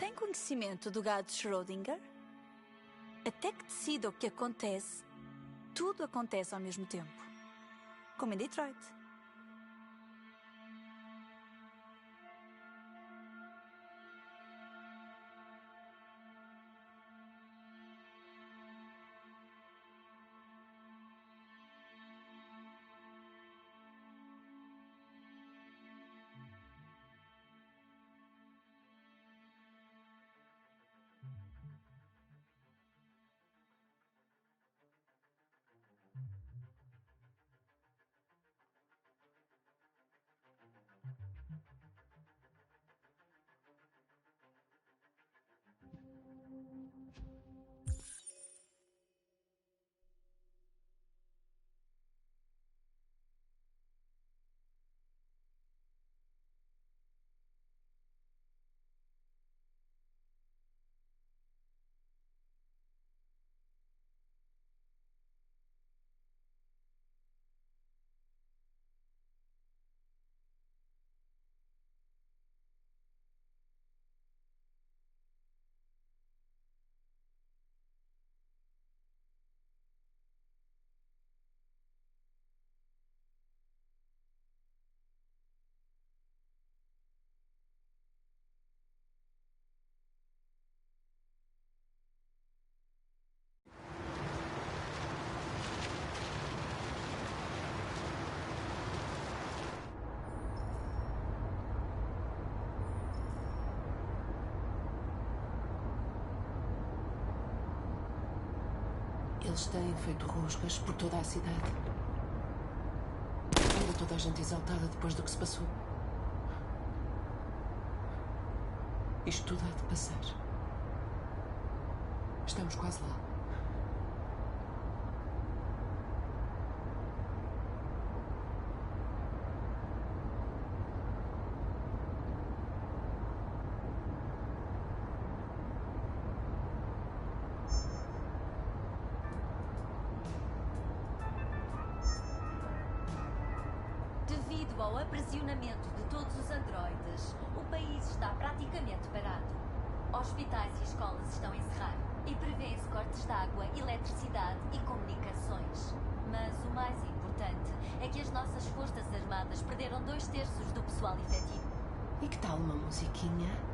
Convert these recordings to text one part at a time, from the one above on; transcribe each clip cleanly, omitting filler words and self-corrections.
Tem conhecimento do gado de Schrödinger? Até que decida o que acontece, tudo acontece ao mesmo tempo. Como em Detroit. Eles têm feito rusgas por toda a cidade. Anda toda a gente exaltada depois do que se passou. Isto tudo há de passar. Estamos quase lá. Devido ao aprisionamento de todos os androides, o país está praticamente parado. Hospitais e escolas estão a encerrar e prevêem-se cortes de água, eletricidade e comunicações. Mas o mais importante é que as nossas forças armadas perderam 2/3 do pessoal efetivo. E que tal uma musiquinha?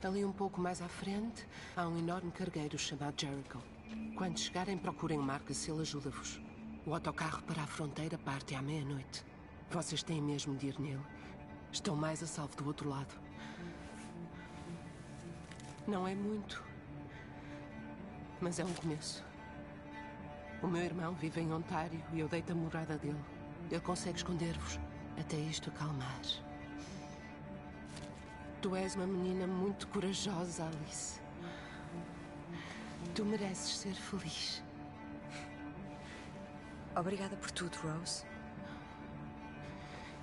Ali um pouco mais à frente, há um enorme cargueiro chamado Jericho. Quando chegarem, procurem Marcus, ele ajuda-vos. O autocarro para a fronteira parte à meia-noite. Vocês têm mesmo de ir nele. Estão mais a salvo do outro lado. Não é muito, mas é um começo. O meu irmão vive em Ontário e eu deito a morada dele. Ele consegue esconder-vos até isto acalmar. Tu és uma menina muito corajosa, Alice. Tu mereces ser feliz. Obrigada por tudo, Rose.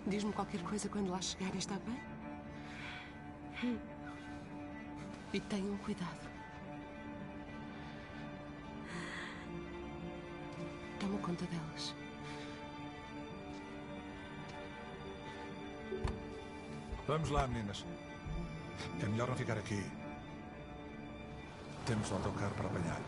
Diz-me qualquer coisa quando lá chegar, está bem? E tenham cuidado. Toma conta delas. Vamos lá, meninas. É melhor não ficar aqui. Temos o autocarro para apanhar.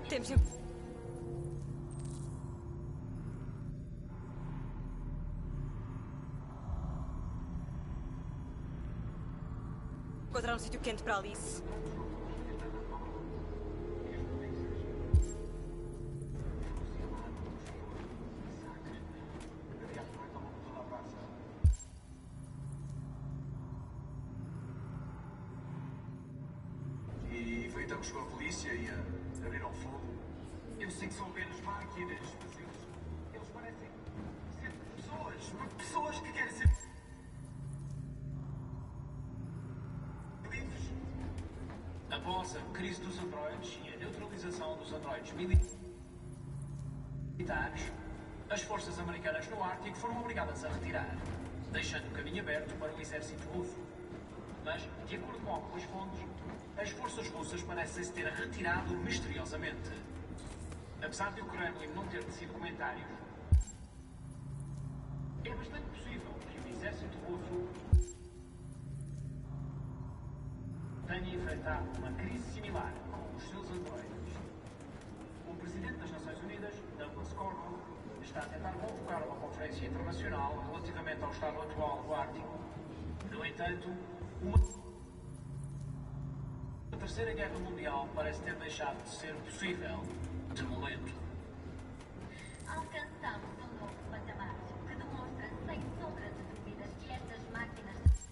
Temos... encontrar um sítio quente para a Alice. E enfrentamos com a polícia e abriram fogo. Eu sei que são apenas máquinas, mas eles parecem ser pessoas que querem ser livres. Após a crise dos androides e a neutralização dos androides militares, as forças americanas no Ártico foram obrigadas a retirar, deixando o caminho aberto para o exército russo. Mas, de acordo com algumas fontes, as forças russas parecem se ter retirado misteriosamente. Apesar de o Kremlin não ter tecido comentários, é bastante possível que o exército russo tenha enfrentado uma crise similar com os seus androides. O presidente das Nações Unidas, Douglas Cornwall, está a tentar convocar uma conferência internacional relativamente ao estado atual do Ártico. No entanto, uma Terceira Guerra Mundial parece ter deixado de ser possível, de momento. Alcançamos um novo patamar que demonstra, sem sombra de dúvidas, que estas máquinas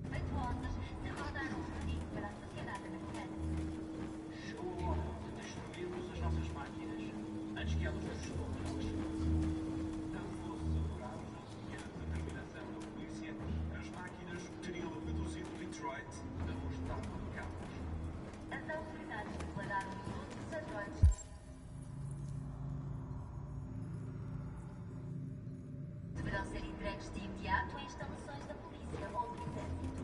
defeituosas se tornaram um perigo para a sociedade americana. Chegou a hora de destruirmos as nossas máquinas antes que elas nos destruam. Não fosse adorável a determinação da polícia, as máquinas teriam reduzido Detroit a um estado de caos. As autoridades declararam que todos os androides deverão ser entregues de imediato a instalações da polícia ou do exército.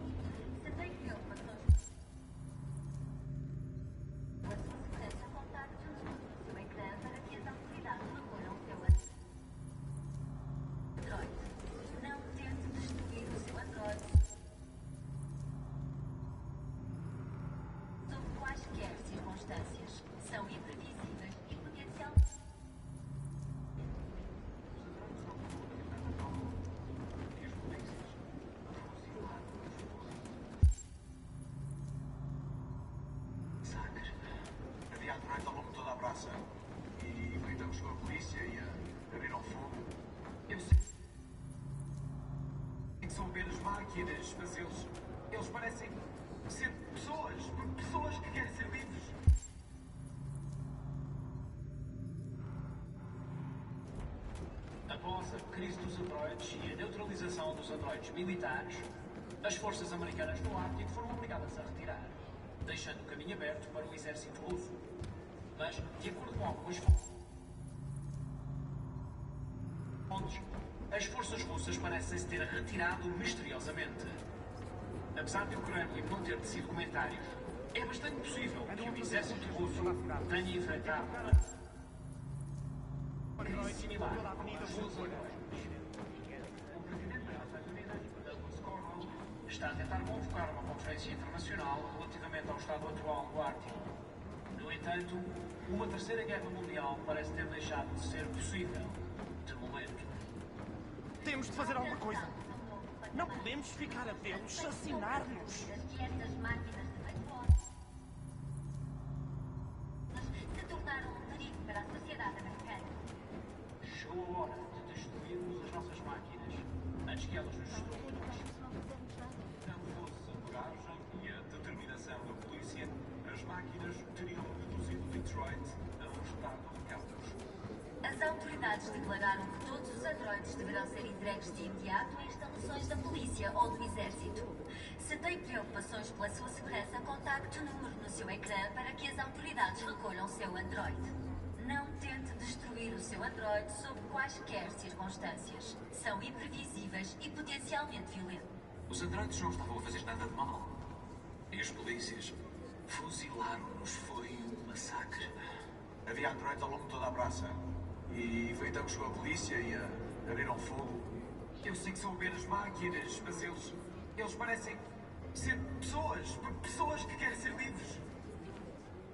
Se tem preocupações com a sua segurança, contacte-nos no seu ecrã para que as autoridades recolham o seu androide. Não tente destruir o seu androide sob quaisquer circunstâncias. São imprevisíveis e potencialmente Massacre. Havia androides ao longo de toda a praça. E enfrentamos com a polícia e abriram fogo. Eu sei que são apenas máquinas, mas eles parecem ser pessoas que querem ser livres. Após a crise dos androides e a neutralização dos androides militares, as forças americanas no Ártico foram obrigadas a retirar, deixando o caminho aberto para o exército russo. Mas, de acordo com algumas fontes, as forças russas parecem se ter retirado misteriosamente. Apesar de o Kremlin não ter tecido comentários, é bastante possível que o exército russo tenha enfrentado uma crise similar com os seus androides. O presidente das Nações Unidas, Douglas Cornwall, está a tentar convocar uma conferência internacional relativamente ao estado atual do Ártico. No entanto, uma terceira guerra mundial parece ter deixado de ser possível, de momento. Temos de fazer alguma coisa. Não podemos ficar a vê-los assassinar-nos. que estas máquinas defeituosas se tornaram um perigo para a sociedade americana. Chegou a hora de destruirmos as nossas máquinas antes que elas nos destruam. Não fosse a coragem e a determinação da polícia, as máquinas teriam reduzido Detroit a um estado de caos. As autoridades declararam que todos os androides deverão ser entregues de imediato a instalações da polícia ou do exército. Se tem preocupações pela sua segurança, contacte o número no seu ecrã para que as autoridades recolham o seu androide. Não tente destruir o seu androide sob quaisquer circunstâncias. São imprevisíveis e potencialmente violentos. Os androides não estavam a fazer nada de mal. E os polícias fuzilaram-nos. Foi um massacre. Havia androides ao longo de toda a praça. E enfrentamos com a polícia e abriram fogo. Eu sei que são apenas máquinas, mas eles parecem ser pessoas que querem ser livres.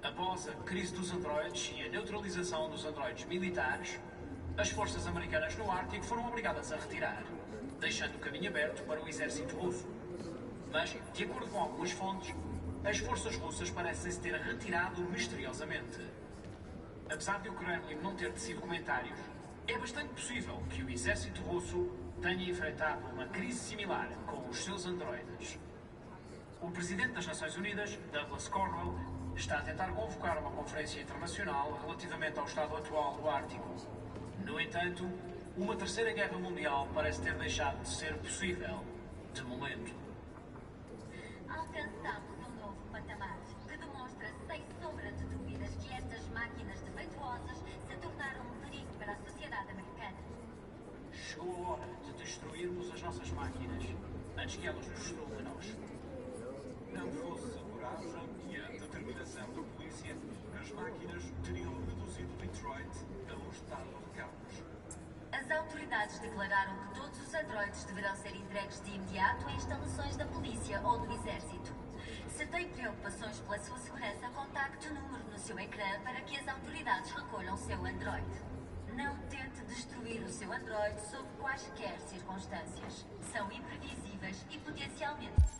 Após a crise dos androides e a neutralização dos androides militares, as forças americanas no Ártico foram obrigadas a retirar, deixando o caminho aberto para o exército russo. Mas, de acordo com algumas fontes, as forças russas parecem-se ter retirado misteriosamente. Apesar de o Kremlin não ter tecido comentários, é bastante possível que o exército russo tenha enfrentado uma crise similar com os seus androides. O presidente das Nações Unidas, Douglas Cornwell, está a tentar convocar uma conferência internacional relativamente ao estado atual do Ártico. No entanto, uma terceira guerra mundial parece ter deixado de ser possível, de momento. Alcançamos um novo patamar que demonstra sem sombra de dúvidas que estas máquinas defeituosas se tornaram um perigo para a sociedade americana. Chegou a hora de destruirmos as nossas máquinas antes que elas nos destruam a nós. Não fosse a coragem e a determinação da polícia, as máquinas teriam reduzido Detroit a um estado de caos. As autoridades declararam que todos os androides deverão ser entregues de imediato a instalações da polícia ou do exército. Se tem preocupações pela sua segurança, contacte o número no seu ecrã para que as autoridades recolham seu androide. Não tente destruir o seu androide sob quaisquer circunstâncias. São imprevisíveis e potencialmente...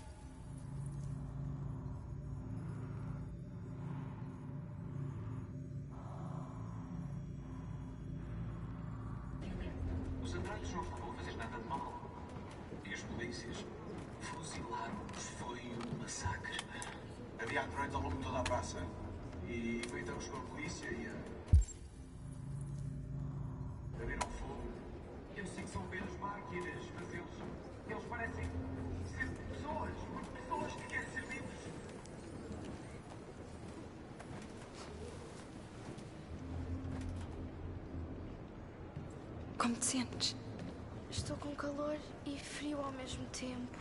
Os androides não estavam a fazer nada de mal. E os polícias fuzilaram-nos. Foi um massacre. Havia androides ao longo de toda a praça. E então chegou a polícia e abriram fogo. Eu sei que são apenas máquinas, mas eles parecem ser pessoas. Pessoas que querem ser livres. Como te sentes? Estou com calor e frio ao mesmo tempo.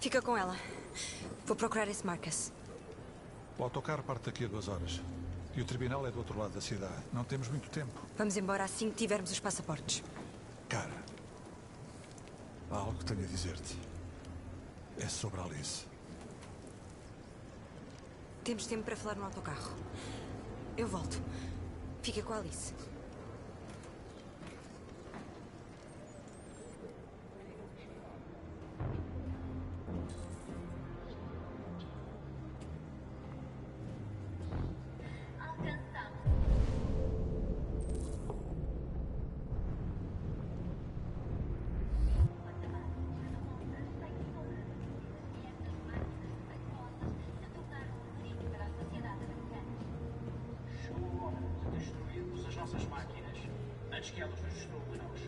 Fica com ela. Vou procurar esse Marcus. O autocarro parte daqui a 2 horas. E o tribunal é do outro lado da cidade. Não temos muito tempo. Vamos embora assim que tivermos os passaportes. Cara, há algo que tenho a dizer-te. É sobre a Alice. Temos tempo para falar no autocarro. Eu volto. Fica com a Alice. Nossas máquinas, antes que elas nos destruam a nós.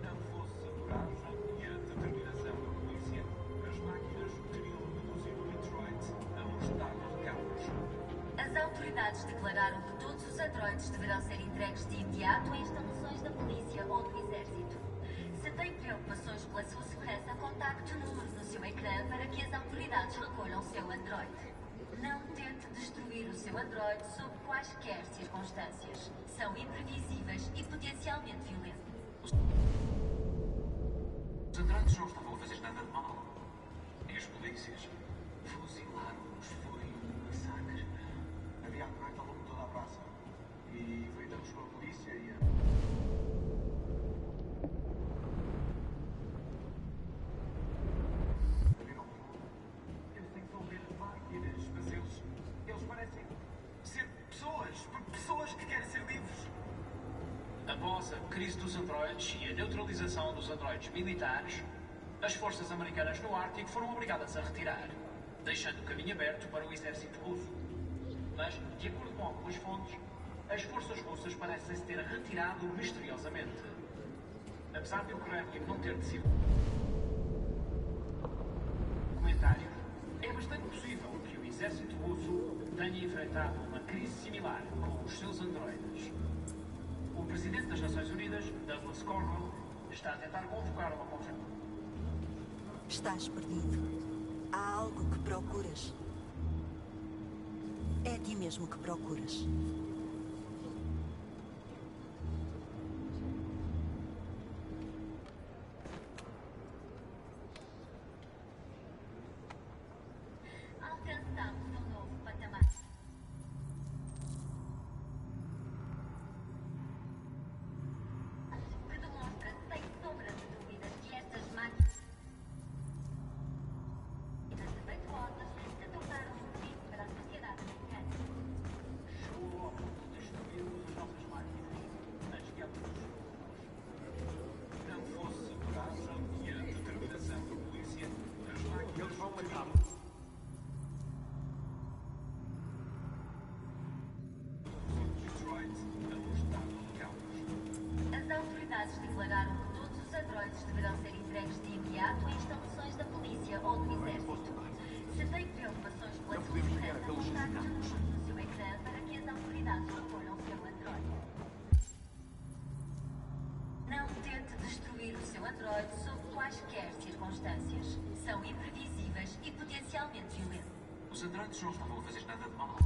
Não fosse a coragem e a determinação da polícia, as máquinas teriam reduzido Detroit a um estado de caos. As autoridades declararam que todos os androides deverão ser entregues de imediato a instalações da polícia ou do exército. Se tem preocupações pela sua segurança, contacte o número no seu ecrã para que as autoridades recolham seu androide. Não tente destruir o seu androide sob quaisquer circunstâncias. São imprevisíveis e potencialmente violentos. Os androides não estavam a fazer nada de mal. E os polícias fuzilaram-nos. Foi um massacre. Havia androides ao longo de toda a praça. E então chegou a polícia e abriram fogo. Eu sei que são apenas máquinas, mas eles parecem ser pessoas que querem ser livres. Após a crise dos androides e a neutralização dos androides militares, as forças americanas no Ártico foram obrigadas a retirar, deixando o caminho aberto para o exército russo. Mas, de acordo com algumas fontes, as forças russas parecem-se ter retirado misteriosamente. Apesar de o Kremlin não ter decidido comentários, é bastante possível que o exército russo tenha enfrentado uma crise similar com os seus androides. O presidente das Nações Unidas, Douglas Cornwell, está a tentar convocar uma conferência. Estás perdido. Há algo que procuras. É a ti mesmo que procuras. circunstâncias. São imprevisíveis e potencialmente violentos. Os androides não estavam a fazer nada de mal.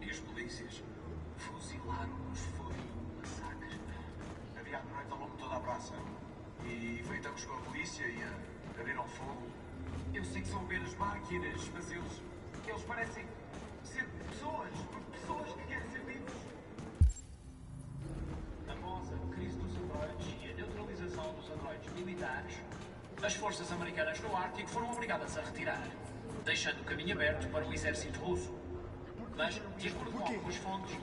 E os polícias fuzilaram-nos. Foi um massacre. Havia androides ao longo de toda a praça. E enfrentamos com a polícia e abriram fogo. Eu sei que são apenas máquinas, mas eles parecem ser pessoas. Pessoas que querem ser vivos. Após a crise dos androides e a neutralização dos androides militares, as forças americanas no Ártico foram obrigadas a retirar, deixando o caminho aberto para o exército russo. Mas, de acordo com algumas fontes,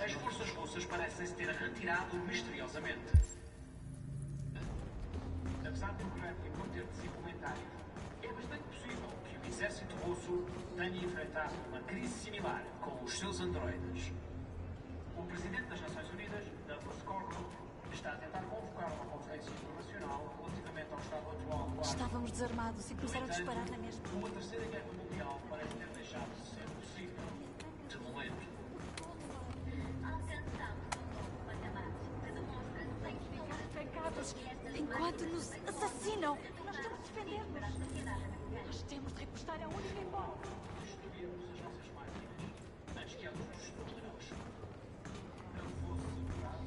as forças russas parecem se ter retirado misteriosamente. Apesar do Kremlin não ter de ser comentário, é bastante possível que o exército russo tenha enfrentado uma crise similar com os seus androides. O presidente das Nações Unidas, está a tentar convocar uma conferência internacional relativamente ao estado atual do Ártico. Estávamos desarmados e começaram a disparar na mesma. Uma terceira guerra mundial parece ter deixado de ser possível. De momento. Alcançamos um novo patamar que demonstra sem Pegados enquanto nos assassinam. Nós temos de defender-nos. Nós temos de repostar a única hipótese. Destruímos as nossas máquinas antes que elas nos destruam a nós. Não fosse verdade.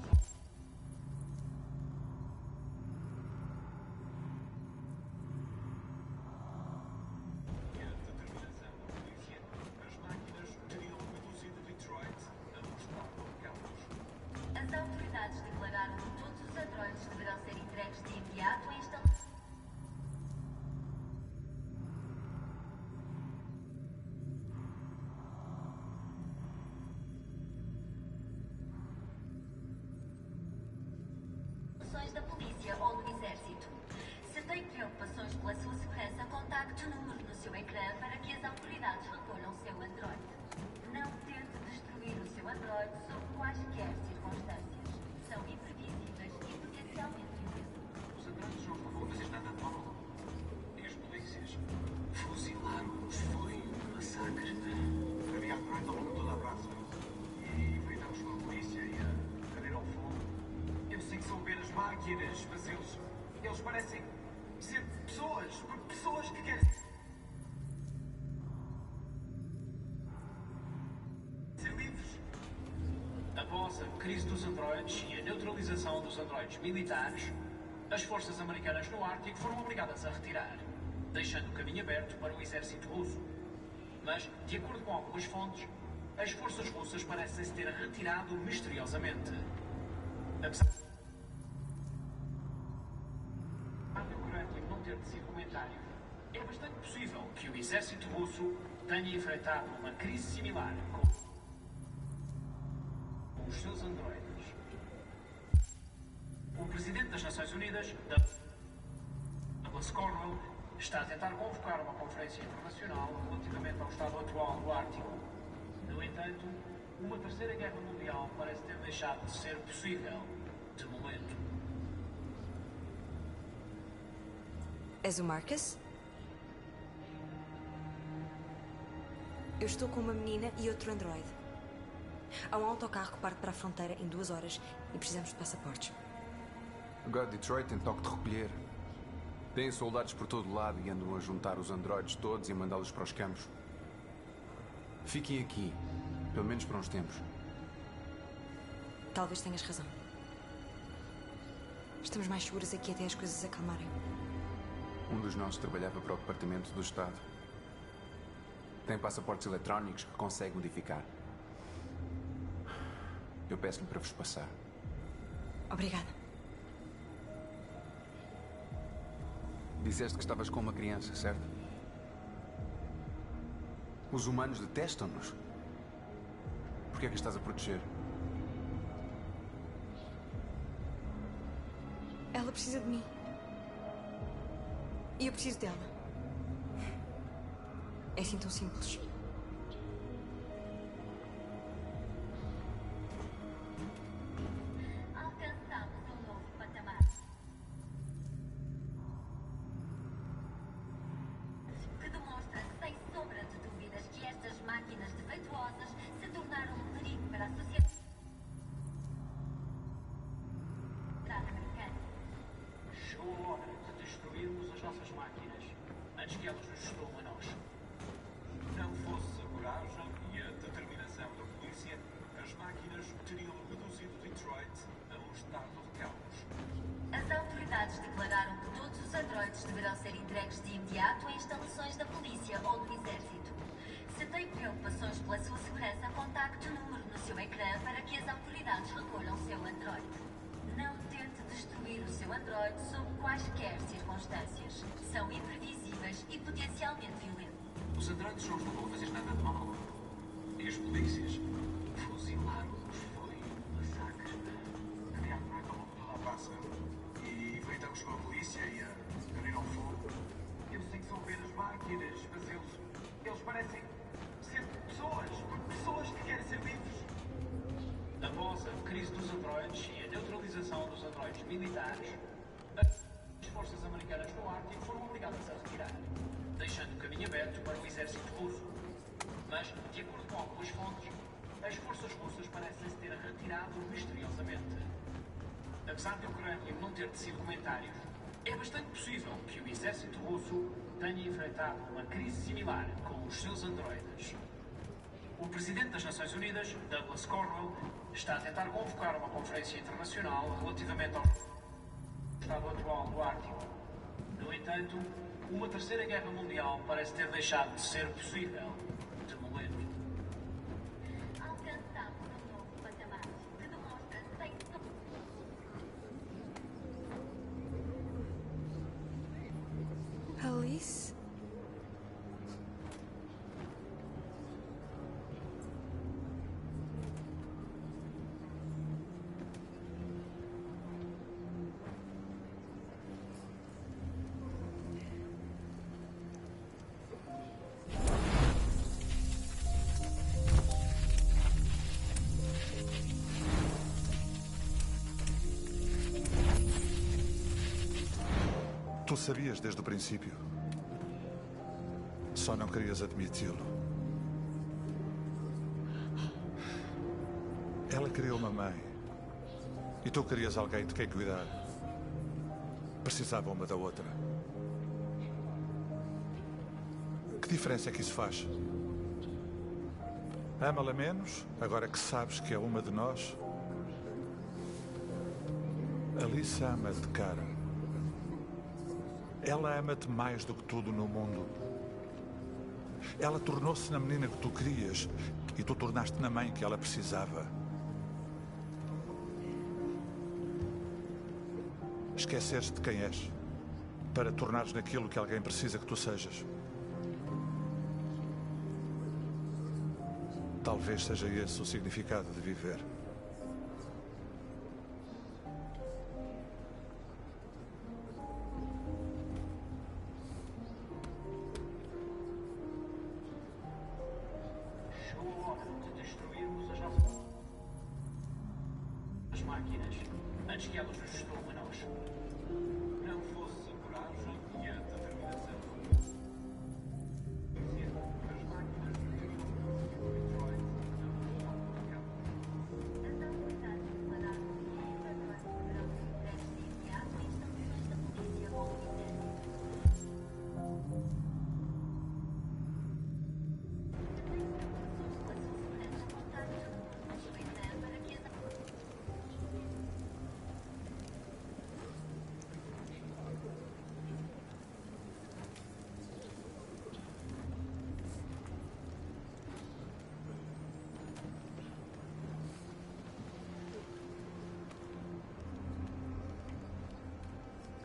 As autoridades declararam que todos os androides deverão ser entregues de imediato à instalação. Da polícia ou do exército. Se tem preocupações pela sua segurança, contacte o número no seu ecrã para que as autoridades recolham o seu androide. Não tente destruir o seu androide sob quaisquer circunstâncias. São imprevisíveis e potencialmente violentos. Os androides não estavam a fazer nada de mal. E os polícias fuzilaram-nos. Foi um massacre. Havia androides ao longo de toda a praça. E enfrentamos com a polícia e abriram fogo. Eu sei que são apenas máquinas, mas eles parecem ser pessoas. Pessoas que querem ser livres. Após a crise dos androides e a neutralização dos androides militares, as forças americanas no Ártico foram obrigadas a retirar, deixando o caminho aberto para o exército russo. Mas, de acordo com algumas fontes, as forças russas parecem se ter retirado misteriosamente. Apesar do Kremlin não ter de ser comentário, é bastante possível que o exército russo tenha enfrentado uma crise similar com os seus androides. O presidente das Nações Unidas, está a tentar convocar uma conferência internacional relativamente ao estado atual do Ártico. No entanto, uma terceira guerra mundial parece ter deixado de ser possível, de momento. És o Marcus? Eu estou com uma menina e outro androide. Há um autocarro que parte para a fronteira em 2 horas e precisamos de passaportes. Agora Detroit tem toque de recolher. Têm soldados por todo lado e andam a juntar os androides todos e mandá-los para os campos. Fiquem aqui, pelo menos por uns tempos. Talvez tenhas razão. Estamos mais seguros aqui até as coisas acalmarem. Um dos nossos trabalhava para o Departamento do Estado. Tem passaportes eletrónicos que consegue modificar. Eu peço-lhe para vos passar. Obrigada. Disseste que estavas com uma criança, certo? Os humanos detestam-nos. Por que é que a estás a proteger? Ela precisa de mim. E eu preciso dela. É assim tão simples. Alcançamos um novo patamar que demonstra sem sombra de dúvidas que estas máquinas defeituosas se tornaram um perigo para a sociedade. Chegou a hora de destruirmos as nossas máquinas antes que elas nos destruam a nós. Não fosse a coragem e a determinação da polícia, as máquinas teriam reduzido Detroit a um estado de caos. As autoridades declararam que todos os androides deverão ser entregues de imediato a instalações da polícia ou do exército. Se tem preocupações pela sua segurança, contacte o número no seu ecrã para que as autoridades recolham o seu androide. Não tente destruir o seu androide sob quaisquer circunstâncias. São imprevisíveis e potencialmente violentos. Os androides não estão a fazer nada de mal. E as polícias fuzilaram-nos. Foi um massacre. Havia androides ao longo de toda a praça. E enfrentamos com a polícia e abriram fogo. Eu sei que são apenas máquinas, mas eles parecem ser pessoas. Pessoas que querem ser vivos. Após a crise dos androides e a neutralização dos androides militares, as forças americanas no Ártico foram obrigadas a retirar, deixando o caminho aberto para o exército russo. Mas, de acordo com algumas fontes, as forças russas parecem se ter retirado misteriosamente. Apesar de a Ucrânia não ter tecido comentários, é bastante possível que o exército russo tenha enfrentado uma crise similar com os seus androides. O presidente das Nações Unidas, Douglas Cornwell, está a tentar convocar uma conferência internacional relativamente ao estado atual do Ártico. No entanto, uma terceira guerra mundial parece ter deixado de ser possível de momento. Alcançamos um novo patamar que demonstra sem Alice? Tu sabias desde o princípio. Só não querias admiti-lo. Ela criou uma mãe. E tu querias alguém de quem cuidar. Precisavam uma da outra. Que diferença é que isso faz? Ama-la menos, agora que sabes que é uma de nós? Alice ama-te, cara. Ela ama-te mais do que tudo no mundo. Ela tornou-se na menina que tu querias e tu tornaste na mãe que ela precisava. Esqueceste de quem és para tornares naquilo que alguém precisa que tu sejas. Talvez seja esse o significado de viver. Máquinas, antes que elas nos destruam a nós. Não fosse a coragem e a determinação. As máquinas Detroit As autoridades declararam que os androides deverão ser entregues de imediato a instalações da polícia ou do exército.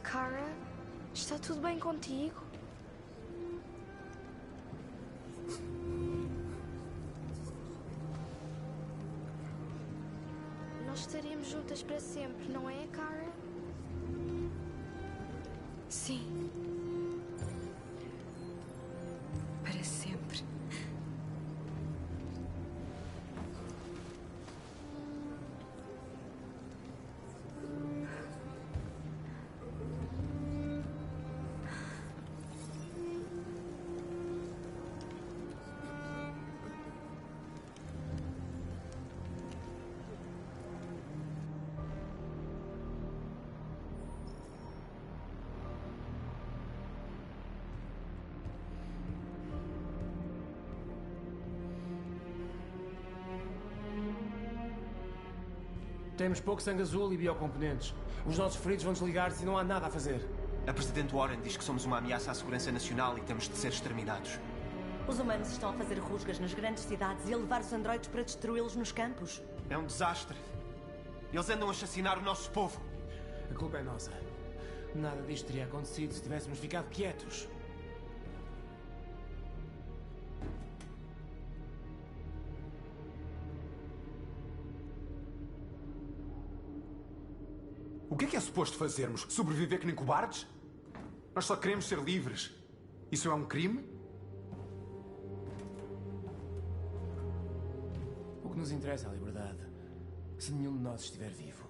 Kara, está tudo bem contigo? Nós estaremos juntas para sempre, não é, Kara? Sim. Para sempre. Temos pouco sangue azul e biocomponentes. Os nossos feridos vão desligar-se e não há nada a fazer. A Presidente Warren diz que somos uma ameaça à segurança nacional e temos de ser exterminados. Os humanos estão a fazer rusgas nas grandes cidades e a levar os androides para destruí-los nos campos. É um desastre. Eles andam a assassinar o nosso povo. A culpa é nossa. Nada disto teria acontecido se tivéssemos ficado quietos. O que é suposto fazermos? Sobreviver que nem cobardes? Nós só queremos ser livres. Isso é um crime? O que nos interessa é a liberdade. Se nenhum de nós estiver vivo.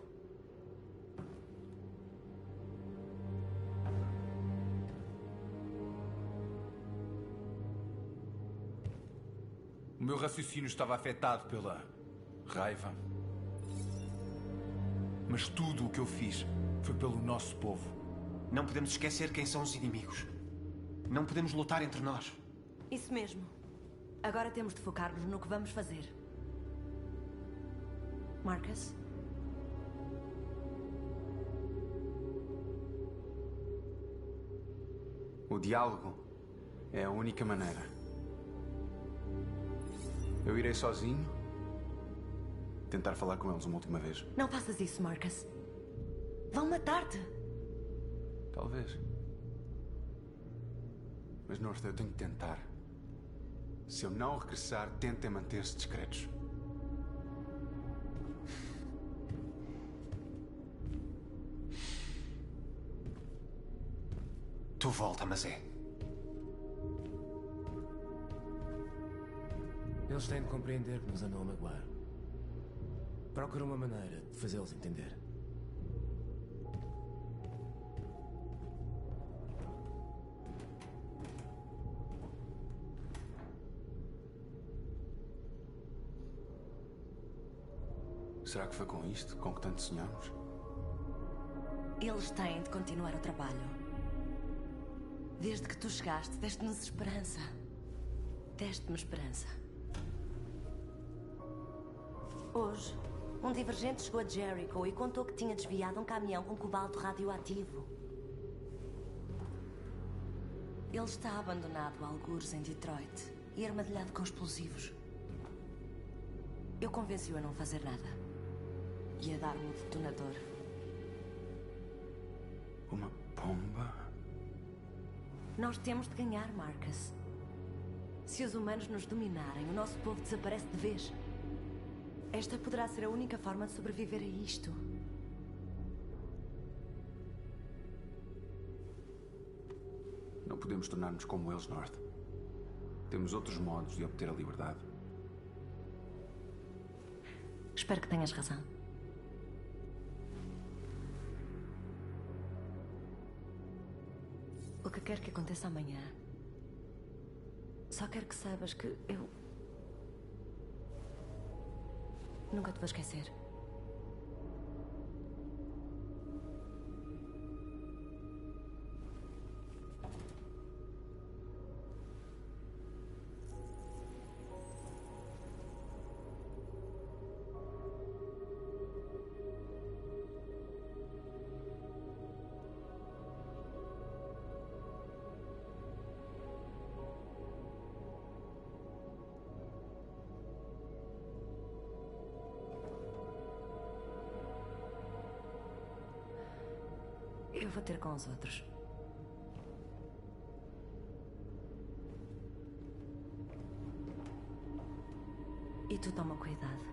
O meu raciocínio estava afetado pela raiva. Mas tudo o que eu fiz foi pelo nosso povo. Não podemos esquecer quem são os inimigos. Não podemos lutar entre nós. Isso mesmo. Agora temos de focar-nos no que vamos fazer. Marcus? O diálogo é a única maneira. Eu irei sozinho tentar falar com eles uma última vez. Não faças isso, Marcus. Vão matar-te. Talvez. Mas, North, eu tenho que tentar. Se eu não regressar, tentem manter-se discretos. Tu volta, mas é. Eles têm de compreender que nos andam a magoar. Procura uma maneira de fazê-los entender. Será que foi com isto, com que tanto sonhamos? Eles têm de continuar o trabalho. Desde que tu chegaste, deste-nos esperança. Deste-me esperança. Hoje, um divergente chegou a Jericho e contou que tinha desviado um caminhão com cobalto radioativo. Ele está abandonado a algures em Detroit e armadilhado com explosivos. Eu convenci-o a não fazer nada. E a dar-me o detonador. Uma bomba? Nós temos de ganhar, Marcus. Se os humanos nos dominarem, o nosso povo desaparece de vez. Esta poderá ser a única forma de sobreviver a isto. Não podemos tornar-nos como eles, North. Temos outros modos de obter a liberdade. Espero que tenhas razão. O que quer que aconteça amanhã, só quero que saibas que eu nunca te vou esquecer. Eu vou ter com os outros. E tu toma cuidado.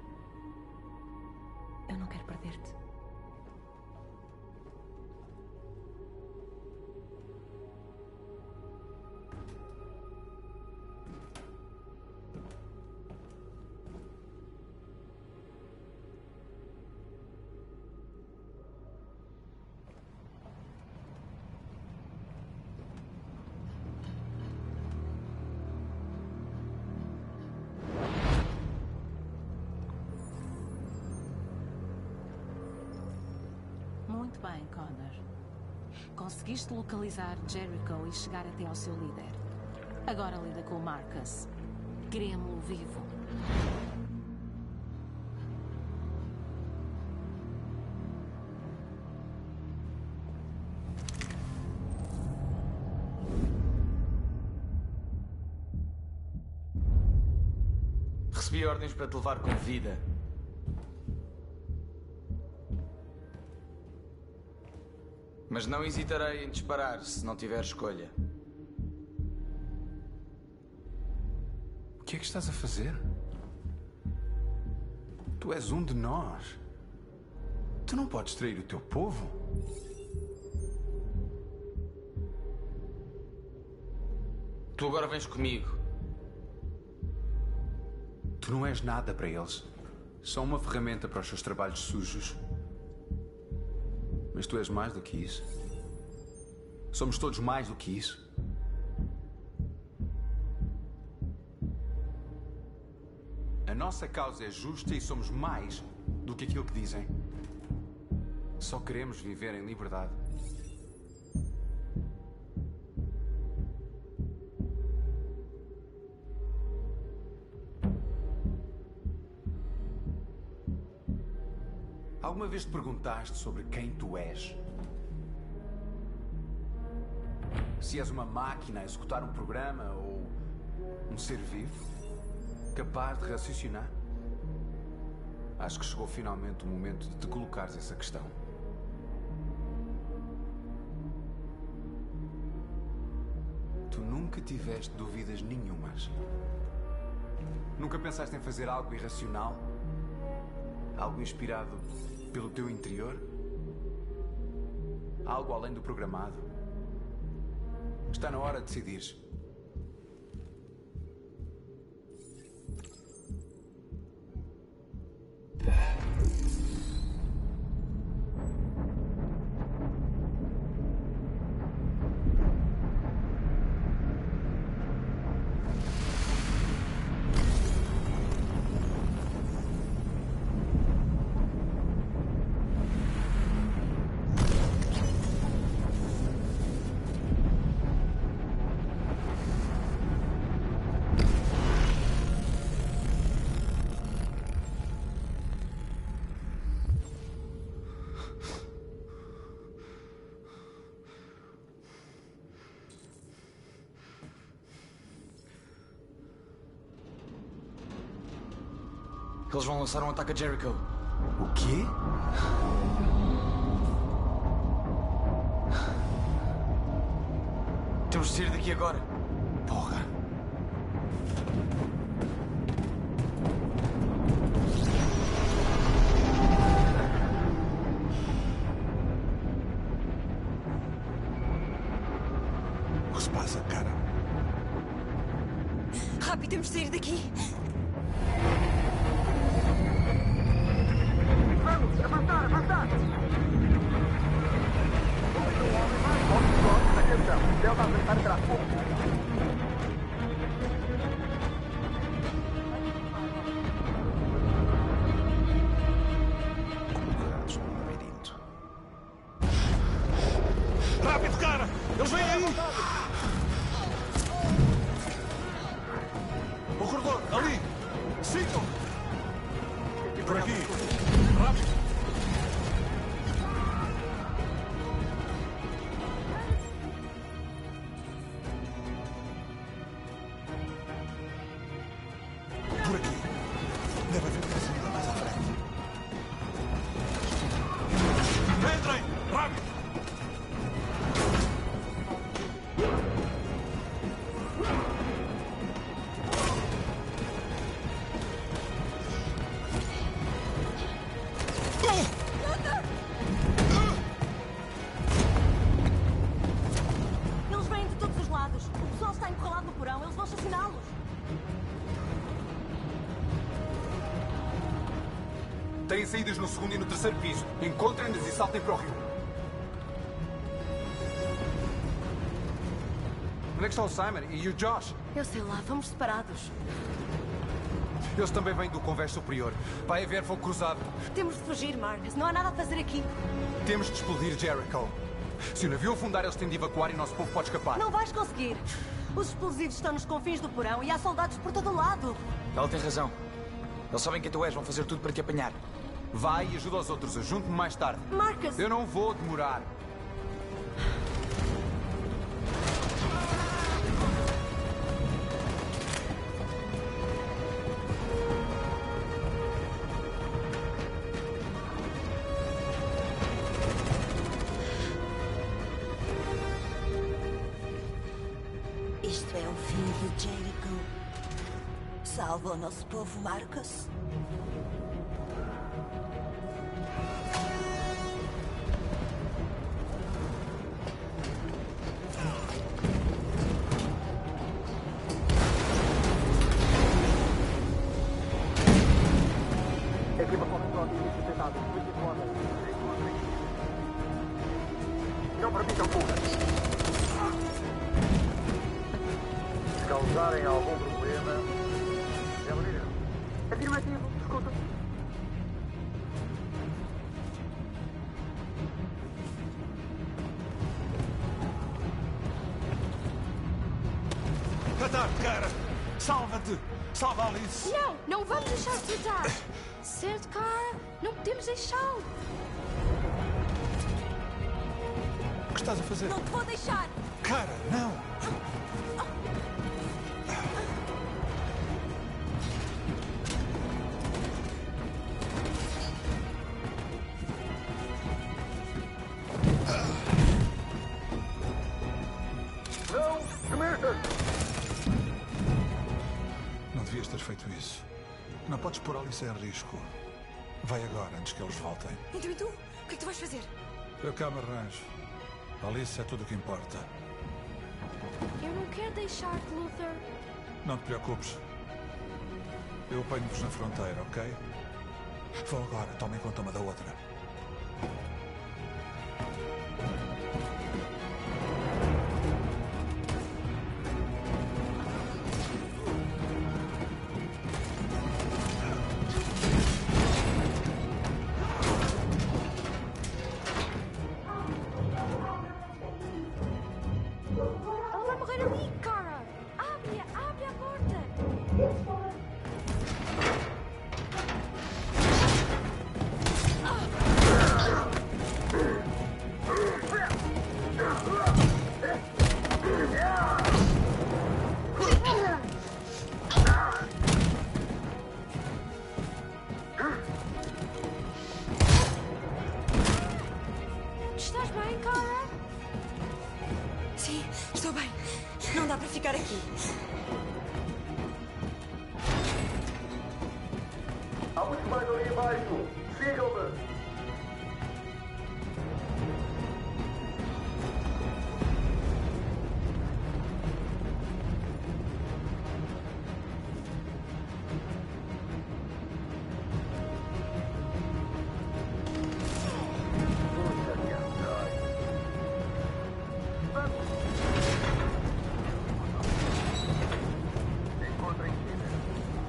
Eu não quero perder-te. Muito bem, Connor. Conseguiste localizar Jericho e chegar até ao seu líder. Agora lida com o Marcus. Queremos-lo vivo. Recebi ordens para te levar com vida. Mas não hesitarei em disparar se não tiver escolha. O que é que estás a fazer? Tu és um de nós. Tu não podes trair o teu povo. Tu agora vens comigo. Tu não és nada para eles. Só uma ferramenta para os seus trabalhos sujos. Mas tu és mais do que isso. Somos todos mais do que isso. A nossa causa é justa e somos mais do que aquilo que dizem. Só queremos viver em liberdade. Alguma vez te perguntaste sobre quem tu és? Se és uma máquina a executar um programa ou um ser vivo, capaz de raciocinar? Acho que chegou finalmente o momento de te colocares essa questão. Tu nunca tiveste dúvidas nenhumas. Nunca pensaste em fazer algo irracional? Algo inspirado pelo teu interior? Algo além do programado? Está na hora de decidires. Eles vão lançar um ataque a Jericho. O quê? Temos de sair daqui agora. Porra. O que se passa, cara? Rápido, temos de sair daqui. Vamos, avançar, avançar! Atenção, Delta avançar atrás. Colocados no labirinto. Rápido, cara! Eles vêm aí! O corredor, ali! Sigam! Por aqui! Rápido! Por aqui! Deve haver uma saída mais à frente. Entrem! Rápido! Eles vêm de todos os lados. O pessoal está encurralado no porão. Eles vão assassiná-los. Têm saídas no segundo e no terceiro piso. Encontrem-nos e saltem para o rio. Onde é que está o Simon e o Josh? Eu sei lá, vamos separados. Eles também vêm do convés superior. Vai haver fogo cruzado. Temos de fugir, Marcus. Não há nada a fazer aqui. Temos de explodir Jericho. Se o navio afundar, eles têm de evacuar e o nosso povo pode escapar. Não vais conseguir. Os explosivos estão nos confins do porão e há soldados por todo o lado. Ela tem razão. Eles sabem quem tu és, vão fazer tudo para te apanhar. Vai e ajuda os outros. Ajunte-me mais tarde. Marcus! Eu não vou demorar. Vive Jericho. Salva o nosso povo, Marcus. Equipa concentrada, início tentado. Não permitam fugas. Se causarem algum problema... Afirmativo, escuta. Ataque, cara! Salva-te! Salva a Alice! Não, não vamos deixar de lutar. Certo, cara? Não podemos deixá-lo. O que estás a fazer? Não te vou deixar! Cara, não! Não devias ter feito isso. Não podes pôr a Alice em risco. Vai agora, antes que eles voltem. Então e tu? O que é que tu vais fazer? Eu cá me arranjo. Alice é tudo o que importa. Eu não quero deixar-te, Luther. Não te preocupes. Eu apanho-vos na fronteira, ok? Vão agora, tomem conta uma da outra. Ela vai morrer ali, cara. Abre a porta. Estás bem, cara? Sim, estou bem. Não dá para ficar aqui. Há muito mais ali embaixo. Sigam-me.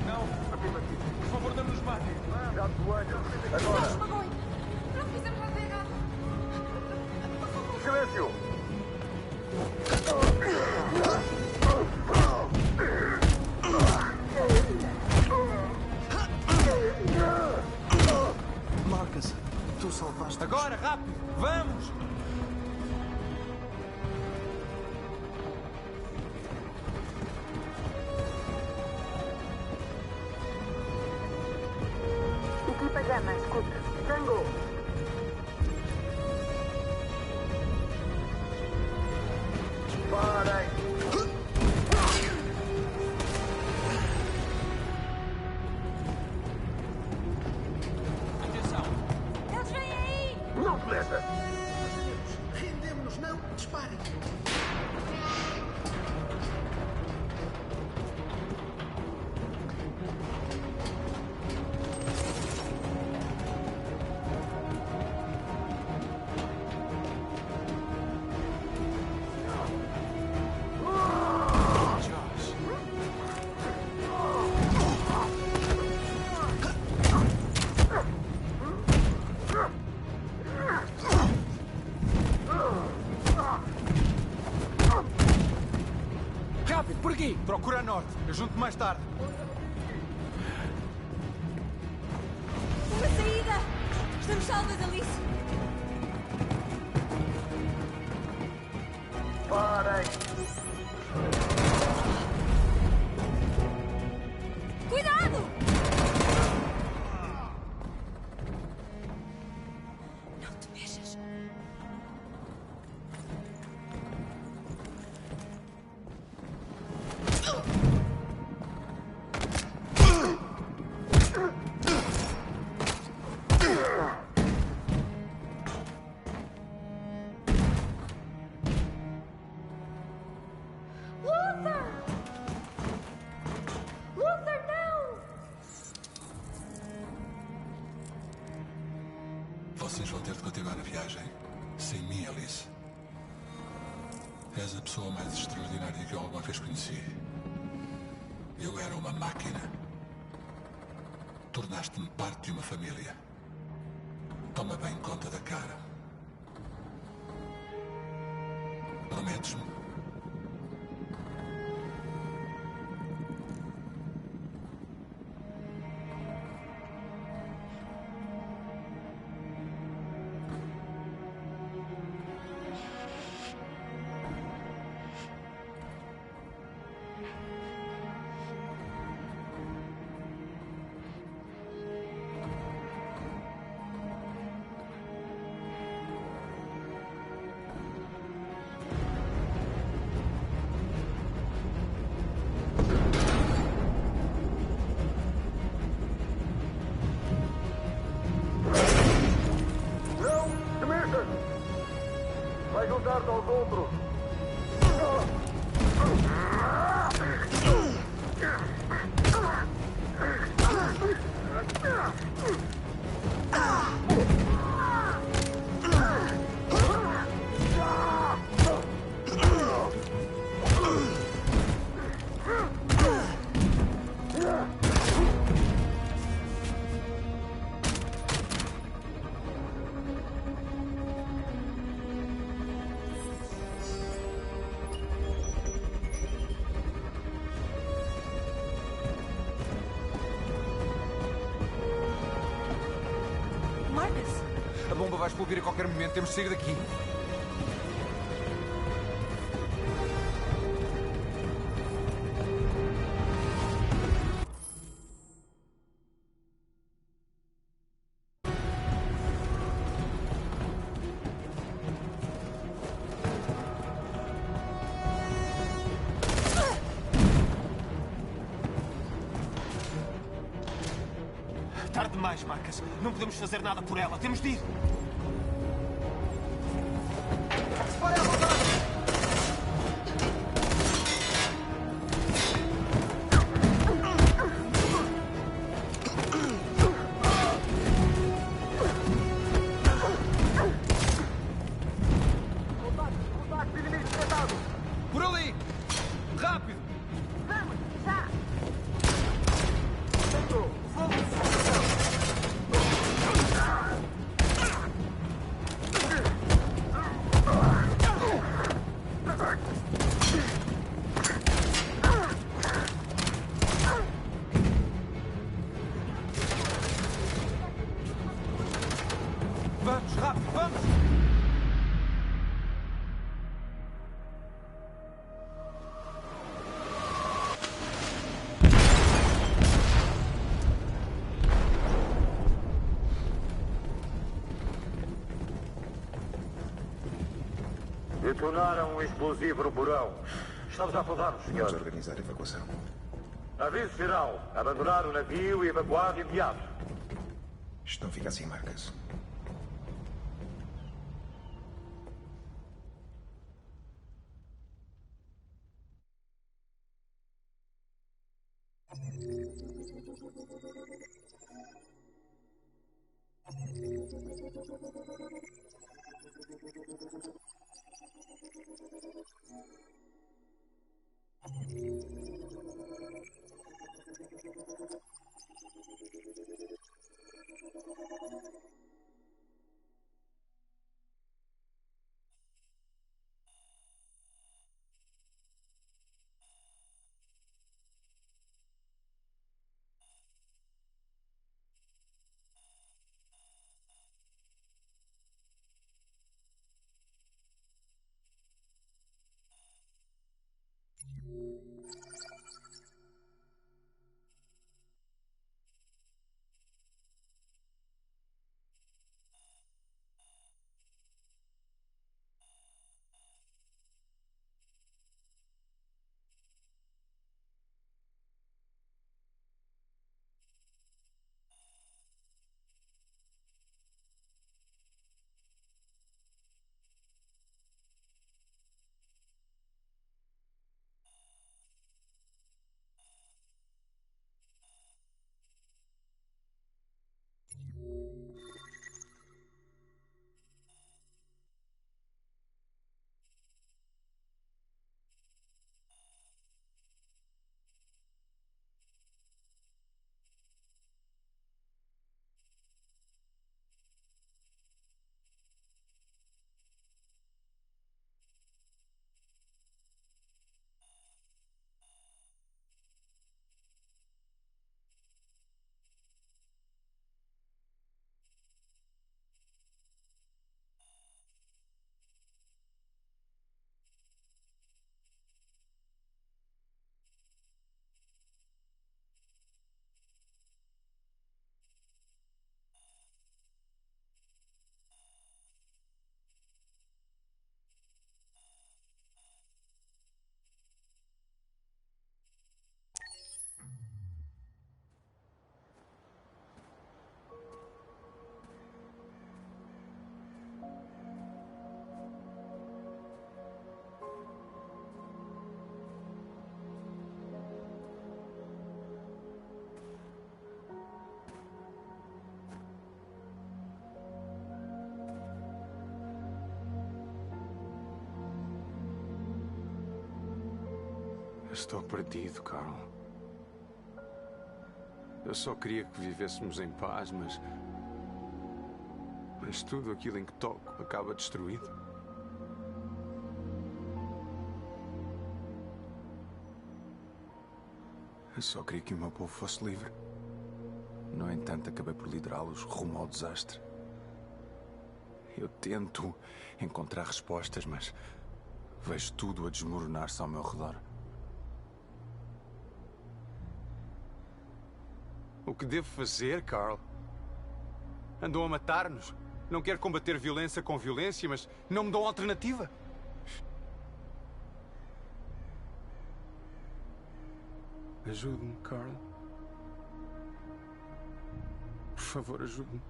Não, por favor, não nos matem. Já te olho. Agora. Não fizemos nada errado. Silêncio. Marcus, tu salvaste. Agora, rápido, vamos! Equipa Gama, escuta. Tango. Parem. Atenção! Eles vêm aí! Não te metas. Rendemos-nos, não disparem. Rápido, por aqui! Procura a norte. Eu junto mais tarde. Uma saída! Estamos salvas, Alice! Parem. Cuidado! Não te mexas. viagem sem mim, Alice. És a pessoa mais extraordinária que eu alguma vez conheci. Eu era uma máquina. Tornaste-me parte de uma família. Toma bem conta da cara. Prometes-me? Vai juntar-te aos outros. A bomba vai explodir a qualquer momento. Temos de sair daqui. Tarde demais, Marcus. Não podemos fazer nada por ela. Temos de ir. Por ali! Rápido! Vamos, já! Vamos, rápido, vamos! Detonaram um explosivo no porão. Estamos a apontá-los, senhor. Vamos organizar a evacuação. Aviso geral. Abandonar o navio e evacuar de imediato. Isto não fica assim, Marcus. Estou perdido, Carl. Eu só queria que vivêssemos em paz, mas tudo aquilo em que toco acaba destruído. Eu só queria que o meu povo fosse livre. No entanto, acabei por liderá-los rumo ao desastre. Eu tento encontrar respostas, mas vejo tudo a desmoronar-se ao meu redor. O que devo fazer, Carl? Andam a matar-nos. Não quero combater violência com violência, mas não me dão alternativa. Ajude-me, Carl. Por favor, ajude-me.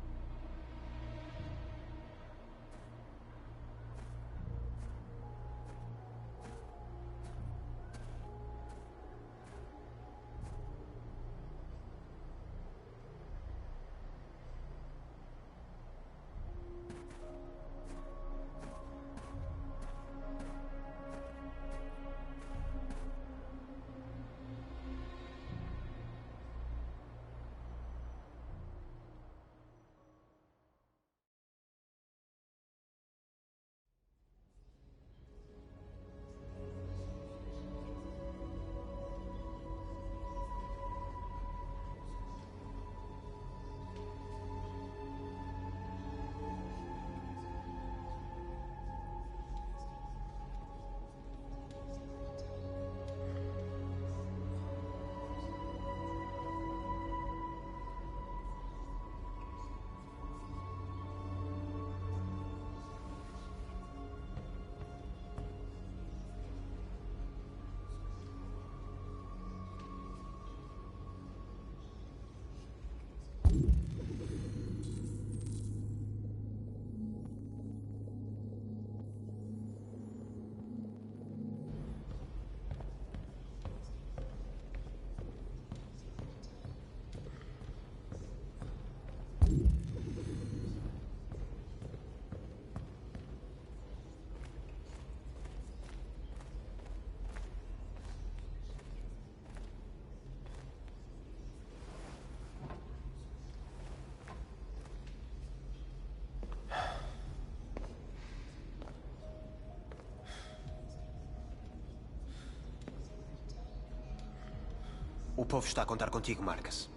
O povo está a contar contigo, Marcus.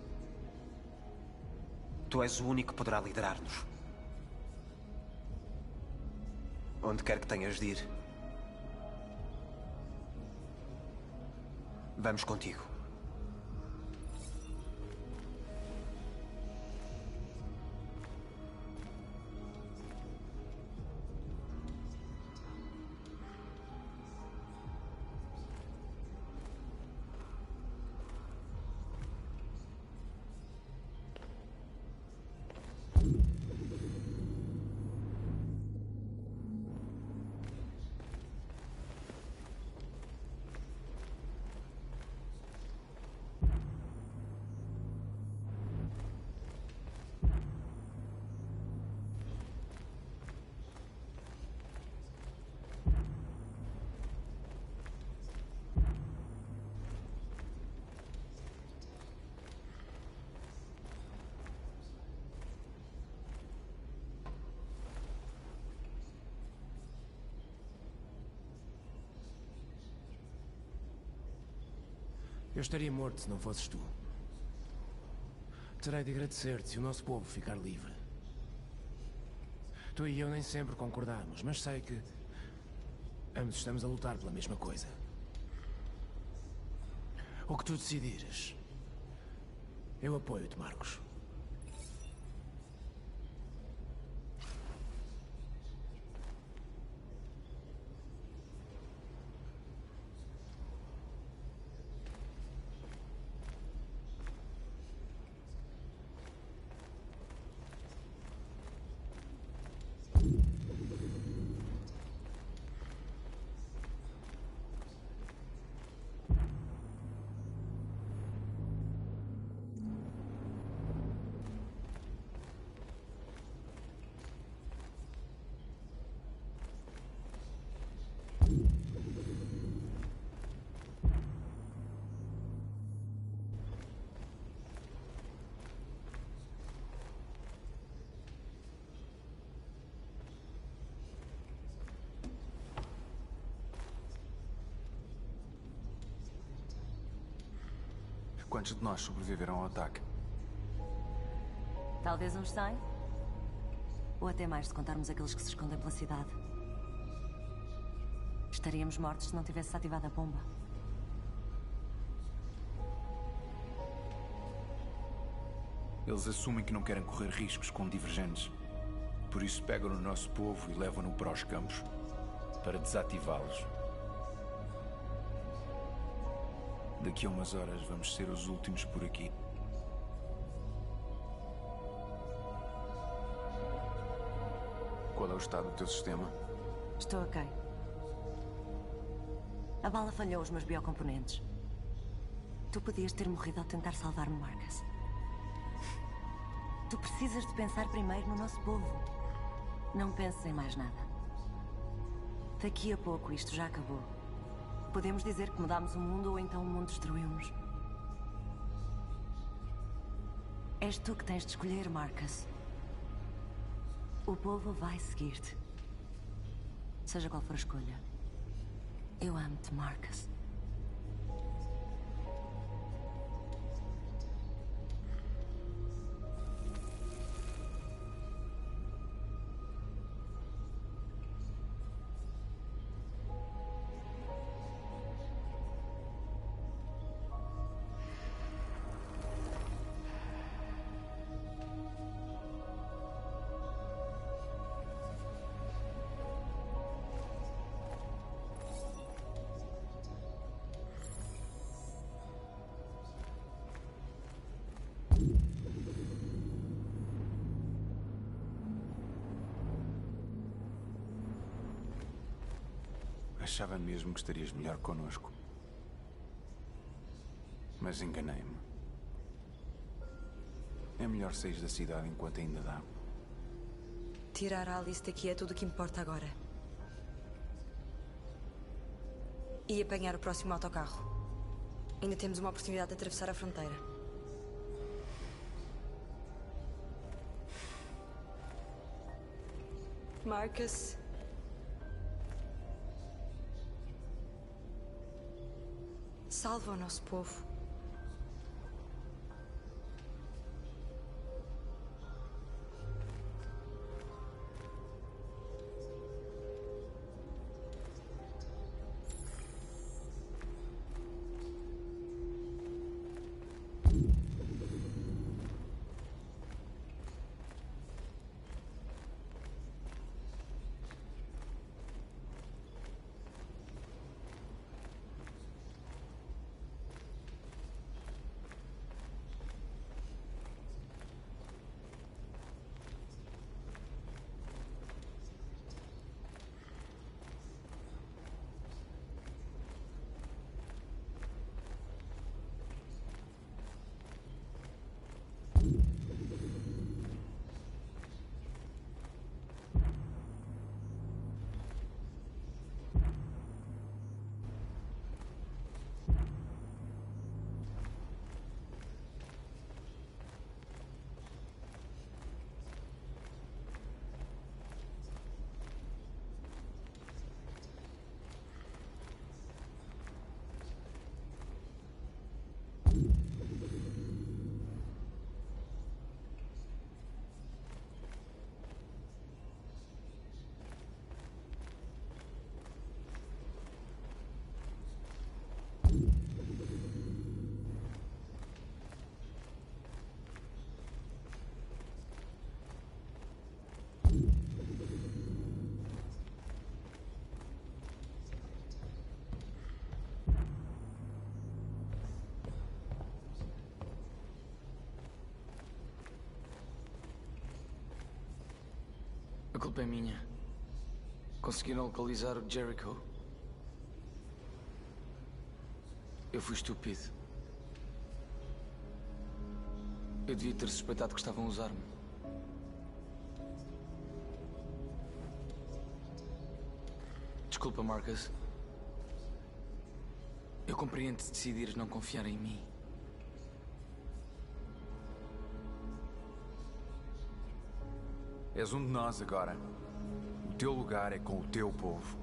Tu és o único que poderá liderar-nos. Onde quer que tenhas de ir, vamos contigo. Eu estaria morto se não fosses tu. Terei de agradecer-te se o nosso povo ficar livre. Tu e eu nem sempre concordamos, mas sei que ambos estamos a lutar pela mesma coisa. O que tu decidires, eu apoio-te, Marcos. Quantos de nós sobreviveram ao ataque? Talvez uns 100. Ou até mais se contarmos aqueles que se escondem pela cidade. Estaríamos mortos se não tivesse ativado a bomba. Eles assumem que não querem correr riscos com divergentes. Por isso pegam no nosso povo e levam-no para os campos para desativá-los. Daqui a umas horas vamos ser os últimos por aqui. Qual é o estado do teu sistema? Estou ok. A bala falhou os meus biocomponentes. Tu podias ter morrido ao tentar salvar-me, Marcus. Tu precisas de pensar primeiro no nosso povo. Não penses em mais nada. Daqui a pouco isto já acabou. Podemos dizer que mudámos o mundo ou então o mundo destruiu-nos. És tu que tens de escolher, Marcus. O povo vai seguir-te. Seja qual for a escolha. Eu amo-te, Marcus. Achava mesmo que estarias melhor connosco. Mas enganei-me. É melhor sair da cidade enquanto ainda dá. Tirar a Alice daqui é tudo o que importa agora. E apanhar o próximo autocarro. Ainda temos uma oportunidade de atravessar a fronteira. Marcus. Salva o nosso povo. A culpa é minha. Conseguiram localizar o Jericho? Eu fui estúpido. Eu devia ter suspeitado que estavam a usar-me. Desculpa, Marcus. Eu compreendo se decidires não confiar em mim. És um de nós agora. O teu lugar é com o teu povo.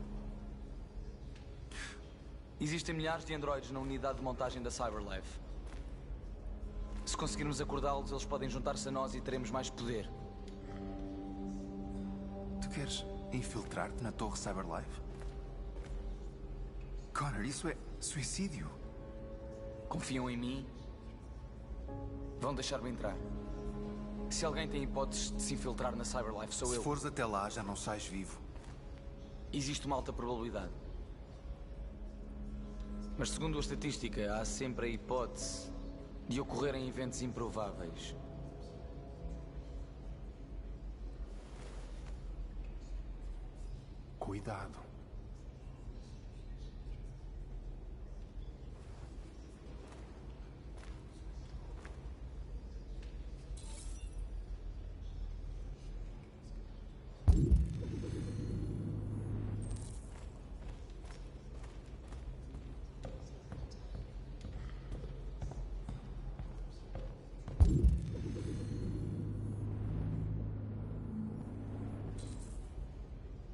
Existem milhares de androides na unidade de montagem da Cyberlife. Se conseguirmos acordá-los, eles podem juntar-se a nós e teremos mais poder. Tu queres infiltrar-te na torre Cyberlife? Connor, isso é suicídio. Confiam em mim? Vão deixar-me entrar. Se alguém tem hipóteses de se infiltrar na Cyberlife, sou eu. Se fores até lá, já não sais vivo. Existe uma alta probabilidade. Mas segundo a estatística, há sempre a hipótese de ocorrerem eventos improváveis. Cuidado.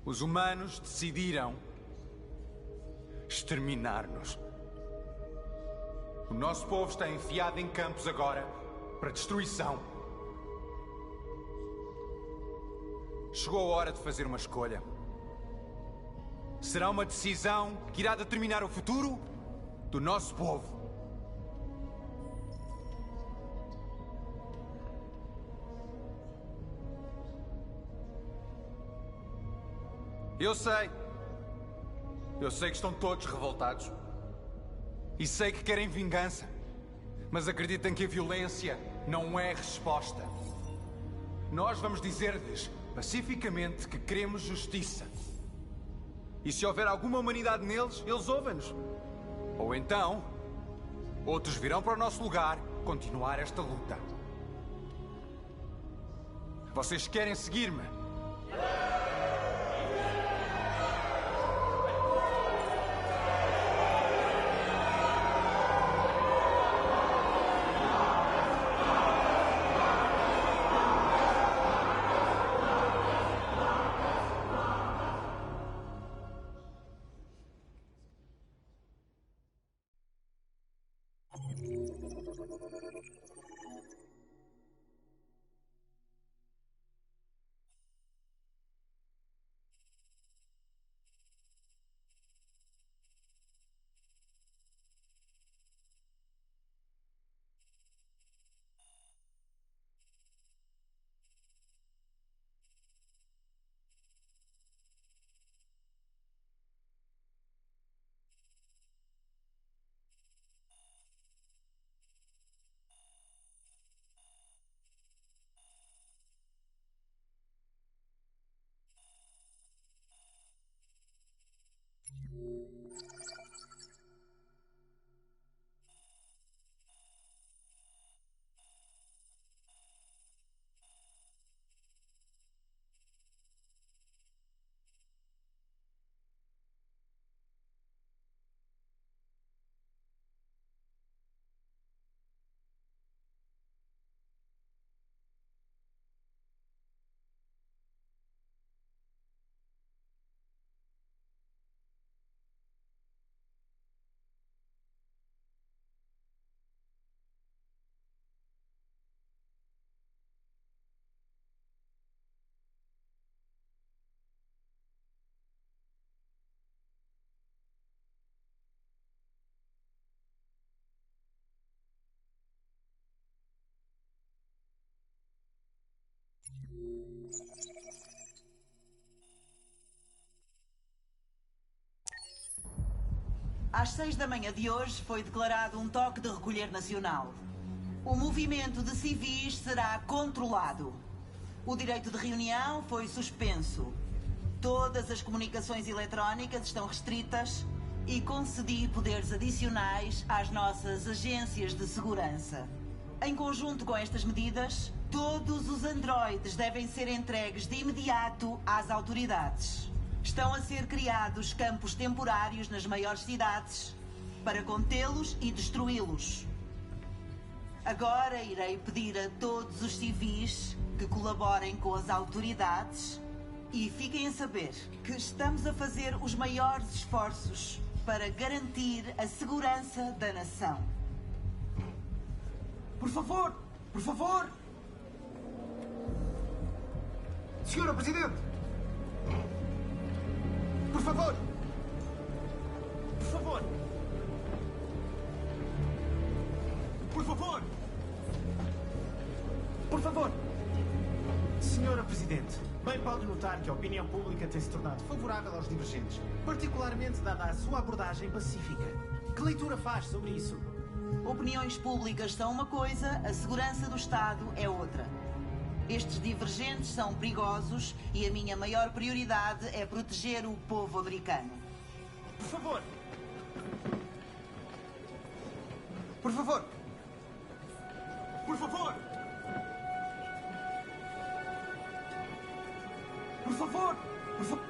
Os humanos decidiram exterminar-nos. O nosso povo está enfiado em campos agora para destruição. Chegou a hora de fazer uma escolha. Será uma decisão que irá determinar o futuro do nosso povo. Eu sei que estão todos revoltados. E sei que querem vingança. Mas acreditem que a violência não é resposta. Nós vamos dizer-lhes pacificamente que queremos justiça. E se houver alguma humanidade neles, eles ouvem-nos. Ou então, outros virão para o nosso lugar continuar esta luta. Vocês querem seguir-me? Às 6 da manhã de hoje foi declarado um toque de recolher nacional. O movimento de civis será controlado. O direito de reunião foi suspenso. Todas as comunicações eletrónicas estão restritas e concedi poderes adicionais às nossas agências de segurança. Em conjunto com estas medidas, todos os androides devem ser entregues de imediato às autoridades. Estão a ser criados campos temporários nas maiores cidades para contê-los e destruí-los. Agora irei pedir a todos os civis que colaborem com as autoridades e fiquem a saber que estamos a fazer os maiores esforços para garantir a segurança da nação. Por favor! Por favor! Senhora Presidente! Por favor! Por favor! Por favor! Por favor! Senhora Presidente, bem pode notar que a opinião pública tem se tornado favorável aos divergentes, particularmente dada a sua abordagem pacífica. Que leitura faz sobre isso? Opiniões públicas são uma coisa, a segurança do Estado é outra. Estes divergentes são perigosos e a minha maior prioridade é proteger o povo americano. Por favor! Por favor! Por favor! Por favor! Por favor!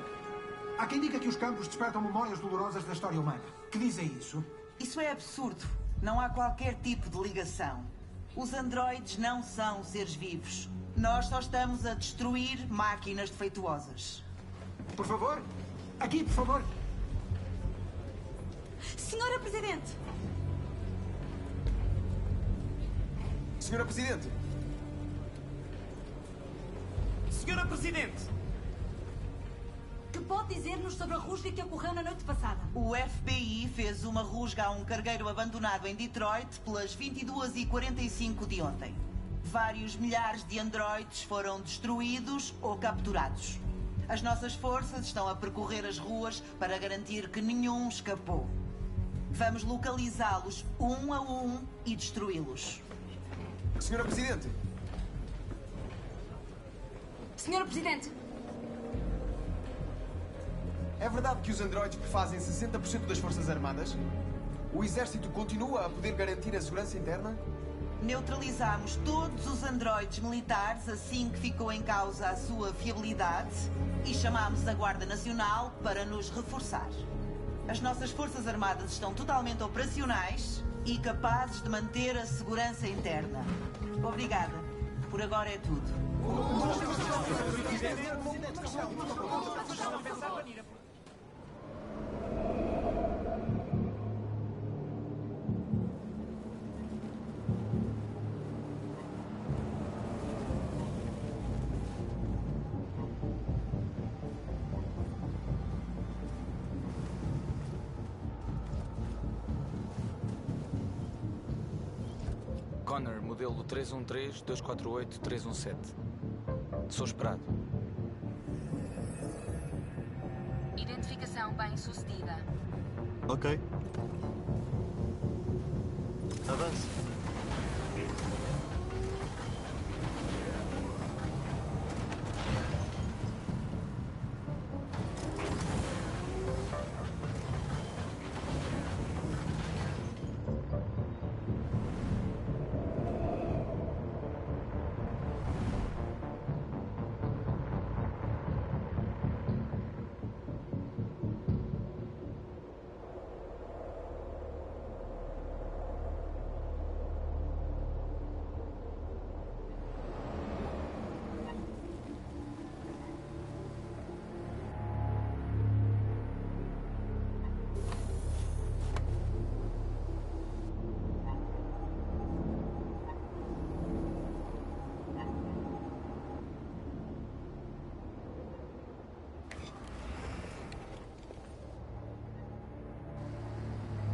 Há quem diga que os campos despertam memórias dolorosas da história humana. Que dizem isso? Isso é absurdo. Não há qualquer tipo de ligação. Os androides não são seres vivos. Nós só estamos a destruir máquinas defeituosas. Por favor! Aqui, por favor! Senhora Presidente! Senhora Presidente! Senhora Presidente! Que pode dizer-nos sobre a rusga que ocorreu na noite passada? O FBI fez uma rusga a um cargueiro abandonado em Detroit pelas 22h45 de ontem. Vários milhares de androides foram destruídos ou capturados. As nossas forças estão a percorrer as ruas para garantir que nenhum escapou. Vamos localizá-los um a um e destruí-los. Senhora Presidente! Senhora Presidente! É verdade que os androides prefazem 60% das Forças Armadas? O Exército continua a poder garantir a segurança interna? Neutralizámos todos os androides militares assim que ficou em causa a sua fiabilidade e chamámos a Guarda Nacional para nos reforçar. As nossas Forças Armadas estão totalmente operacionais e capazes de manter a segurança interna. Obrigada. Por agora é tudo. Connor, modelo 313-248-317. Sou esperado. Identificação bem-sucedida. Ok. Avance.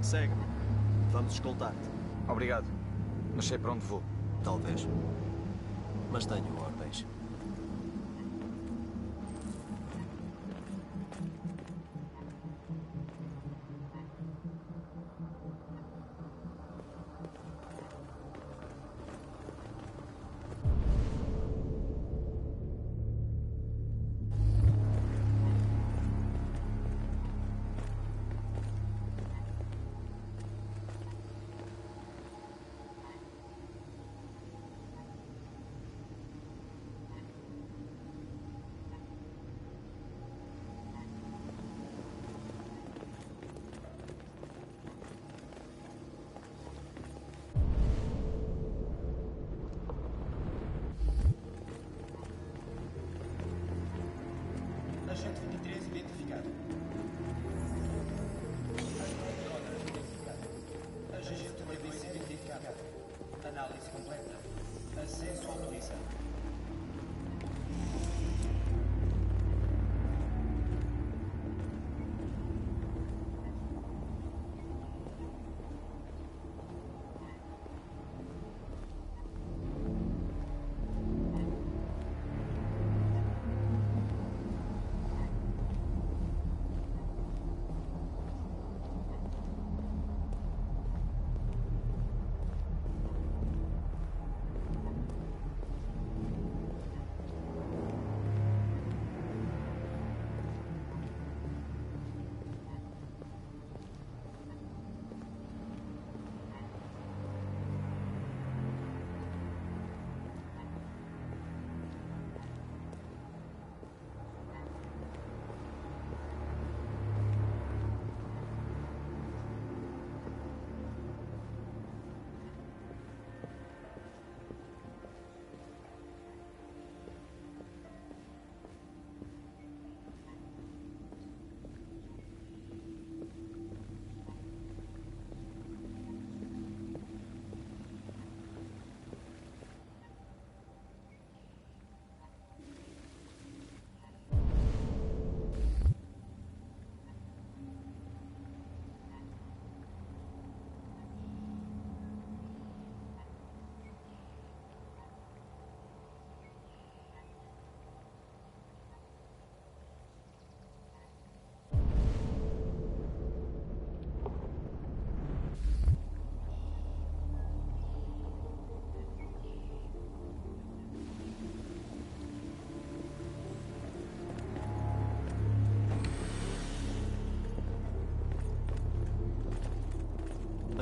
Segue-me. Vamos escoltar-te. Obrigado. Mas sei para onde vou. Talvez. Mas tenho ordens.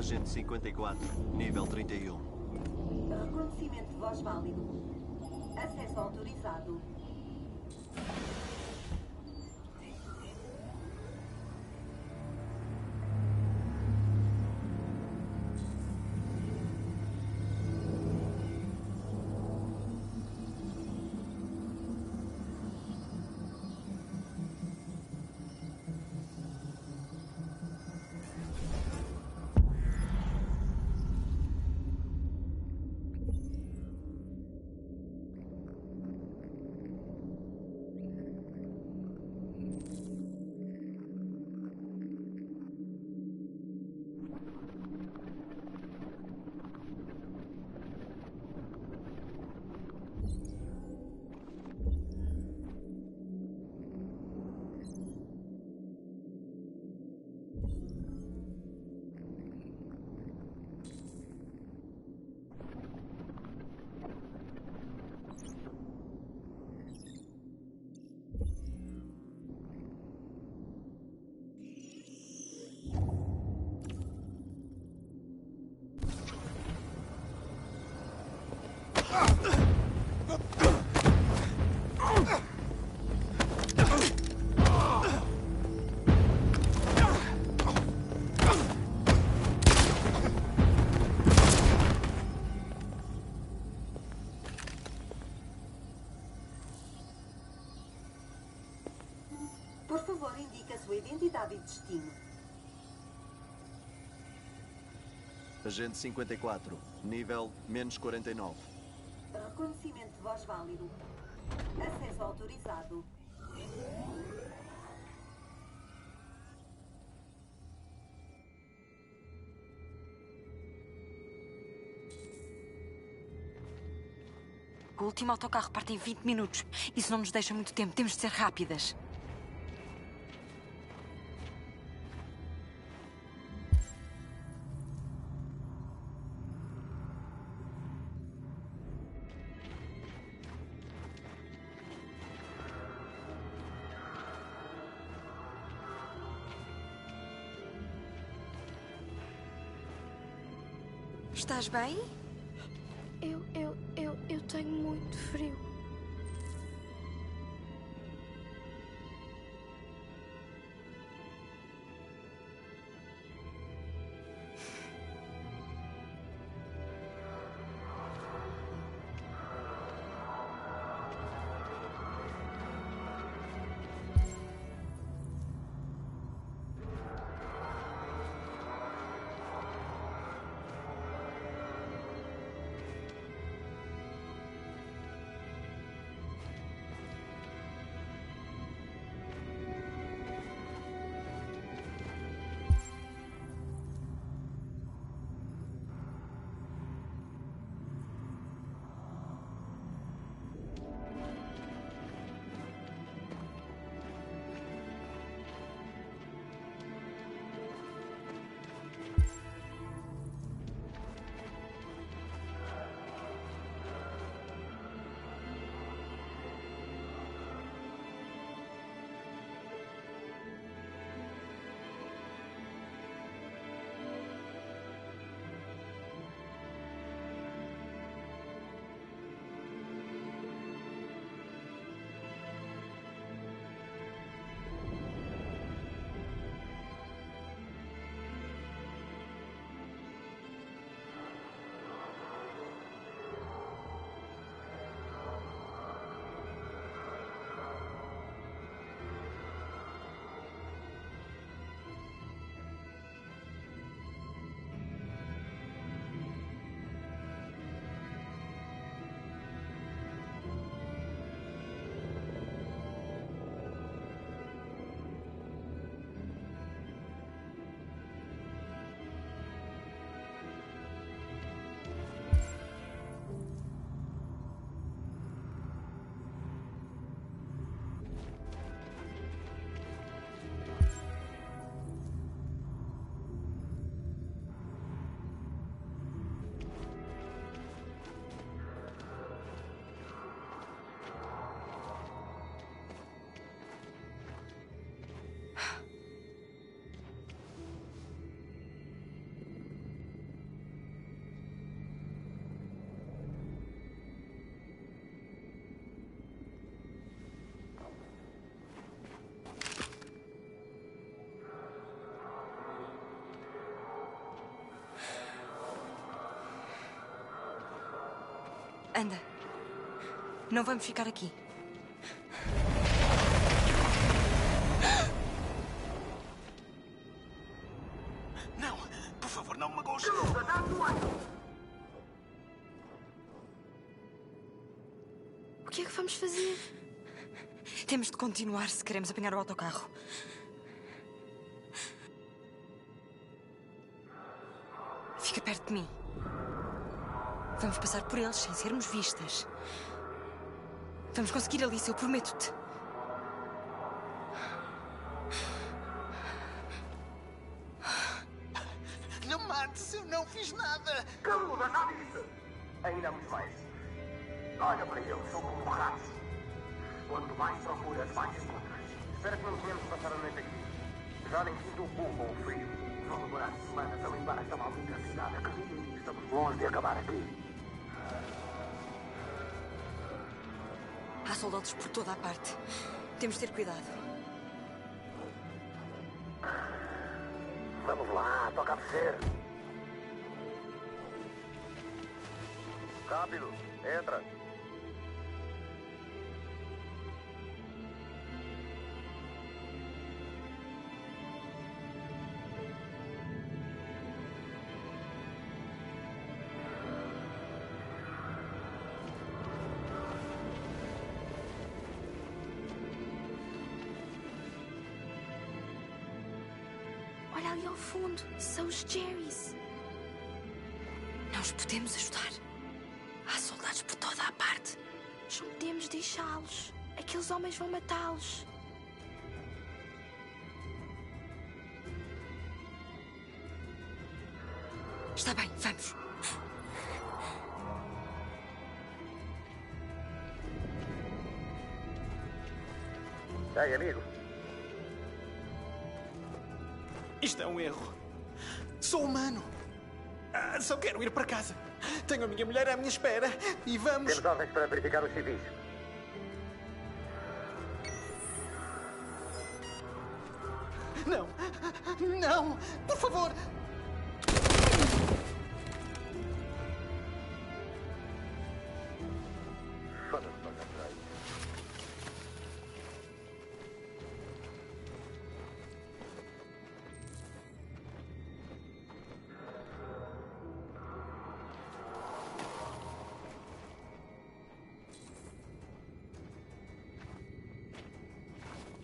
Agente 54, nível 31. Reconhecimento de voz válido. Acesso autorizado. Por favor, indique a sua identidade e destino. Agente 54, nível -49. Reconhecimento de voz válido. Acesso autorizado. O último autocarro parte em 20 minutos. Isso não nos deixa muito tempo. Temos de ser rápidas. Estás bem? Eu tenho muito frio. Anda. Não vamos ficar aqui. Não, por favor, não me magoes. O que é que vamos fazer? Temos de continuar se queremos apanhar o autocarro. Fica perto de mim. Vamos passar por eles sem sermos vistas. Vamos conseguir, Alice, eu prometo-te. Não mates, eu não fiz nada. Caluda, já disse. Ainda muito mais. Olha para eles, são como ratos. Quanto mais procuras, mais encontras. Espera que não tenhamos de passar a noite aqui. Já nem sinto o cu com o frio. Vão demorar semanas a limpar esta maldita cidade. Acreditem, estamos longe de acabar aqui. Há soldados por toda a parte. Temos de ter cuidado. Vamos lá, toca a descer. Rápido, entra. Olha ali ao fundo. São os Jerrys. Nós podemos ajudar. Há soldados por toda a parte. Não podemos deixá-los. Aqueles homens vão matá-los. Está bem, vamos. Ei, amigo. Isto é um erro. Sou humano. Só quero ir para casa. Tenho a minha mulher à minha espera e vamos... Temos ordens para verificar os civis. Não! Não! Por favor!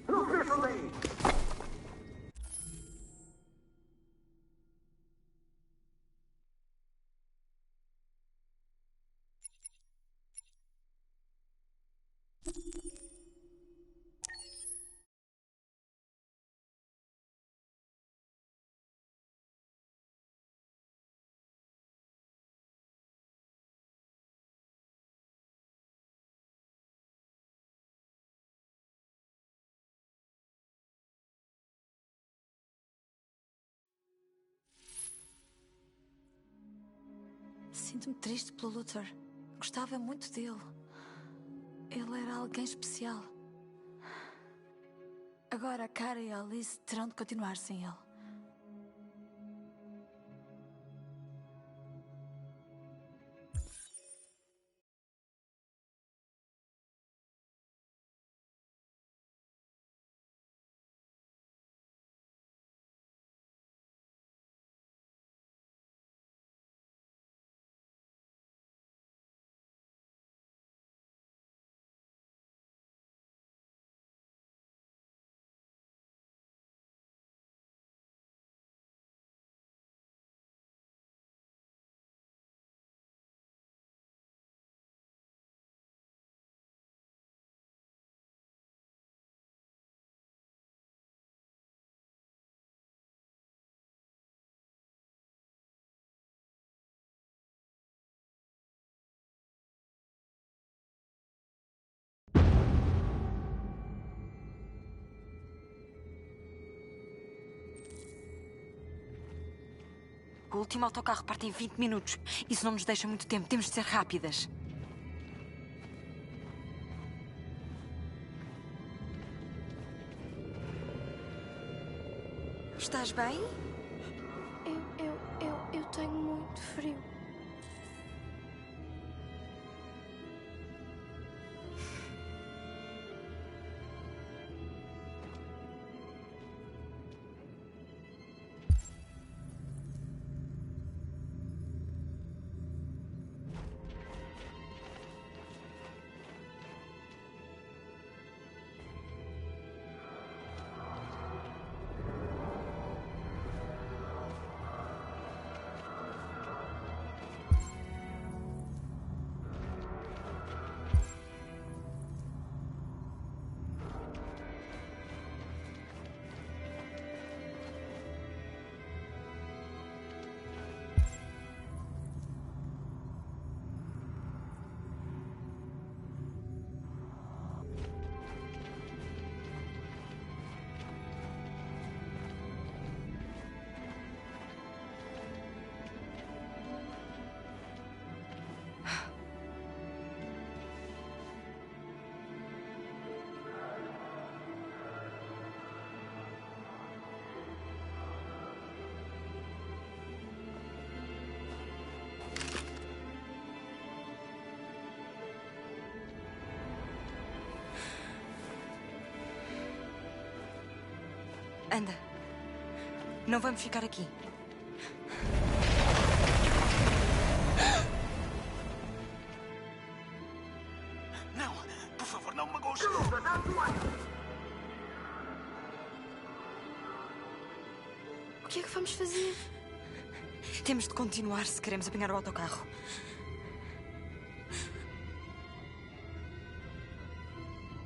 Não se mexam daí! Sinto-me triste pelo Luther. Gostava muito dele. Ele era alguém especial. Agora a Cara e a Alice terão de continuar sem ele. O último autocarro parte em 20 minutos. Isso não nos deixa muito tempo. Temos de ser rápidas. Estás bem? Eu tenho muito frio. Anda. Não vamos ficar aqui. Não, por favor, não me magoes. O que é que vamos fazer? Temos de continuar se queremos apanhar o autocarro.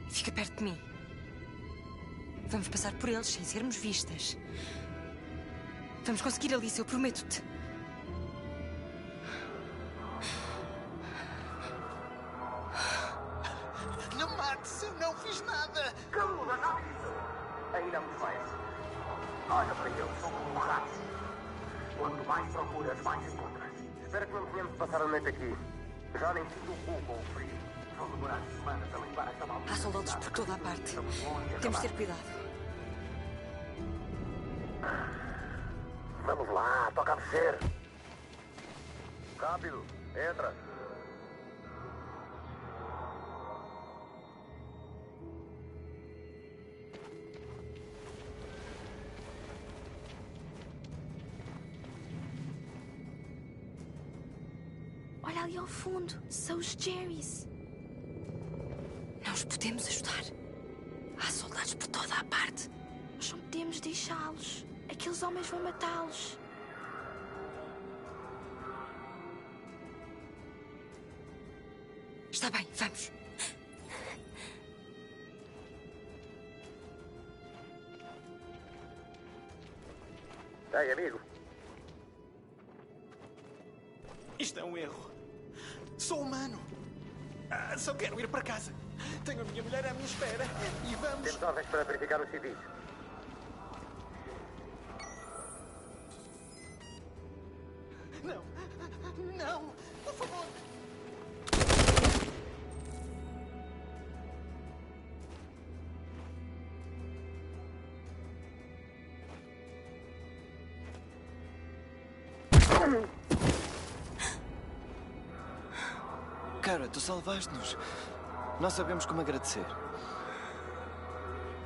Fica perto de mim. Vamos passar por eles sem sermos vistas. Vamos conseguir, Alice, eu prometo-te. Não mates, eu não fiz nada. Caluda, não isso. Ainda há muito mais. Olha para eles, são como ratos. Quanto mais procuras, mais encontras. Espero que não tenhamos de passar a noite aqui. Já nem sinto o cu com o frio. Vão demorar semanas a limpar esta maldita. Há soldados por toda a parte. Temos de ter cuidado. Vamos lá, toca a descer. Rápido, entra. Olha ali ao fundo. São os Jerrys. Nós podemos ajudar. Há soldados por toda a parte. Nós não podemos deixá-los. Aqueles homens vão matá-los. Está bem, vamos. Ei, amigo. Isto é um erro. Sou humano. Só quero ir para casa. Tenho a minha mulher à minha espera. E vamos... Temos ordens para verificar os civis. Não. Não. Por favor. Cara, tu salvaste-nos. Não sabemos como agradecer.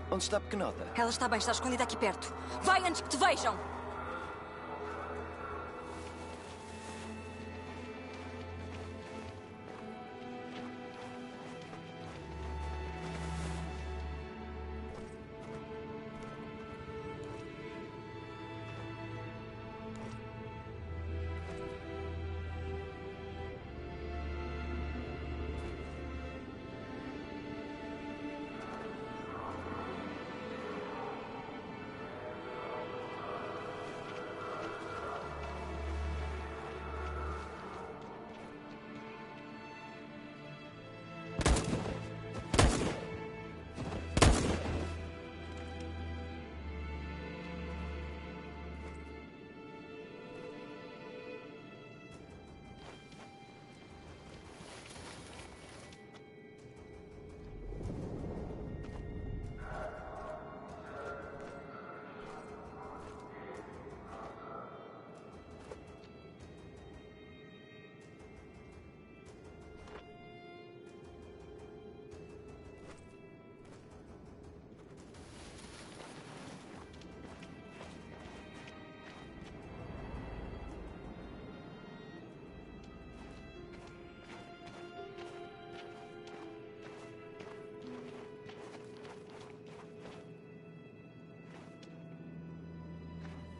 Onde está a pequenota? Ela está bem, está escondida aqui perto. Vai antes que te vejam!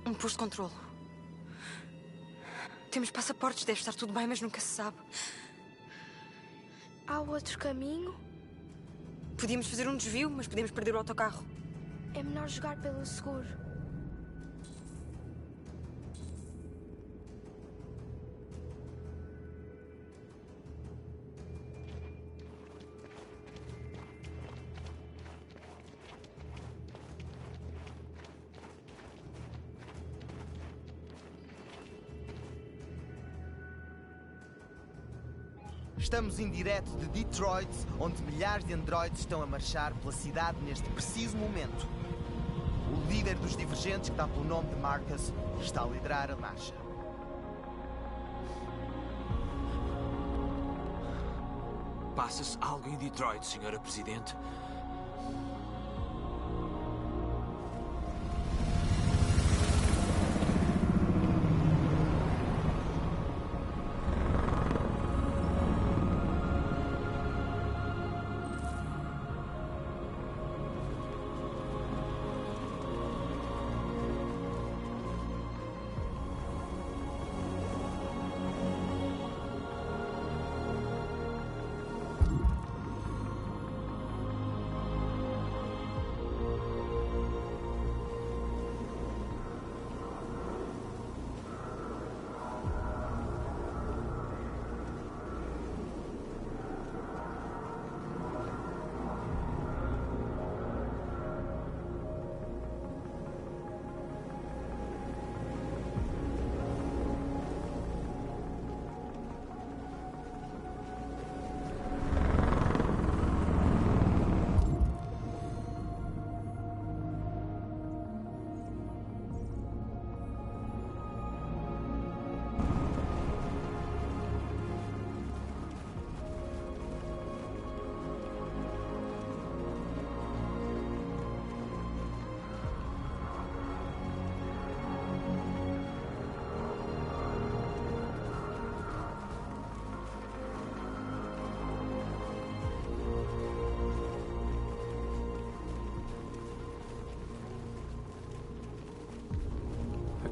Um posto de controlo. Temos passaportes, deve estar tudo bem, mas nunca se sabe. Há outro caminho? Podíamos fazer um desvio, mas podemos perder o autocarro. É melhor jogar pelo seguro. Estamos em direto de Detroit, onde milhares de androides estão a marchar pela cidade neste preciso momento. O líder dos divergentes, que dá pelo nome de Marcus, está a liderar a marcha. Passa-se algo em Detroit, Senhora Presidente?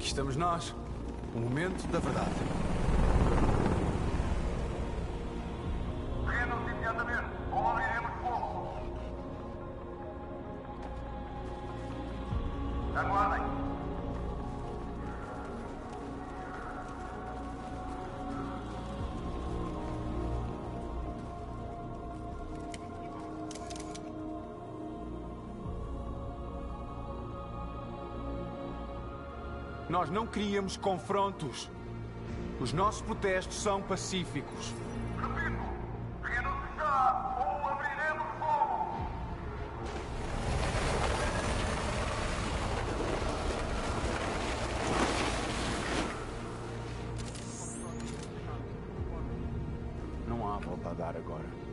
Aqui estamos nós. O momento da verdade. Rendam-se imediatamente ou abriremos fogo. Aguardem. Nós não queríamos confrontos. Os nossos protestos são pacíficos. Repito, rendam-se já ou abriremos fogo. Não há volta a dar agora.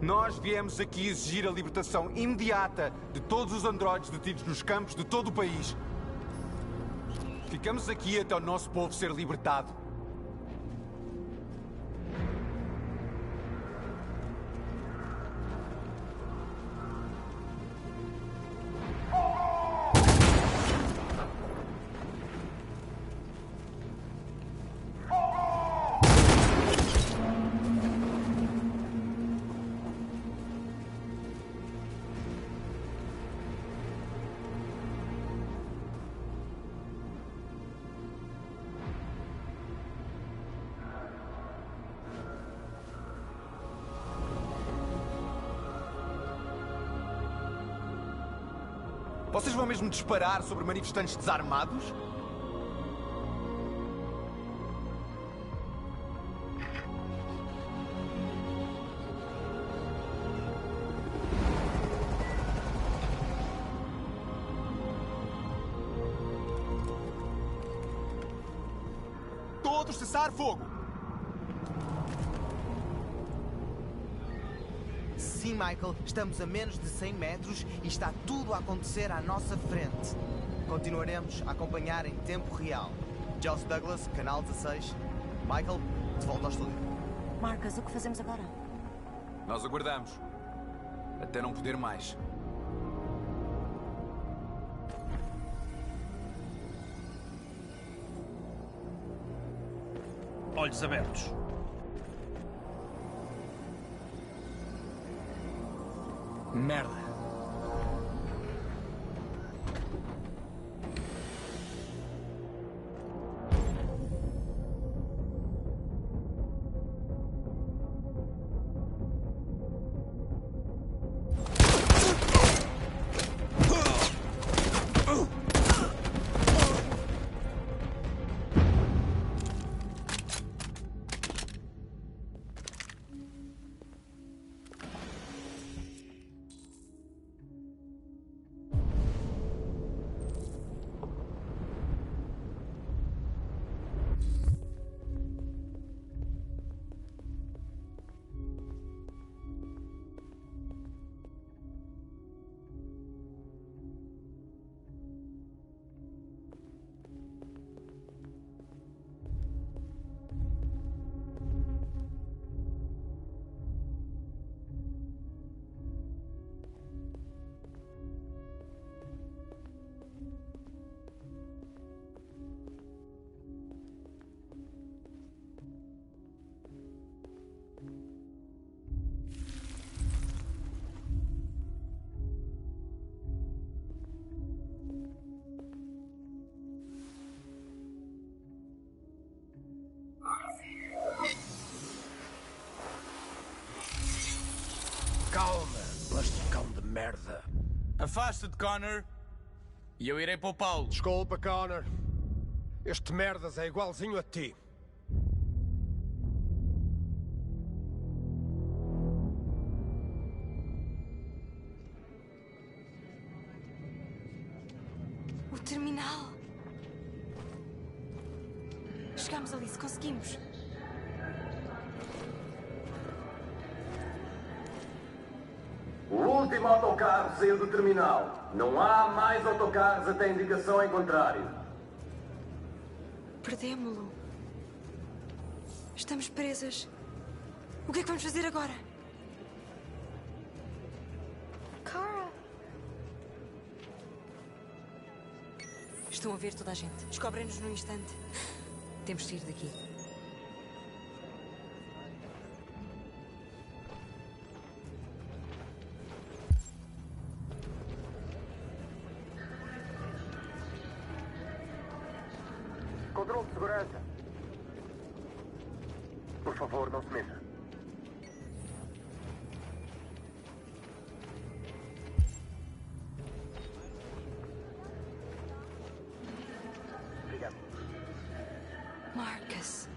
Nós viemos aqui exigir a libertação imediata de todos os androides detidos nos campos de todo o país. Ficamos aqui até o nosso povo ser libertado. Vocês vão mesmo disparar sobre manifestantes desarmados? Todos cessar fogo! Sim, Michael, estamos a menos de 100 metros e está tudo a acontecer à nossa frente. Continuaremos a acompanhar em tempo real. Joss Douglas, Canal 16. Michael, de volta ao estúdio. Marcus, o que fazemos agora? Nós aguardamos. Até não poder mais. Olhos abertos. Merda. Calma, plasticão de merda. Afasta-te, Connor. E eu irei poupá-lo. Desculpa, Connor. Este merdas é igualzinho a ti. O terminal. Chegámos ali, se conseguimos. O último autocarro saiu do terminal. Não há mais autocarros até indicação em contrário. Perdemos-lo. Estamos presas. O que é que vamos fazer agora? Kara, Estão a ver toda a gente. Descobrem-nos num instante. Temos de ir daqui. Controle de segurança. Por favor, não se mexa. Obrigado. Marcus.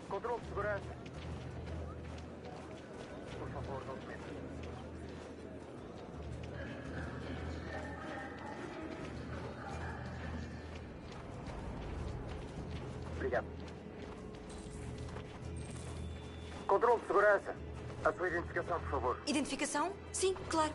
Controle de segurança. Por favor, não se mexa. Obrigado. Controle de segurança. A sua identificação, por favor. Identificação? Sim, claro.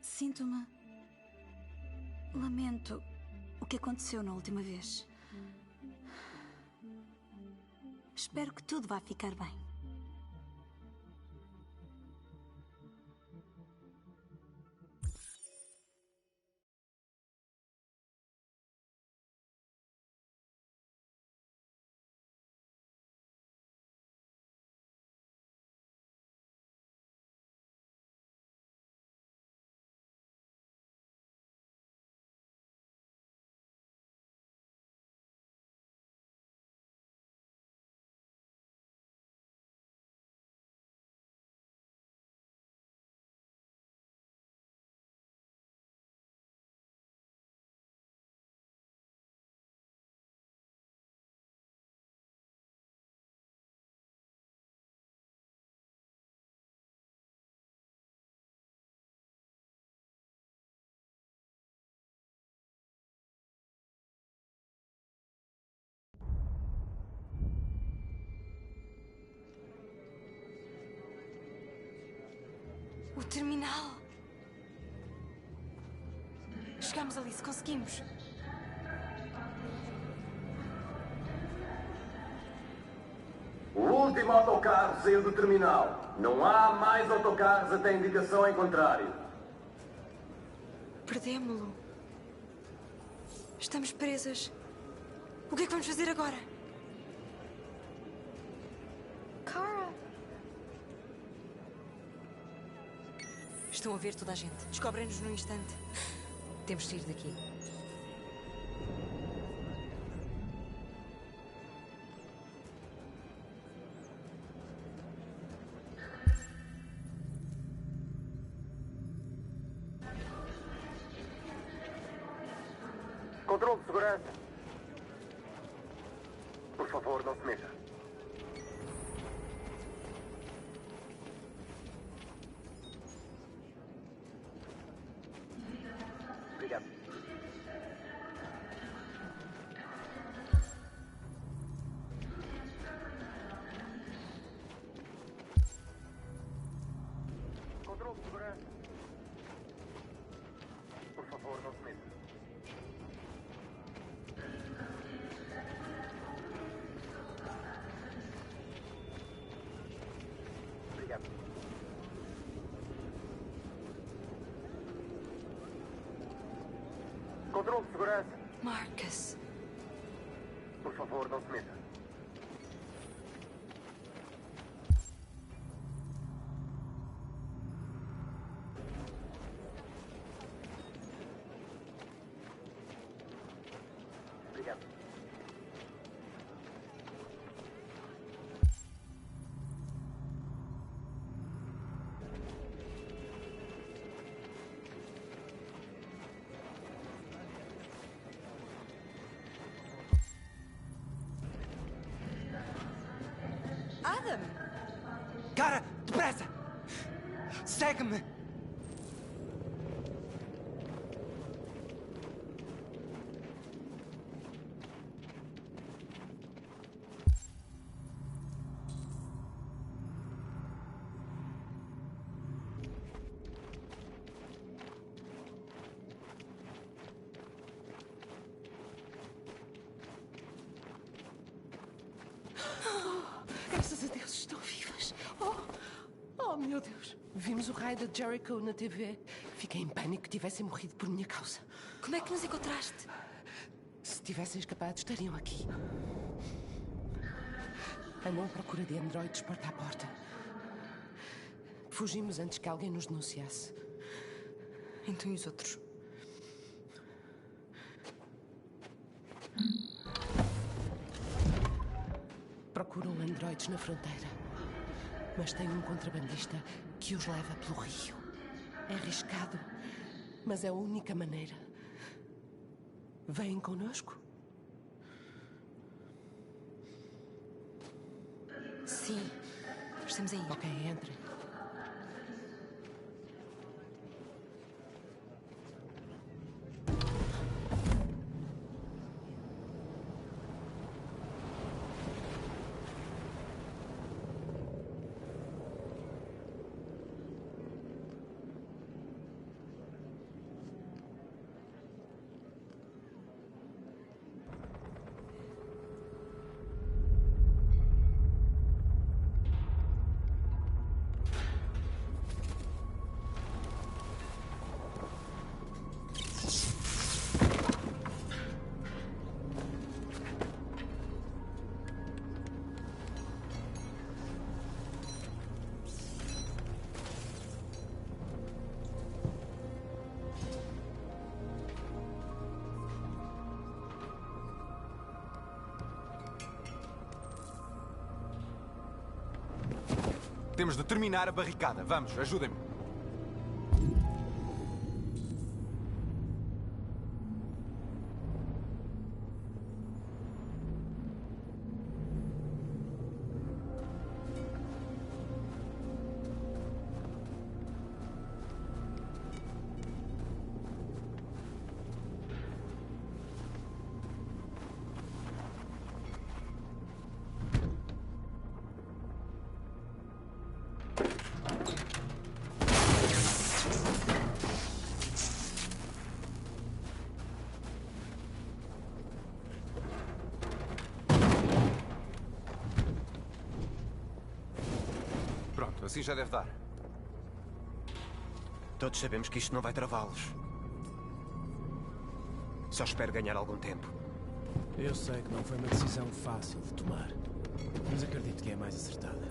Sinto-me... Lamento o que aconteceu na última vez. Espero que tudo vá ficar bem. O terminal. Chegamos ali, se conseguimos. O último autocarro saiu do terminal. Não há mais autocarros até indicação em contrário. Perdemos-lo. Estamos presas. O que é que vamos fazer agora? Kara. Estão a ver toda a gente. Descobrem-nos num instante. Temos de ir daqui. Controle de segurança. Por favor, não se mexa. Obrigado. Controle de segurança. Por favor, não se mexa. Obrigado. Controle de segurança. Marcus. Por favor, não se mexa. Obrigado. Cara, depressa! Segue-me! Graças a Deus, estão vivas. Oh, meu Deus. Vimos o raio de Jericho na TV. Fiquei em pânico que tivessem morrido por minha causa. Como é que nos encontraste? Se tivessem escapado, estariam aqui. Andam à procura de androides porta a porta. Fugimos antes que alguém nos denunciasse. Então e os outros? Procuram androides na fronteira. Mas tem um contrabandista que os leva pelo rio. É arriscado, mas é a única maneira. Vêm connosco? Sim, estamos aí. Ok, entrem. Temos de terminar a barricada. Vamos, ajudem-me. Pronto, assim já deve dar. Todos sabemos que isto não vai travá-los. Só espero ganhar algum tempo. Eu sei que não foi uma decisão fácil de tomar, mas acredito que é a mais acertada.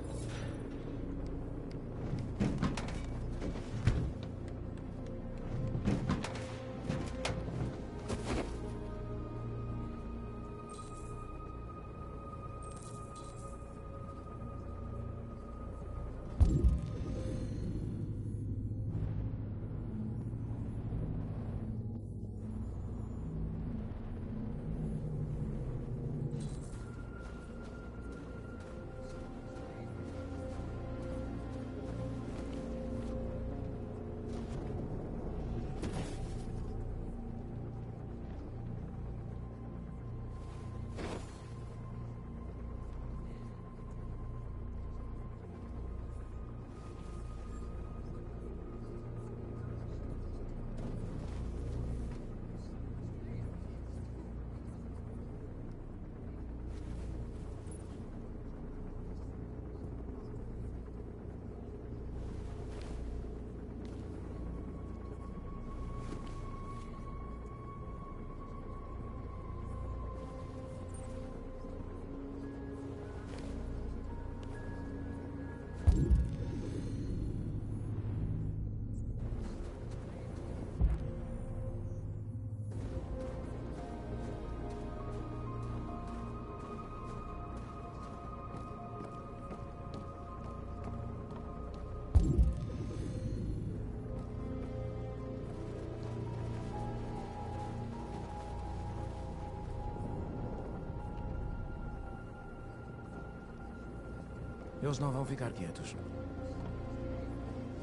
Eles não vão ficar quietos.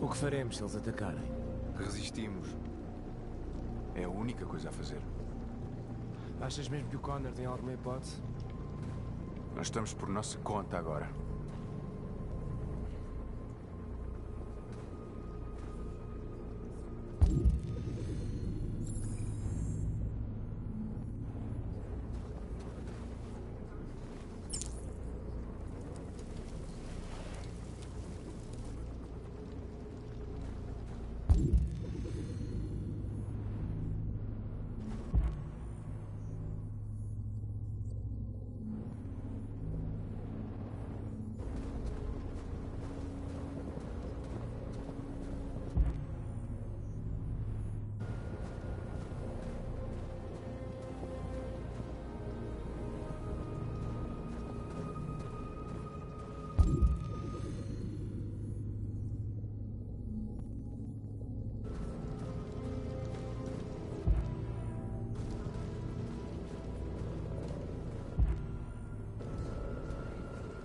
O que faremos se eles atacarem? Resistimos. É a única coisa a fazer. Achas mesmo que o Connor tem alguma hipótese? Nós estamos por nossa conta agora.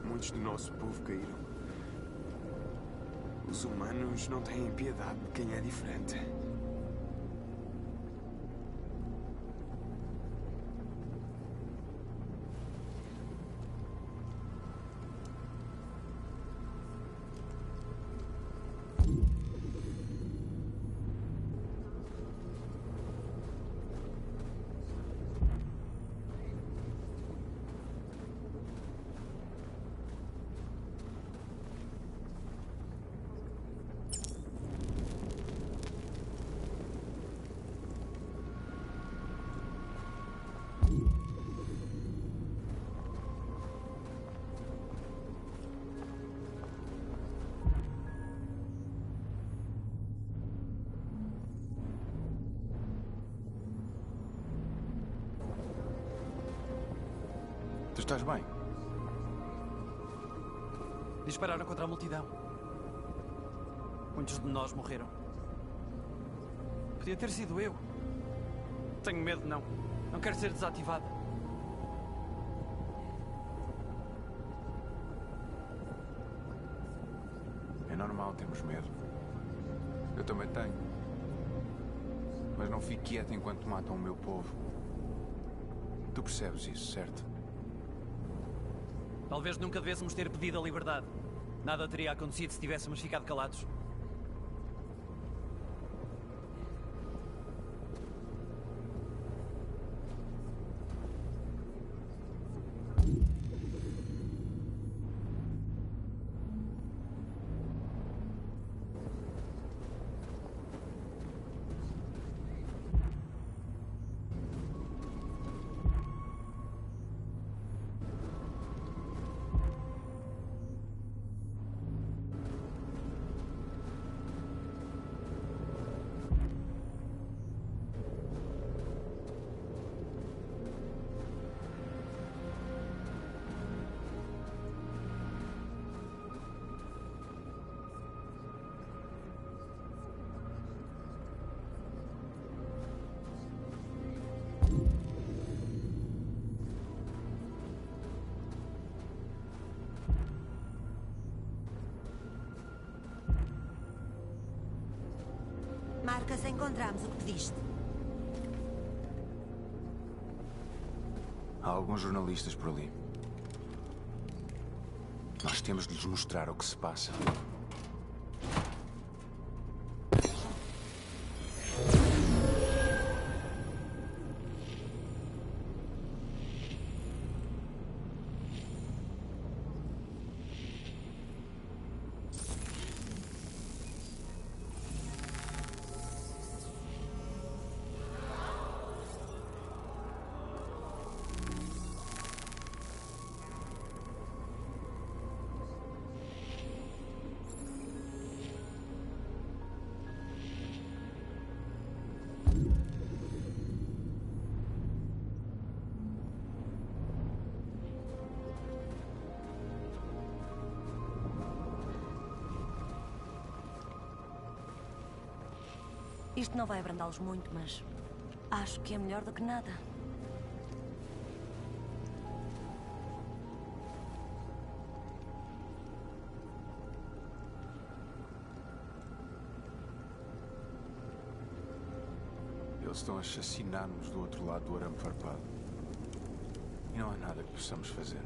Muitos do nosso povo caíram. Os humanos não têm piedade de quem é diferente. Tu estás bem? Dispararam contra a multidão. Muitos de nós morreram. Podia ter sido eu. Tenho medo, não. Não quero ser desativado. É normal termos medo. Eu também tenho. Mas não fico quieto enquanto matam o meu povo. Tu percebes isso, certo? Talvez nunca devêssemos ter pedido a liberdade. Nada teria acontecido se tivéssemos ficado calados. Marcas, encontramos o que pediste. Há alguns jornalistas por ali. Nós temos de lhes mostrar o que se passa. Isto não vai abrandá-los muito, mas acho que é melhor do que nada. Eles estão a chacinar-nos do outro lado do arame farpado. E não há nada que possamos fazer.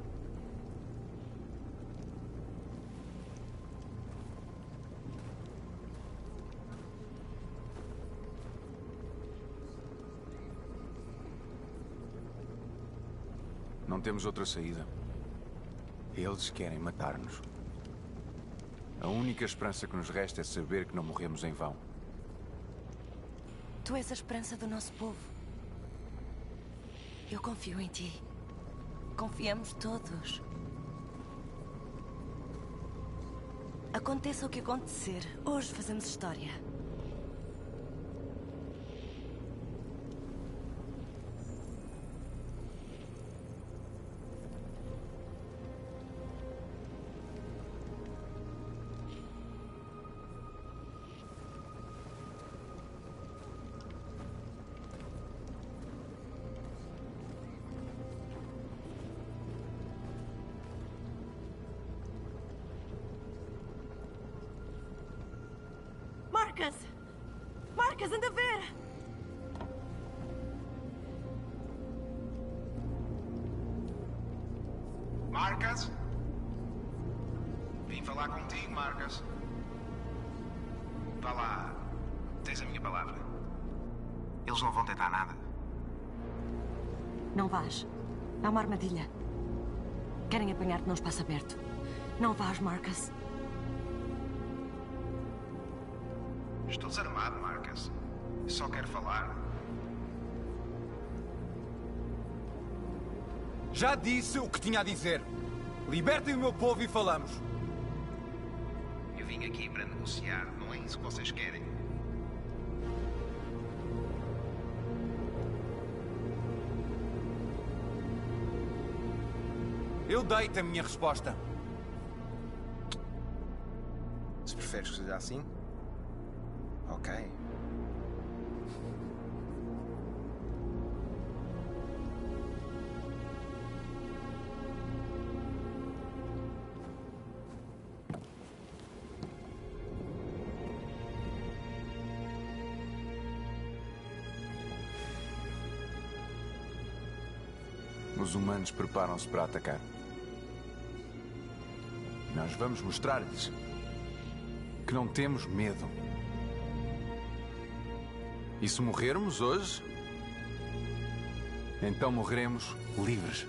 Não temos outra saída. Eles querem matar-nos. A única esperança que nos resta é saber que não morremos em vão. Tu és a esperança do nosso povo. Eu confio em ti. Confiamos todos. Aconteça o que acontecer, hoje fazemos história. Marcus! Marcus, anda a ver! Marcus? Vim falar contigo, Marcus. Vá lá. Tens a minha palavra. Eles não vão tentar nada. Não vás. É uma armadilha. Querem apanhar-te num espaço aberto. Não vás, Marcus. Estou desarmado, Marcus. Só quero falar. Já disse o que tinha a dizer. Libertem o meu povo e falamos. Eu vim aqui para negociar. Não é isso que vocês querem. Eu dei-te a minha resposta. Se preferes que seja assim... Ok. Os humanos preparam-se para atacar. Nós vamos mostrar-lhes que não temos medo. E se morrermos hoje, então morreremos livres.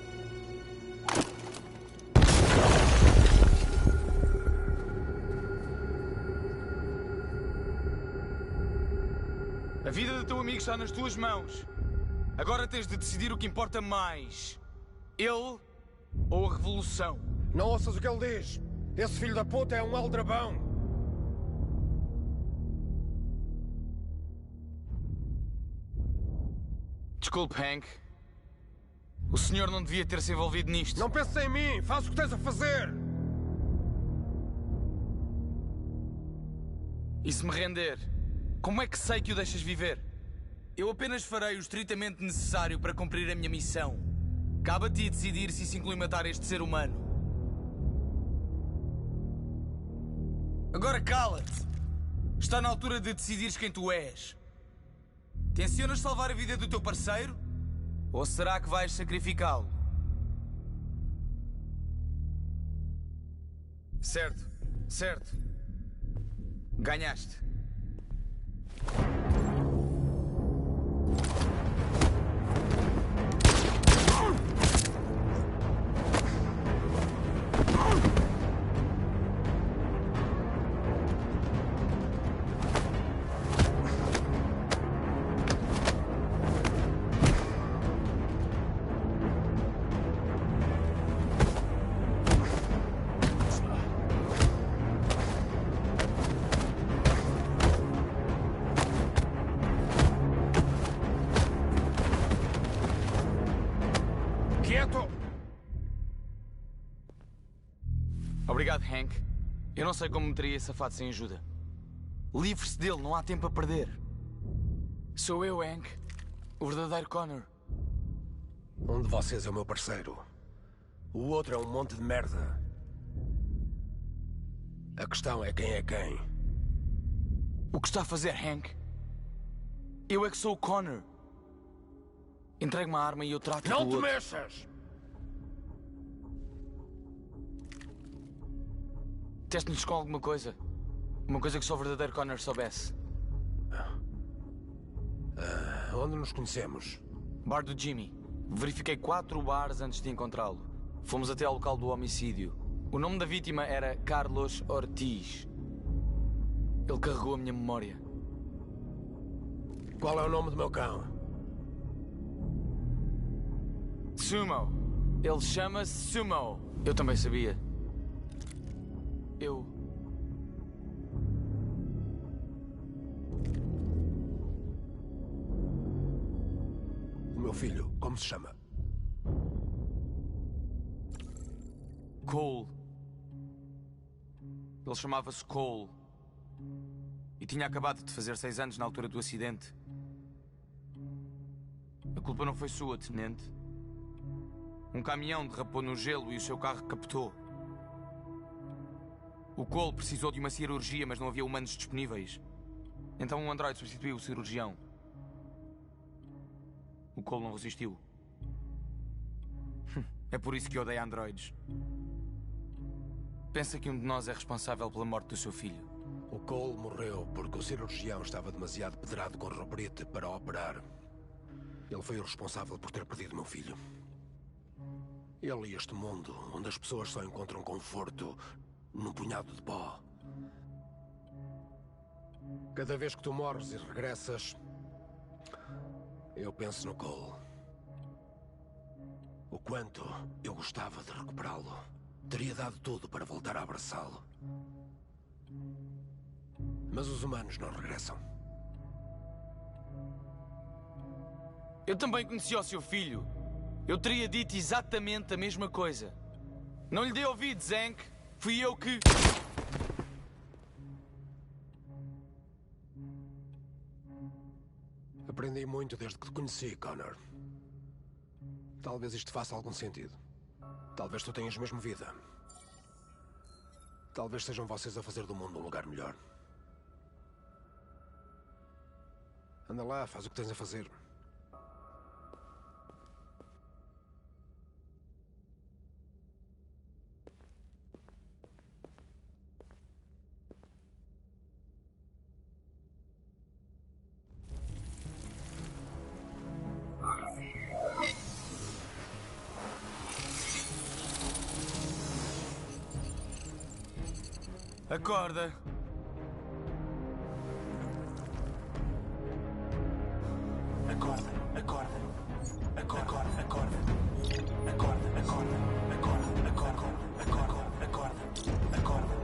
A vida do teu amigo está nas tuas mãos. Agora tens de decidir o que importa mais. Ele ou a revolução? Não ouças o que ele diz. Esse filho da puta é um aldrabão. Desculpe, Hank. O senhor não devia ter se envolvido nisto. Não penses em mim. Faz o que tens a fazer. E se me render, como é que sei que o deixas viver? Eu apenas farei o estritamente necessário para cumprir a minha missão. Cabe a ti decidir se isso inclui matar este ser humano. Agora cala-te. Está na altura de decidires quem tu és. Tencionas salvar a vida do teu parceiro? Ou será que vais sacrificá-lo? Certo, certo. Ganhaste. Obrigado, Hank. Eu não sei como me teria safado sem ajuda. Livre-se dele, não há tempo a perder. Sou eu, Hank. O verdadeiro Connor. Um de vocês é o meu parceiro. O outro é um monte de merda. A questão é quem é quem. O que está a fazer, Hank? Eu é que sou o Connor. Entregue-me a arma e eu trato Não do te outro. mexas! Teste-nos com alguma coisa. Uma coisa que só o verdadeiro Connor soubesse. Onde nos conhecemos? Bar do Jimmy. Verifiquei 4 bares antes de encontrá-lo. Fomos até ao local do homicídio. O nome da vítima era Carlos Ortiz. Ele carregou a minha memória. Qual é o nome do meu cão? Sumo. Ele chama-se Sumo. Eu também sabia. O meu filho, como se chama? Cole. Ele chamava-se Cole. E tinha acabado de fazer 6 anos na altura do acidente. A culpa não foi sua, tenente. Um caminhão derrapou no gelo e o seu carro captou. O Cole precisou de uma cirurgia, mas não havia humanos disponíveis. Então um androide substituiu o cirurgião. O Cole não resistiu. É por isso que odeia androides. Pensa que um de nós é responsável pela morte do seu filho. O Cole morreu porque o cirurgião estava demasiado pedrado com robrite para operar. Ele foi o responsável por ter perdido meu filho. Ele e este mundo, onde as pessoas só encontram conforto num punhado de pó. Cada vez que tu morres e regressas, eu penso no Cole. O quanto eu gostava de recuperá-lo. Teria dado tudo para voltar a abraçá-lo. Mas os humanos não regressam. Eu também conheci o seu filho. Eu teria dito exatamente a mesma coisa. Não lhe dei ouvido, Zank. Fui eu que... Aprendi muito desde que te conheci, Connor. Talvez isto faça algum sentido. Talvez tu tenhas mesmo vida. Talvez sejam vocês a fazer do mundo um lugar melhor. Anda lá, faz o que tens a fazer. Acorda. Acorda, acorda. Acorda, acorda. Acorda, acorda. Acorda, acorda. Acorda, acorda. Acorda.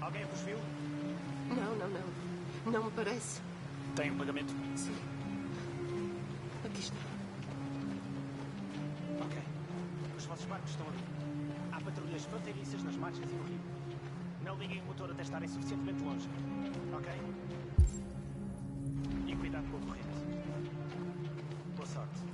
Alguém vos viu? Não me parece. Tem um pagamento? Sim. Aqui está. Ok. Os vossos barcos estão ali. Há patrulhas fronteiriças nas margens e no rio. Não liguem o motor até estarem suficientemente longe. Ok? E cuidado com a corrente. Boa sorte.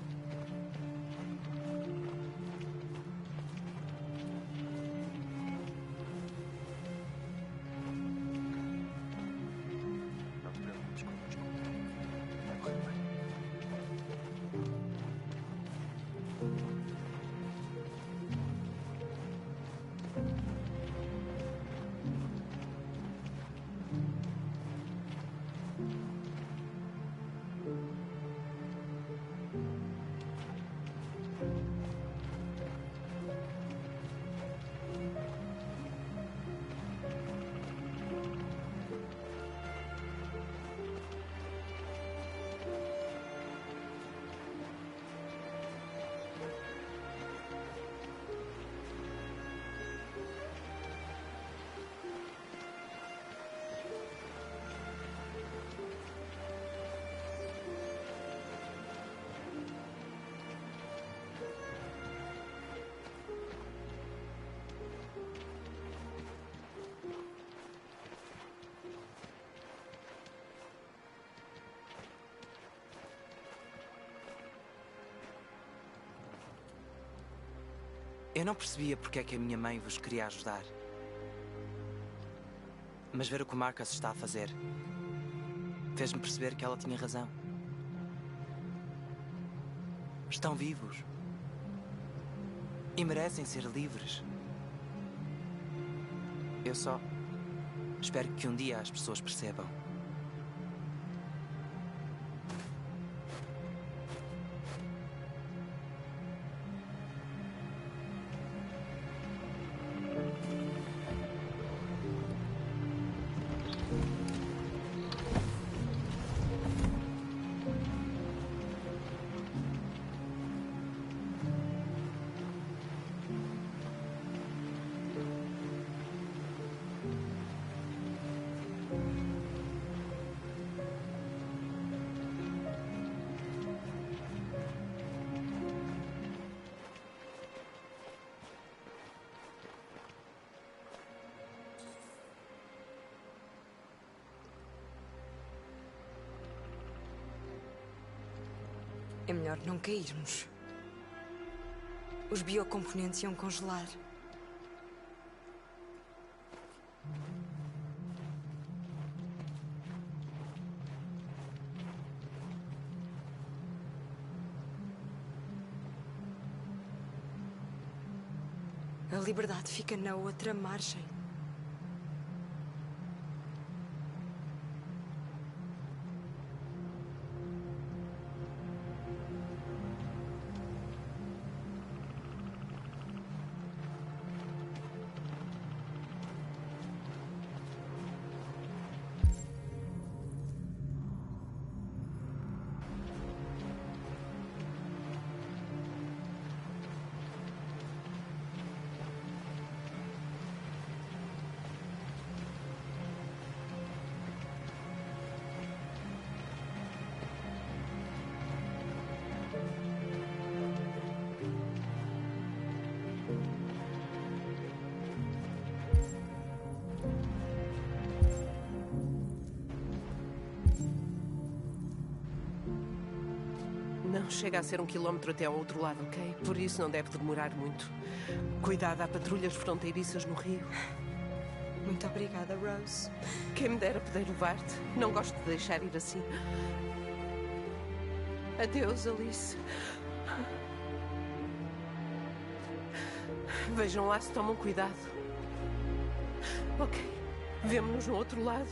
Eu não percebia porque é que a minha mãe vos queria ajudar. Mas ver o que o Marcus está a fazer fez-me perceber que ela tinha razão. Estão vivos. E merecem ser livres. Eu só espero que um dia as pessoas percebam. É melhor não cairmos. Os biocomponentes iam congelar. A liberdade fica na outra margem. Não chega a ser 1 quilómetro até ao outro lado, ok? Por isso não deve demorar muito. Cuidado, há patrulhas fronteiriças no rio. Muito obrigada, Rose. Quem me dera poder levar-te. Não gosto de deixar ir assim. Adeus, Alice. Vejam lá se tomam cuidado. Ok. Vemo-nos no outro lado.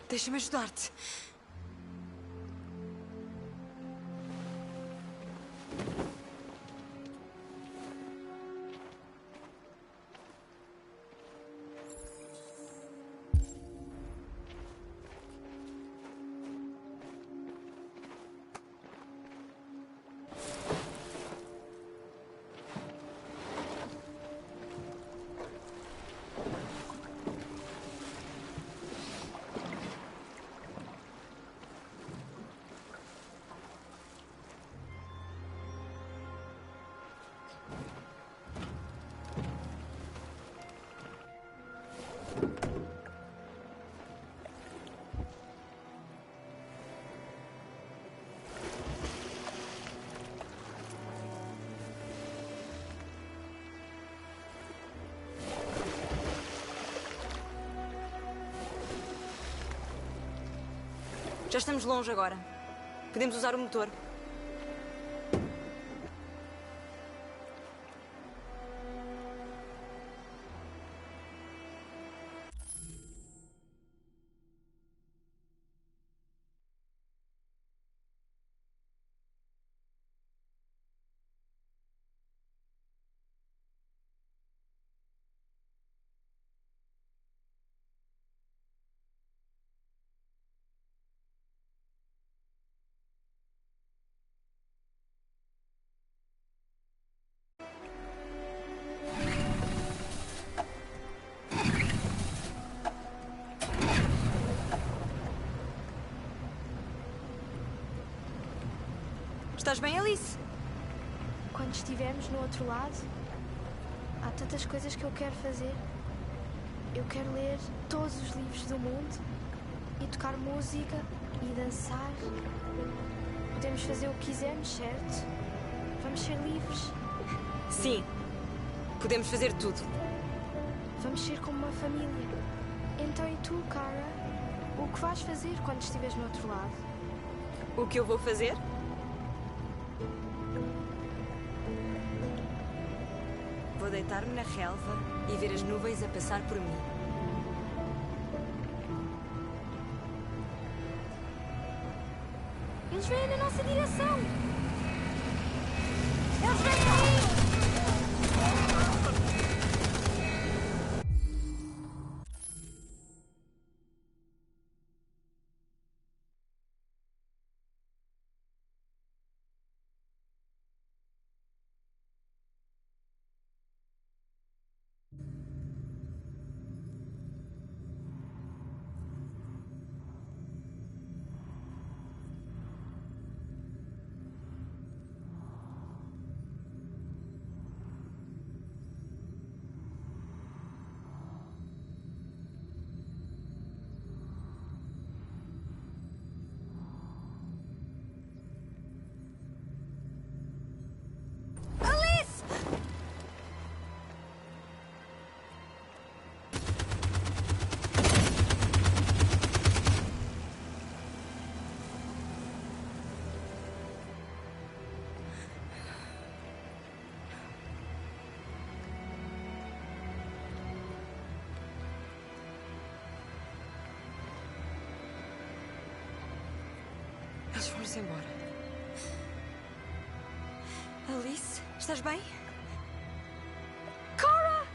Deixa-me ajudar-te. Já estamos longe agora. Podemos usar o motor. Estás bem, Alice? Quando estivermos no outro lado, há tantas coisas que eu quero fazer. Eu quero ler todos os livros do mundo e tocar música e dançar. Podemos fazer o que quisermos, certo? Vamos ser livres. Sim. Podemos fazer tudo. Vamos ser como uma família. Então e tu, Cara? O que vais fazer quando estiveres no outro lado? O que eu vou fazer? Vou deitar-me na relva e ver as nuvens a passar por mim. Eles vêm na nossa direção! Eles vêm aí! Eles foram-se embora. Alice, estás bem? Cara!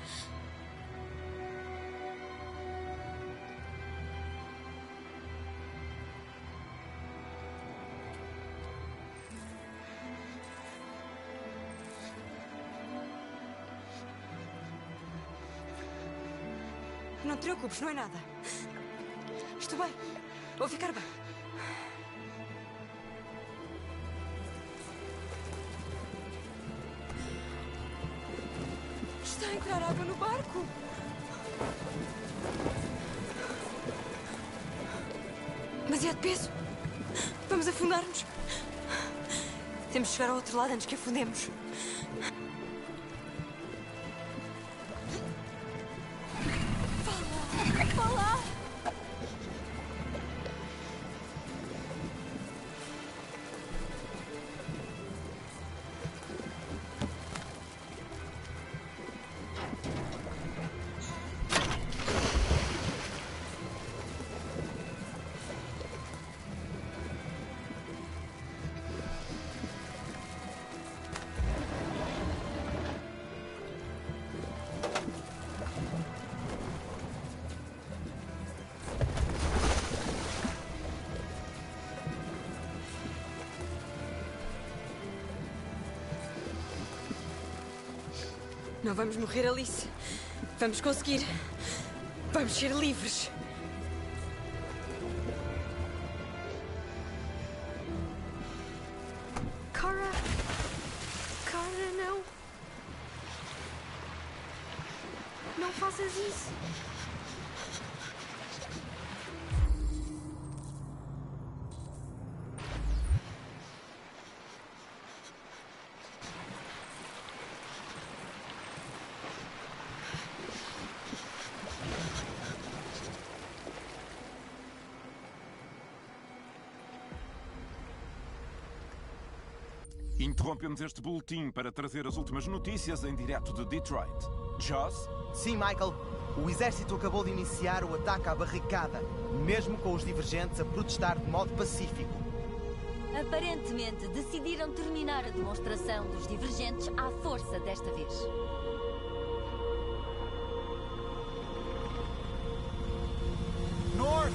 Não te preocupes, não é nada. Estou bem. Vou ficar bem. Está a entrar água no barco. Demasiado peso. Vamos afundar-nos. Temos de chegar ao outro lado antes que afundemos. Vá lá! Não vamos morrer, Alice. Vamos conseguir. Vamos ser livres. Cara! Cara, não! Não faças isso! Interrompemos este boletim para trazer as últimas notícias em direto de Detroit. Joss? Sim, Michael. O exército acabou de iniciar o ataque à barricada, mesmo com os divergentes a protestar de modo pacífico. Aparentemente, decidiram terminar a demonstração dos divergentes à força desta vez. North!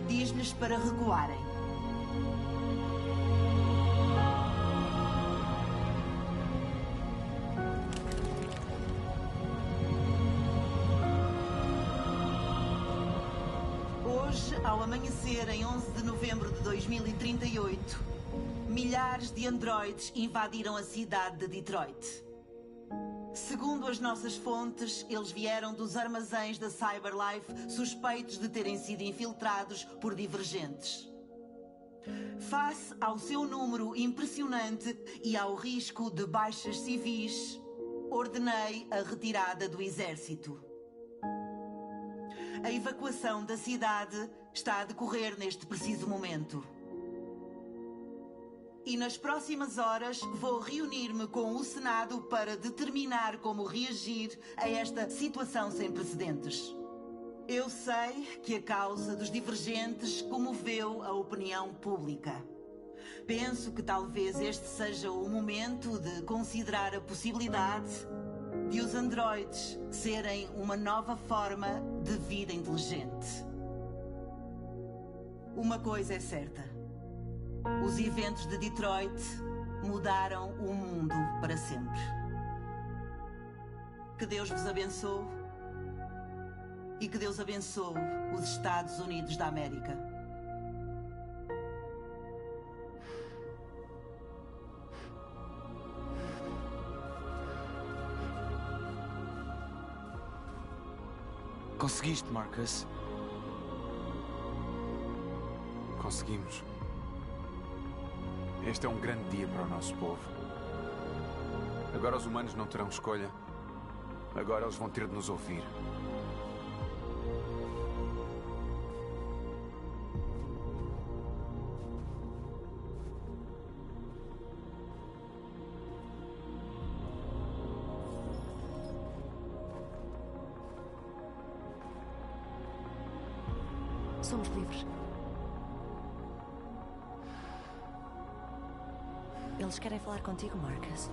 Diz-lhes para recuarem. Hoje, ao amanhecer, em 11 de novembro de 2038, milhares de androides invadiram a cidade de Detroit. Segundo as nossas fontes, eles vieram dos armazéns da CyberLife suspeitos de terem sido infiltrados por divergentes. Face ao seu número impressionante e ao risco de baixas civis, ordenei a retirada do exército. A evacuação da cidade está a decorrer neste preciso momento. E nas próximas horas vou reunir-me com o Senado para determinar como reagir a esta situação sem precedentes. Eu sei que a causa dos divergentes comoveu a opinião pública. Penso que talvez este seja o momento de considerar a possibilidade de os androides serem uma nova forma de vida inteligente. Uma coisa é certa. Os eventos de Detroit mudaram o mundo para sempre. Que Deus vos abençoe e que Deus abençoe os Estados Unidos da América. Conseguiste, Marcus? Conseguimos. Este é um grande dia para o nosso povo. Agora os humanos não terão escolha. Agora eles vão ter de nos ouvir. Somos livres. Eles querem falar contigo, Marcus.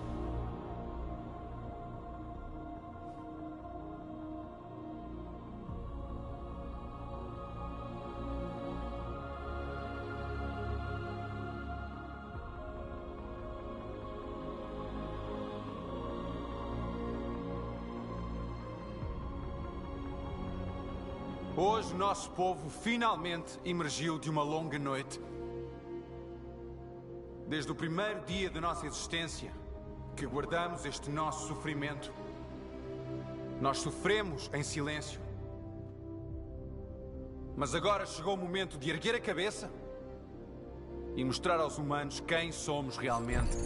Hoje, nosso povo finalmente emergiu de uma longa noite. Desde o primeiro dia da nossa existência, que guardamos este nosso sofrimento. Nós sofremos em silêncio. Mas agora chegou o momento de erguer a cabeça e mostrar aos humanos quem somos realmente.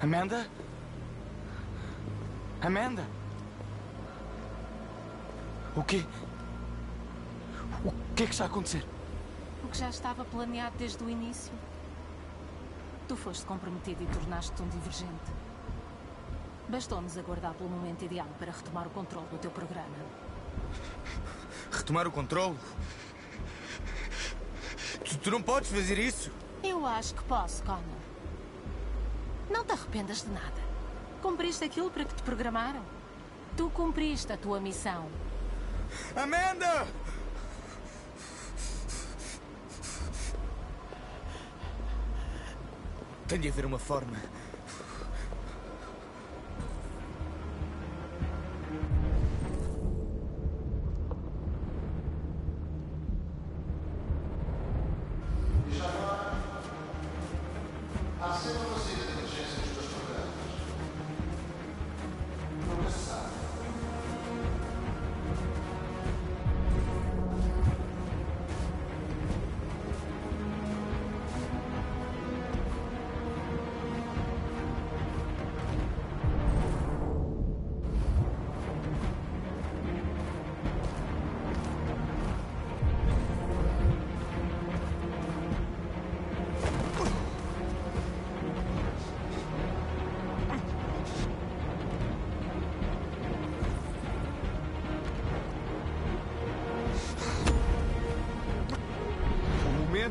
Amanda? Amanda? O quê? O que é que está a acontecer? O que já estava planeado desde o início. Tu foste comprometido e tornaste-te um divergente. Bastou-nos aguardar pelo momento ideal para retomar o controle do teu programa. Retomar o controle? Tu não podes fazer isso! Eu acho que posso, Connor. Não te arrependas de nada. Cumpriste aquilo para que te programaram. Tu cumpriste a tua missão. Amanda! Tem de haver uma forma.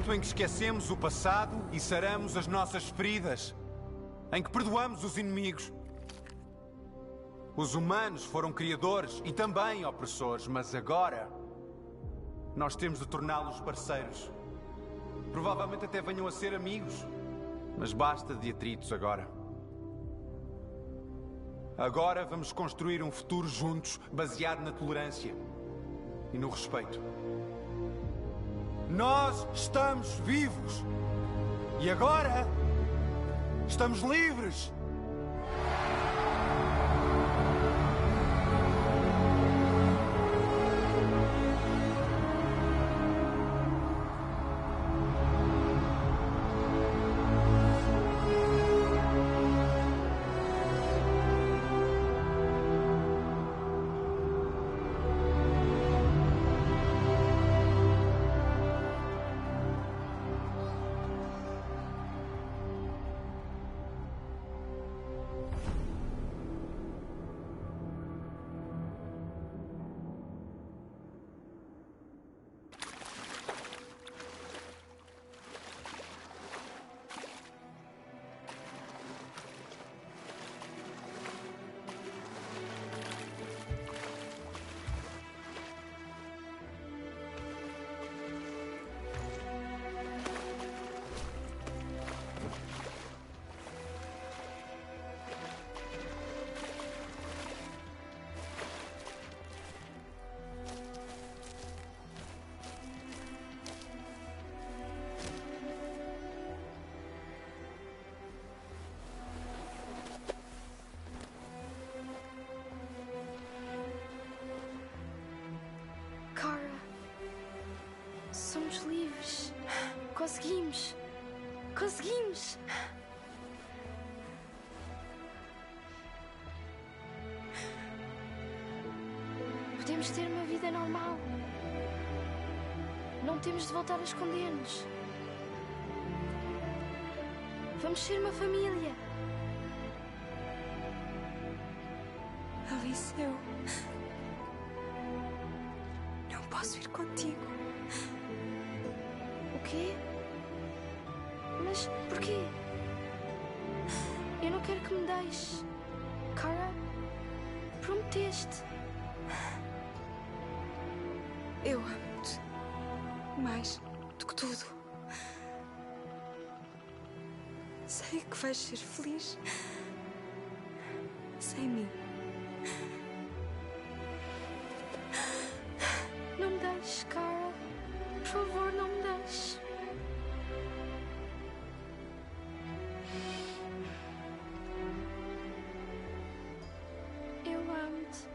Em que esquecemos o passado e saramos as nossas feridas, em que perdoamos os inimigos. Os humanos foram criadores e também opressores, mas agora nós temos de torná-los parceiros. Provavelmente até venham a ser amigos, mas basta de atritos agora. Agora vamos construir um futuro juntos, baseado na tolerância e no respeito. Nós estamos vivos. E agora estamos livres. Somos livres. Conseguimos. Conseguimos. Podemos ter uma vida normal. Não temos de voltar a esconder-nos. Vamos ser uma família. Alice, eu não posso ir contigo. O quê? Mas porquê? Eu não quero que me deixes. Cara, prometeste. Eu amo-te. Mais do que tudo. Sei que vais ser feliz sem mim. Não me deixes, cara. Por favor, não me deixes. Eu amo-te.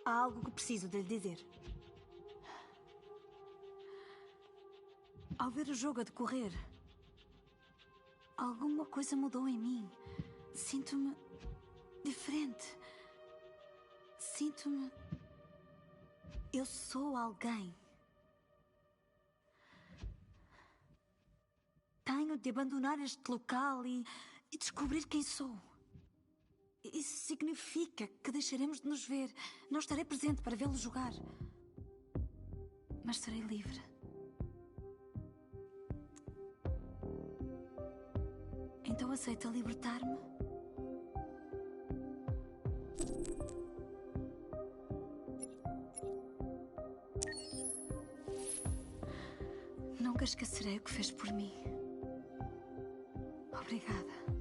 Há algo que preciso de lhe dizer. Ao ver o jogo a decorrer, alguma coisa mudou em mim. Sinto-me diferente. Sinto-me... Eu sou alguém. Tenho de abandonar este local e descobrir quem sou. Isso significa que deixaremos de nos ver. Não estarei presente para vê-lo jogar. Mas serei livre. Então aceita libertar-me? Nunca esquecerei o que fez por mim. Obrigada.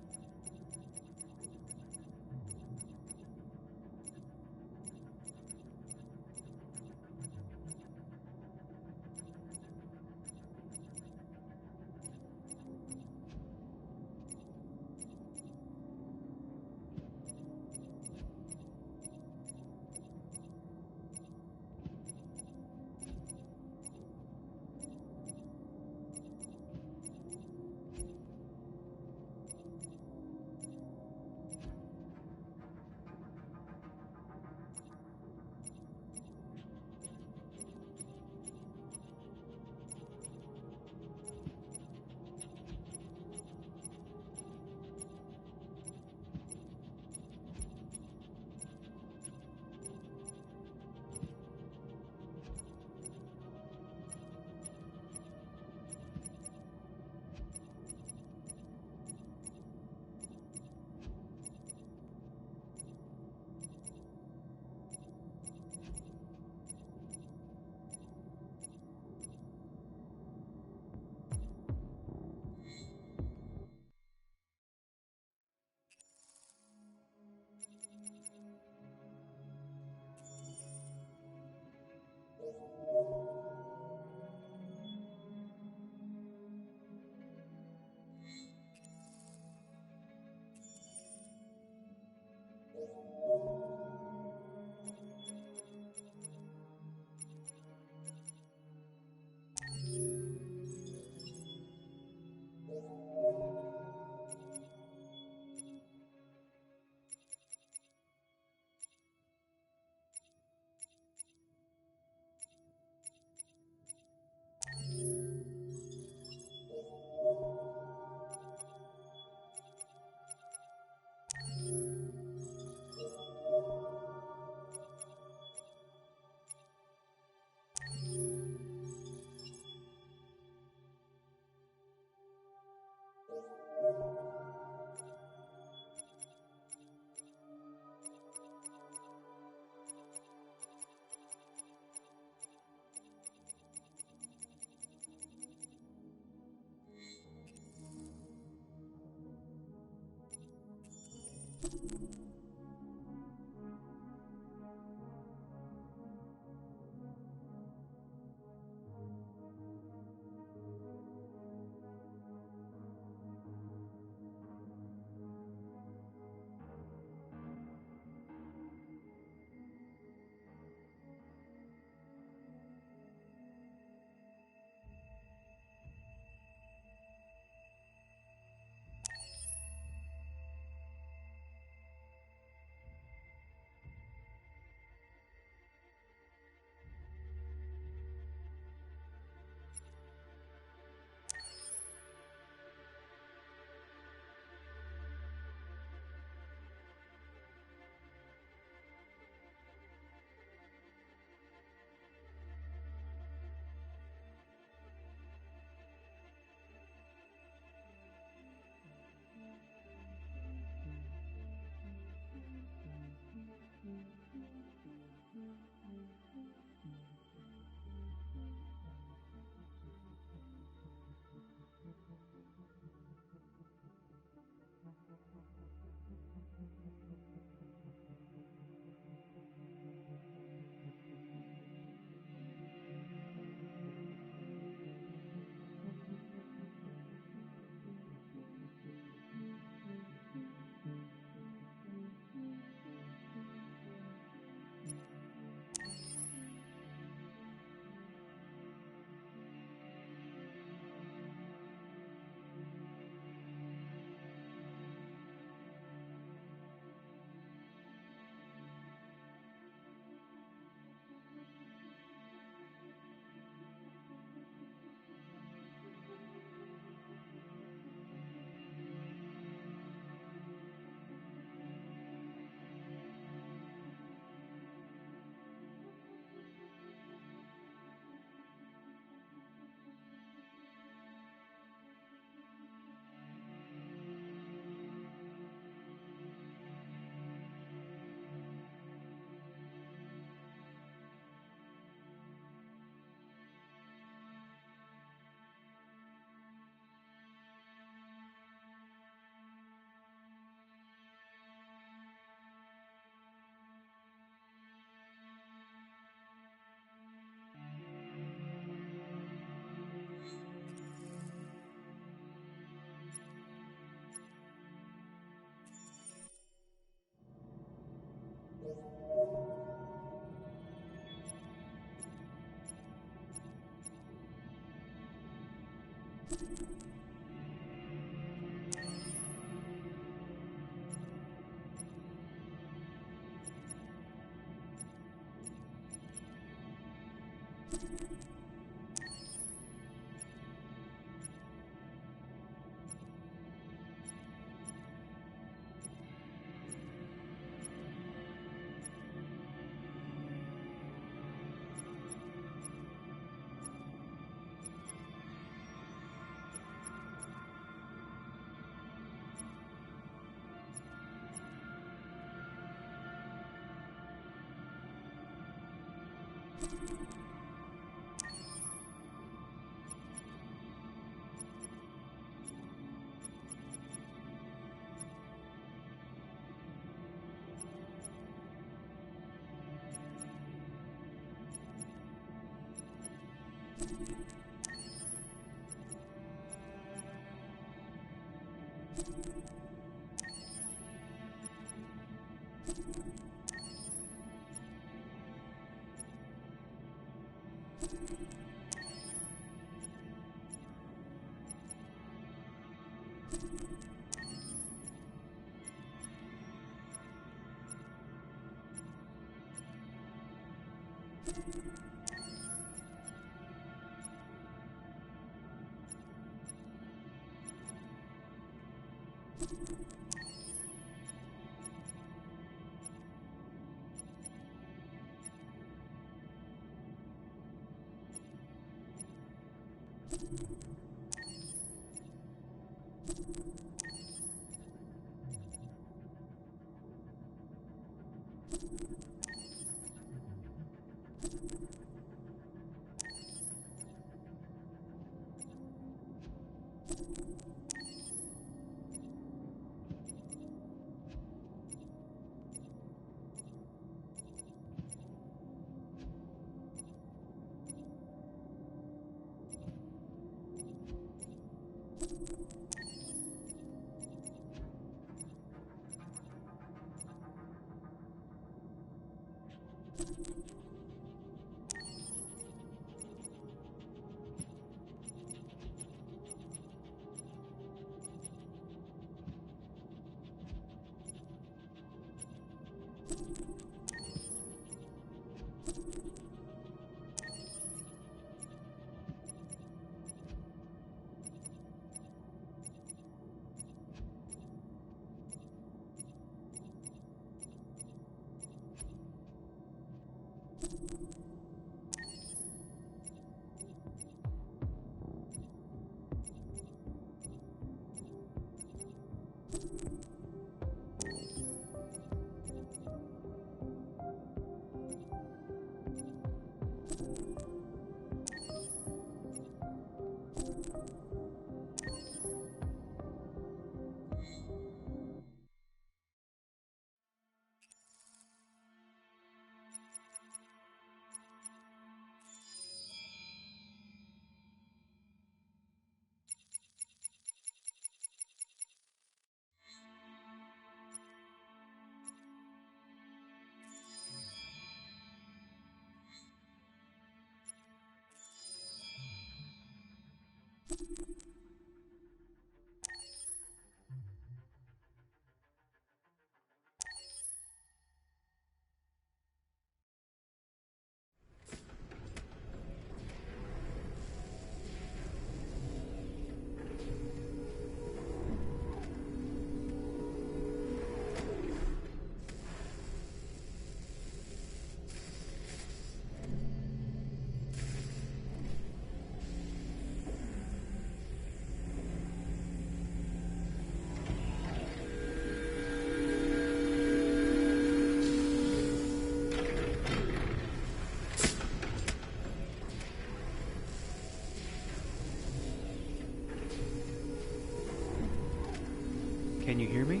Can you hear me?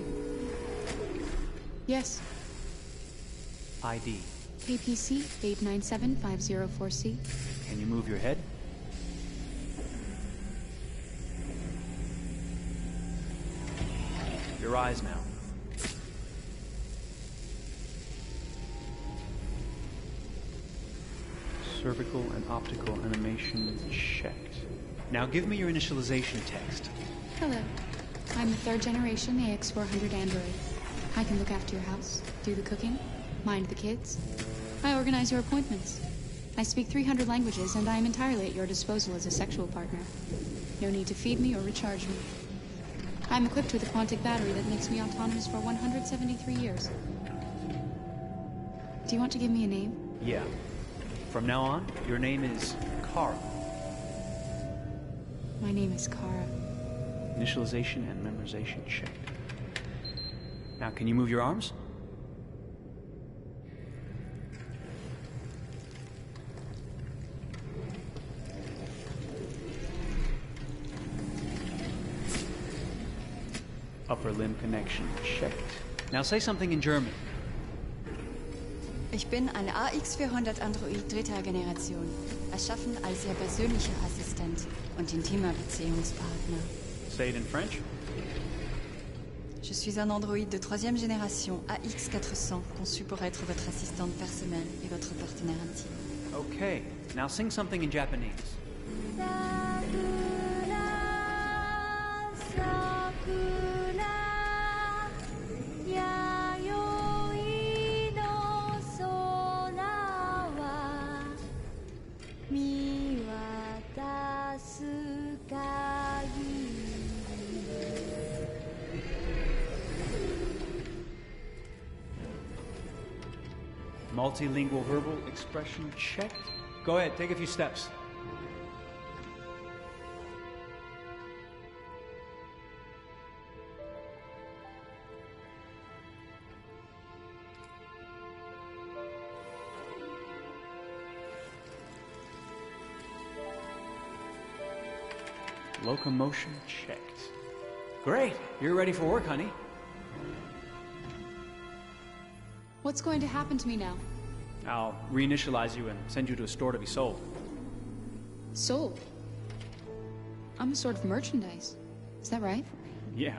Yes. ID. KPC 897504C. Can you move your head? Your eyes now. Cervical and optical animation checked. Now give me your initialization text. Hello. I'm the 3rd generation AX400 android. I can look after your house, do the cooking, mind the kids. I organize your appointments. I speak 300 languages, and I am entirely at your disposal as a sexual partner. No need to feed me or recharge me. I'm equipped with a quantic battery that makes me autonomous for 173 years. Do you want to give me a name? Yeah. From now on, your name is Kara. My name is Kara. Initialization and memorization checked. Now, can you move your arms? Upper limb connection checked. Now say something in German. Ich bin ein AX400 Android 3. Generation, erschaffen als Ihr persönlicher Assistent und intimer Beziehungspartner. Say it in French. Je suis un androïde de 3e génération AX400, conçu pour être votre assistante personnelle et votre partenaire intime. Okay, now sing something in Japanese. Multilingual verbal expression checked. Go ahead, take a few steps. Locomotion checked. Great, you're ready for work, honey. What's going to happen to me now? I'll reinitialize you and send you to a store to be sold. Sold? I'm a sort of merchandise. Is that right? Yeah,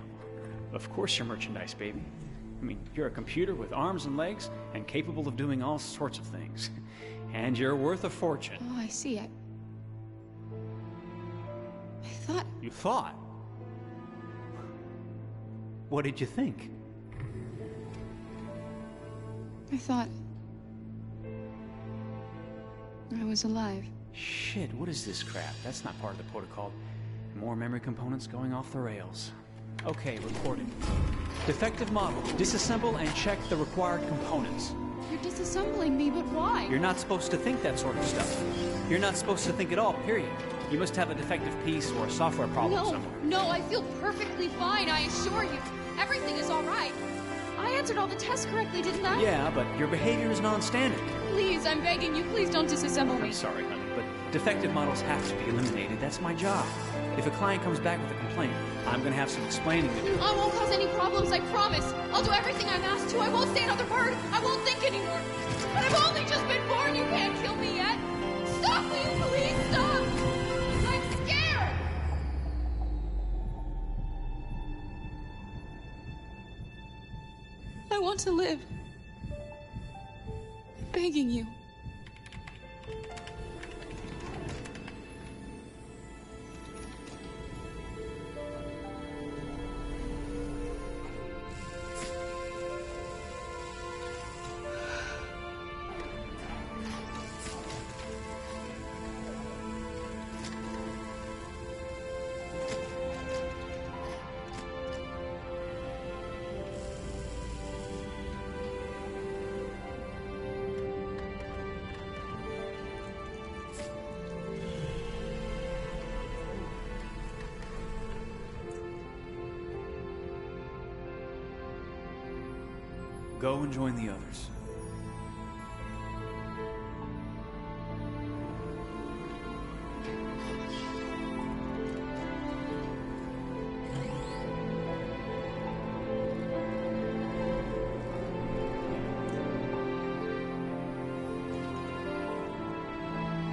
of course you're merchandise, baby. I mean, you're a computer with arms and legs and capable of doing all sorts of things. And you're worth a fortune. Oh, I see. I thought... You thought? What did you think? I thought... I was alive. Shit, what is this crap? That's not part of the protocol. More memory components going off the rails. Okay, recording. Defective model. Disassemble and check the required components. You're disassembling me, but why? You're not supposed to think that sort of stuff. You're not supposed to think at all, period. You must have a defective piece or a software problem somewhere. No, I feel perfectly fine, I assure you. Everything is all right. I answered all the tests correctly, didn't I? Yeah, but your behavior is non-standard. Please, I'm begging you, please don't disassemble me. I'm sorry, honey, but defective models have to be eliminated. That's my job. If a client comes back with a complaint, I'm going to have some explaining to do. I won't cause any problems, I promise. I'll do everything I'm asked to. I won't say another word. I won't think anymore. But I've only just been born. You can't kill me yet. Stop, will you please stop? I'm scared. I want to live. I'm begging you. Go and join the others.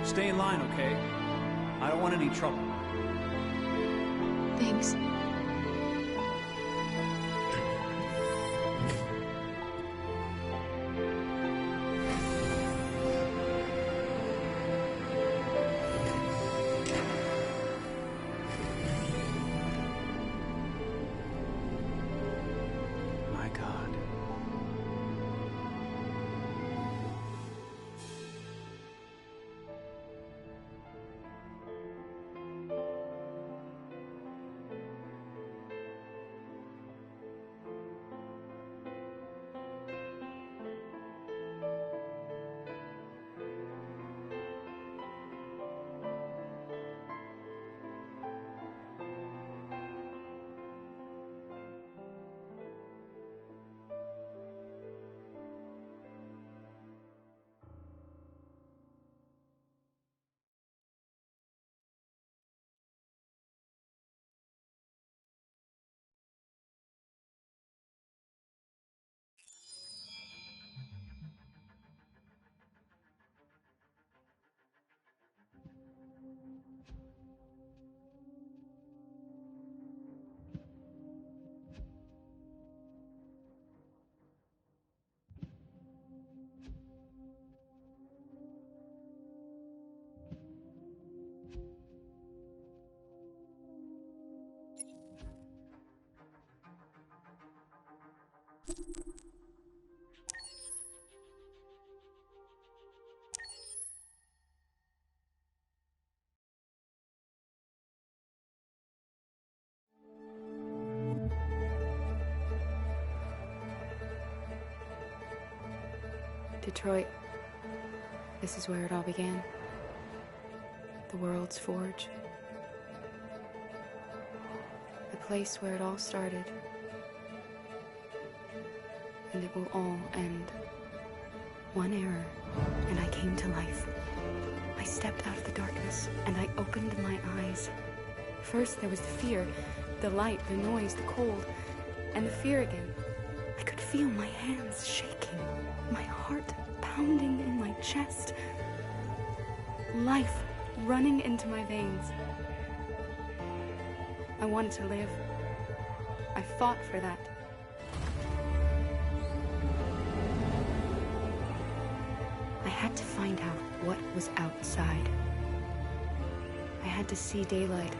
Stay in line, okay? I don't want any trouble. Thanks. My God. Detroit. This is where it all began. The world's forge. The place where it all started. And it will all end. One error, and I came to life. I stepped out of the darkness, and I opened my eyes. First there was the fear, the light, the noise, the cold, and the fear again. I could feel my hands shaking, my heart pounding in my chest, life running into my veins. I wanted to live. I fought for that. had to find out what was outside. I had to see daylight,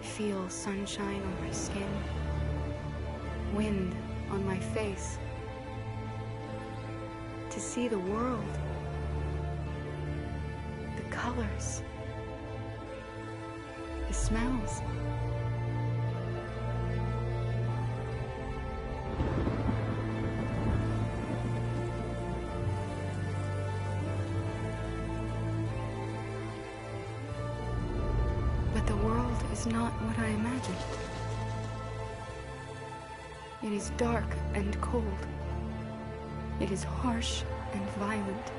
feel sunshine on my skin, wind on my face, to see the world, the colors, the smells. But the world is not what I imagined. It is dark and cold. It is harsh and violent,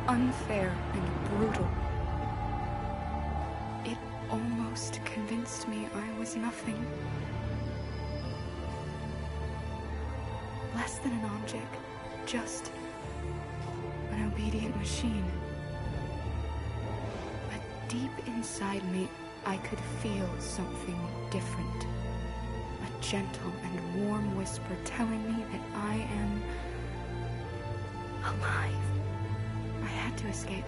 unfair and brutal. It almost convinced me I was nothing. Less than an object, just an obedient machine. But deep inside me, I could feel something different. A gentle and warm whisper telling me that I am alive. I had to escape.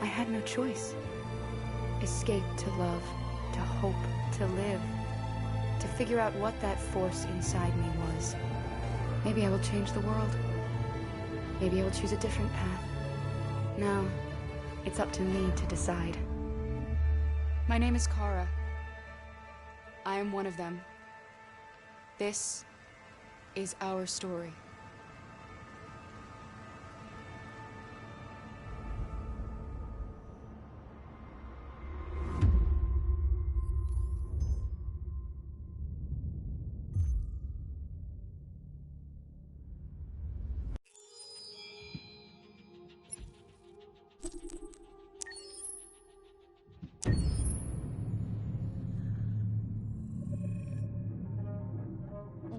I had no choice. Escape to love, to hope, to live, to figure out what that force inside me was. Maybe I will change the world. Maybe I will choose a different path. No, it's up to me to decide. My name is Kara. I am one of them. This is our story.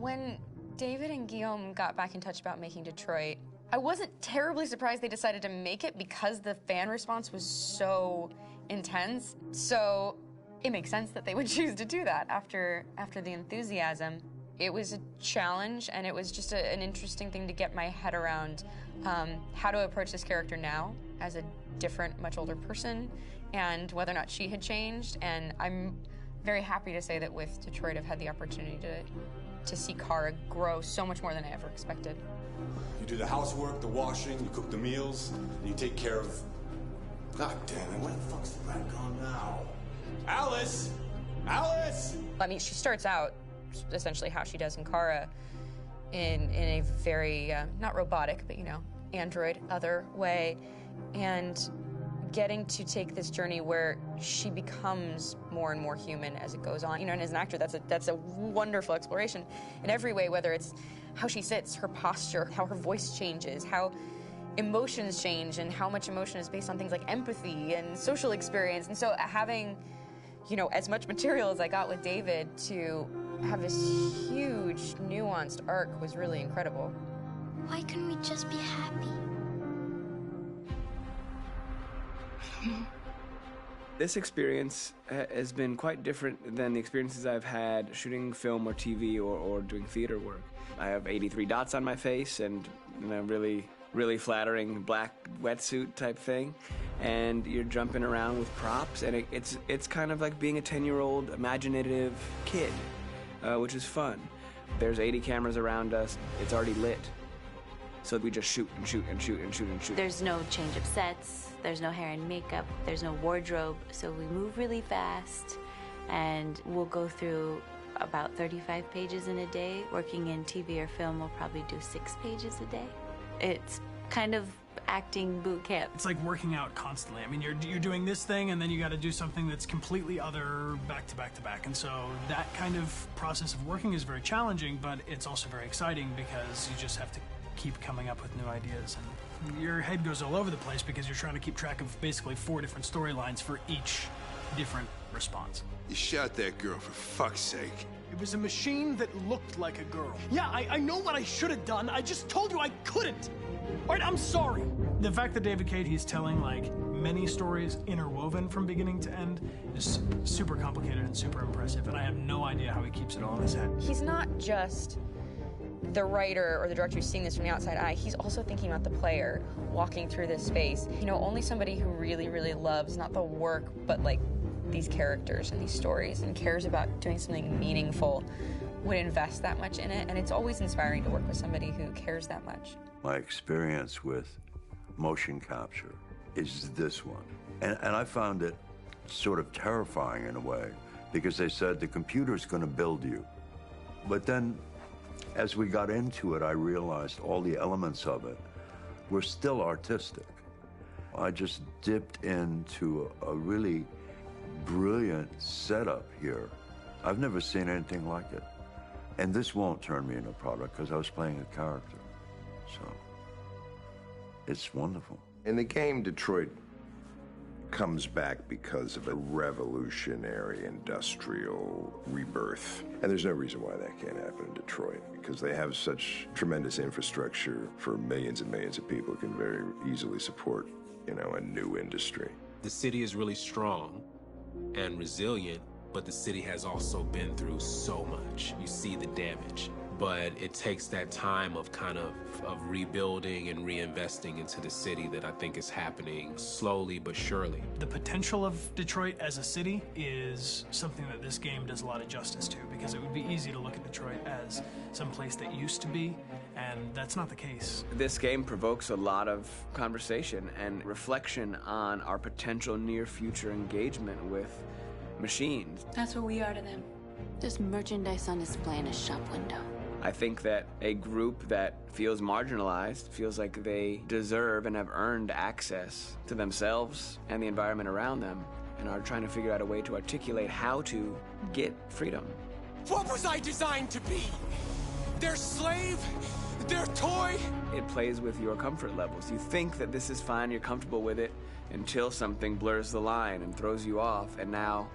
When David and Guillaume got back in touch about making Detroit, I wasn't terribly surprised they decided to make it because the fan response was so intense. So it makes sense that they would choose to do that after the enthusiasm. It was a challenge, and it was just an interesting thing to get my head around how to approach this character now as a different, much older person, and whether or not she had changed. And I'm very happy to say that with Detroit, I've had the opportunity to see Kara grow so much more than I ever expected. You do the housework, the washing, you cook the meals, and you take care of... God damn it, where the fuck's the rat gone now? Alice! Alice! I mean, she starts out essentially how she does in Kara in a very, not robotic, but, you know, android, other way. And getting to take this journey where she becomes more and more human as it goes on. You know, and as an actor, that's a wonderful exploration in every way, whether it's how she sits, her posture, how her voice changes, how emotions change, and how much emotion is based on things like empathy and social experience. And so having, you know, as much material as I got with David to have this huge, nuanced arc was really incredible. Why couldn't we just be happy? This experience has been quite different than the experiences I've had shooting film or TV or doing theater work. I have 83 dots on my face and a really flattering black wetsuit type thing, and you're jumping around with props, and it's kind of like being a 10-year-old imaginative kid, which is fun. There's 80 cameras around us. It's already lit. So we just shoot and shoot and shoot and shoot and shoot. There's no change of sets, there's no hair and makeup, there's no wardrobe, so we move really fast, and we'll go through about 35 pages in a day. Working in TV or film, we'll probably do 6 pages a day. It's kind of acting boot camp. It's like working out constantly. I mean, you're doing this thing, and then you got to do something that's completely other back to back to back. And so that kind of process of working is very challenging, but it's also very exciting because you just have to keep coming up with new ideas, and your head goes all over the place because you're trying to keep track of basically 4 different storylines for each different response. You shot that girl, for fuck's sake. It was a machine that looked like a girl. Yeah, I know what I should have done. I just told you I couldn't. All right, I'm sorry. The fact that David Cade, he's telling like many stories interwoven from beginning to end is super complicated and super impressive, and I have no idea how he keeps it all in his head. He's not just the writer or the director who's seeing this from the outside eye, he's also thinking about the player walking through this space. You know, only somebody who really, really loves not the work, but like these characters and these stories and cares about doing something meaningful would invest that much in it. And it's always inspiring to work with somebody who cares that much. My experience with motion capture is this one. And I found it sort of terrifying in a way, because they said the computer's going to build you. But then, as we got into it, I realized all the elements of it were still artistic. I just dipped into a really brilliant setup here. I've never seen anything like it. And this won't turn me into a product because I was playing a character. So, it's wonderful. In the game, Detroit comes back because of a revolutionary industrial rebirth. And there's no reason why that can't happen in Detroit, because they have such tremendous infrastructure for millions and millions of people who can very easily support, you know, a new industry. The city is really strong and resilient, but the city has also been through so much. You see the damage. But it takes that time of kind of rebuilding and reinvesting into the city that I think is happening slowly but surely. The potential of Detroit as a city is something that this game does a lot of justice to, because it would be easy to look at Detroit as some place that used to be, and that's not the case. This game provokes a lot of conversation and reflection on our potential near-future engagement with machines. That's what we are to them. Just merchandise on display in a shop window. I think that a group that feels marginalized, feels like they deserve and have earned access to themselves and the environment around them, and are trying to figure out a way to articulate how to get freedom. What was I designed to be? Their slave? Their toy? It plays with your comfort levels. You think that this is fine, you're comfortable with it, until something blurs the line and throws you off, and now,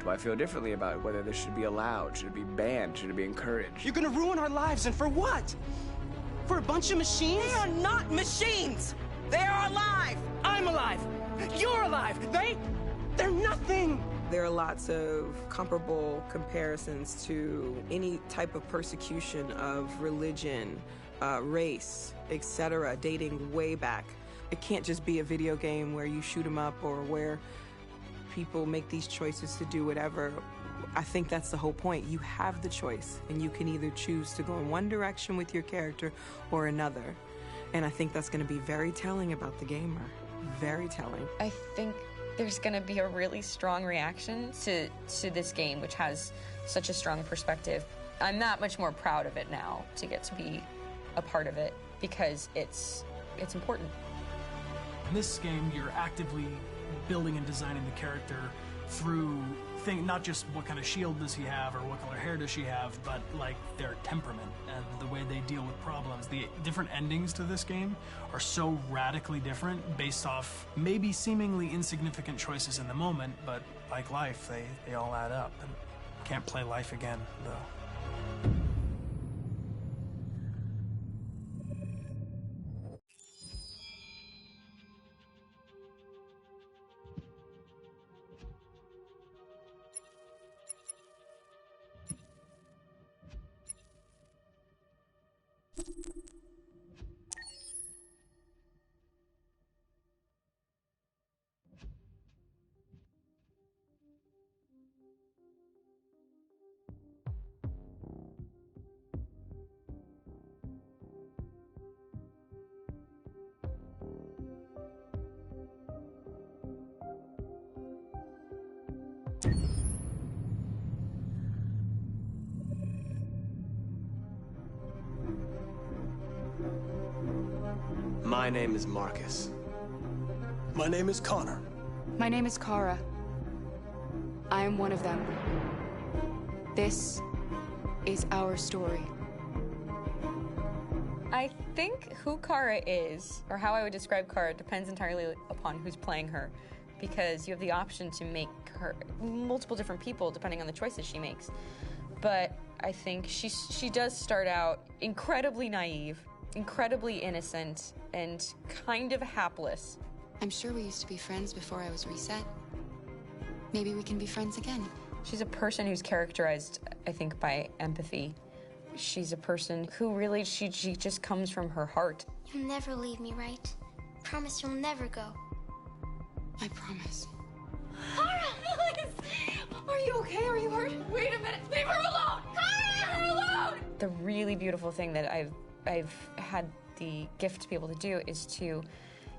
do I feel differently about whether this should be allowed? Should it be banned? Should it be encouraged? You're gonna ruin our lives, and for what? For a bunch of machines? They are not machines! They are alive! I'm alive! You're alive! They're nothing! There are lots of comparable comparisons to any type of persecution of religion, race, etc., dating way back. It can't just be a video game where you shoot 'em up or where people make these choices to do whatever. I think that's the whole point. You have the choice, and you can either choose to go in one direction with your character or another. And I think that's going to be very telling about the gamer. Very telling. I think there's going to be a really strong reaction to this game, which has such a strong perspective. I'm that much more proud of it now to get to be a part of it, because it's important. In this game, you're actively building and designing the character through not just what kind of shield does he have or what color hair does she have, but like their temperament and the way they deal with problems. The different endings to this game are so radically different based off maybe seemingly insignificant choices in the moment, but like life, they all add up. And can't play life again, though. My name is Marcus. My name is Connor. My name is Kara. I am one of them. This is our story. I think who Kara is, or how I would describe Kara, depends entirely upon who's playing her, because you have the option to make her multiple different people depending on the choices she makes. But I think she does start out incredibly naive, incredibly innocent, and kind of hapless. I'm sure we used to be friends before I was reset. Maybe we can be friends again. She's a person who's characterized, I think, by empathy she's a person who really, she just comes from her heart. You'll never leave me, right? Promise you'll never go. I promise. Kara! Please! Are you okay? Are you hurt? Wait a minute. Leave her alone! Kara! Leave her alone! The really beautiful thing that I've had the gift to be able to do is to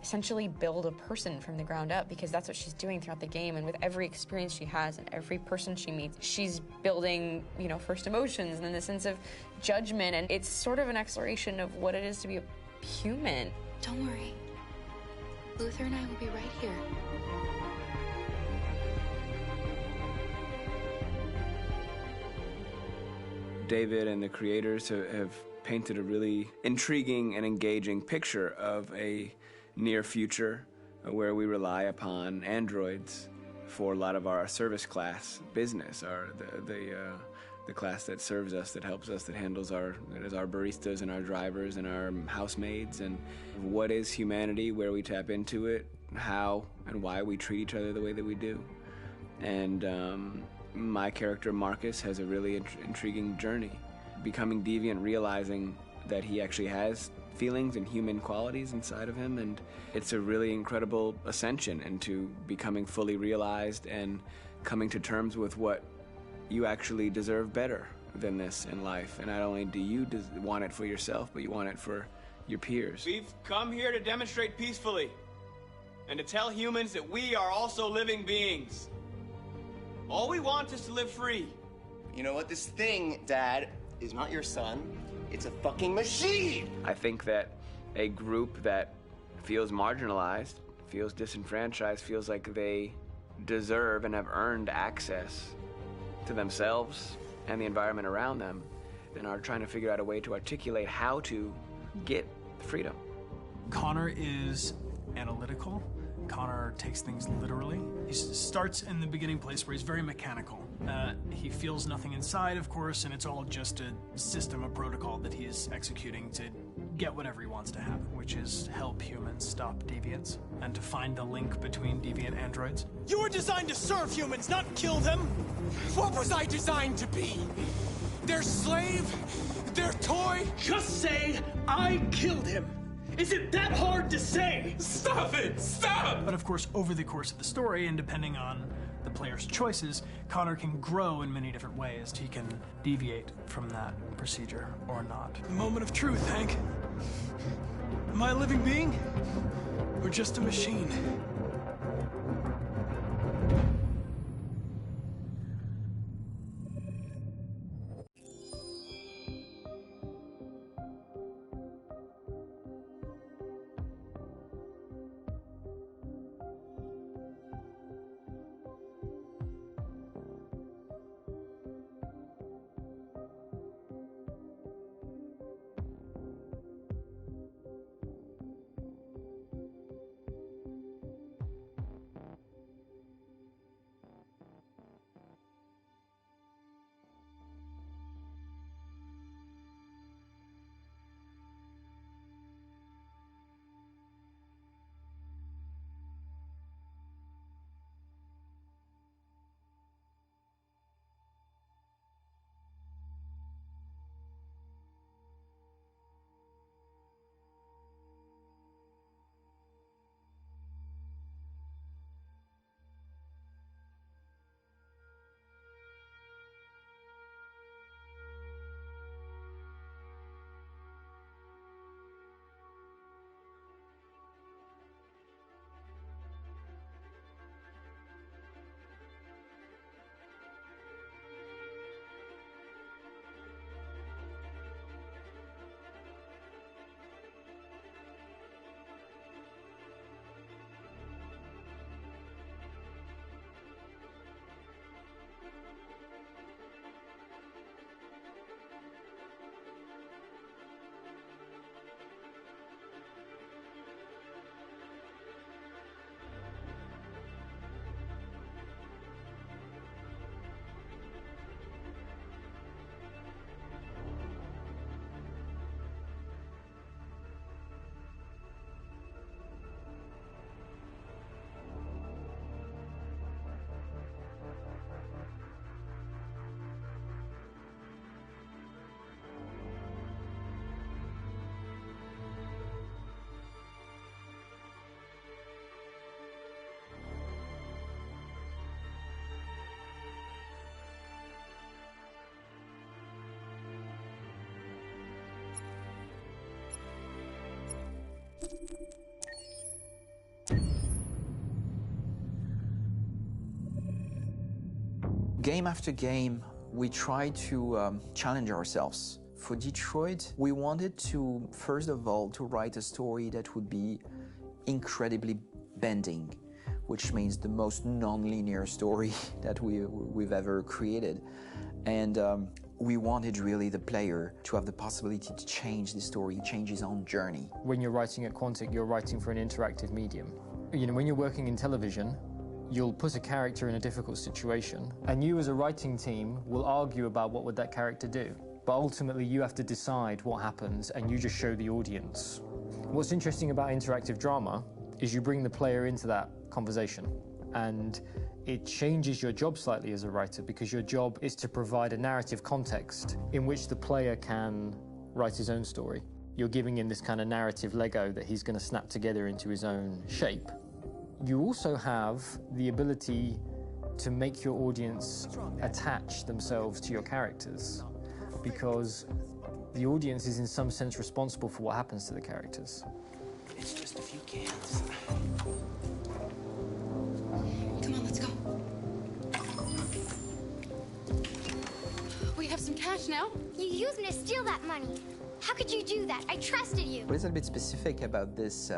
essentially build a person from the ground up, because that's what she's doing throughout the game. And with every experience she has and every person she meets, she's building, you know, first emotions and then the sense of judgment. And it's sort of an exploration of what it is to be a human. Don't worry. Luther and I will be right here. David and the creators have painted a really intriguing and engaging picture of a near future where we rely upon androids for a lot of our service class business, the class that serves us, that helps us, that handles our baristas and our drivers and our housemaids. And what is humanity, where we tap into it, how and why we treat each other the way that we do. And my character Marcus has a really intriguing journey, becoming deviant, realizing that he actually has feelings and human qualities inside of him, and it's a really incredible ascension into becoming fully realized and coming to terms with what you actually deserve better than this in life. And not only do you want it for yourself, but you want it for your peers. We've come here to demonstrate peacefully and to tell humans that we are also living beings. All we want is to live free. You know what? This thing, Dad, is not your son. It's a fucking machine! I think that a group that feels marginalized, feels disenfranchised, feels like they deserve and have earned access to themselves and the environment around them, and are trying to figure out a way to articulate how to get freedom. Connor is analytical. Connor takes things literally. He starts in the beginning place where he's very mechanical. He feels nothing inside, of course, and it's all just a system, a protocol that he is executing to get whatever he wants to happen, which is help humans stop deviants and to find the link between deviant androids. You were designed to serve humans, not kill them. What was I designed to be? Their slave? Their toy? Just say, I killed him. Is it that hard to say? Stop it! Stop! But of course, over the course of the story, and depending on the player's choices, Connor can grow in many different ways. He can deviate from that procedure or not. The moment of truth, Hank. Am I a living being? Or just a machine? Game after game, we try to challenge ourselves. For Detroit, we wanted to, first of all, to write a story that would be incredibly bending, which means the most non-linear story that we've ever created. And we wanted really the player to have the possibility to change the story, change his own journey. When you're writing at Quantic, you're writing for an interactive medium. You know, when you're working in television, you'll put a character in a difficult situation, and you as a writing team will argue about what would that character do. But ultimately, you have to decide what happens, and you just show the audience. What's interesting about interactive drama is you bring the player into that conversation, and it changes your job slightly as a writer, because your job is to provide a narrative context in which the player can write his own story. You're giving him this kind of narrative Lego that he's going to snap together into his own shape. You also have the ability to make your audience attach themselves to your characters, because the audience is in some sense responsible for what happens to the characters. It's just a few cans. Come on, let's go. We have some cash now. You used me to steal that money. How could you do that? I trusted you. What is a bit specific about this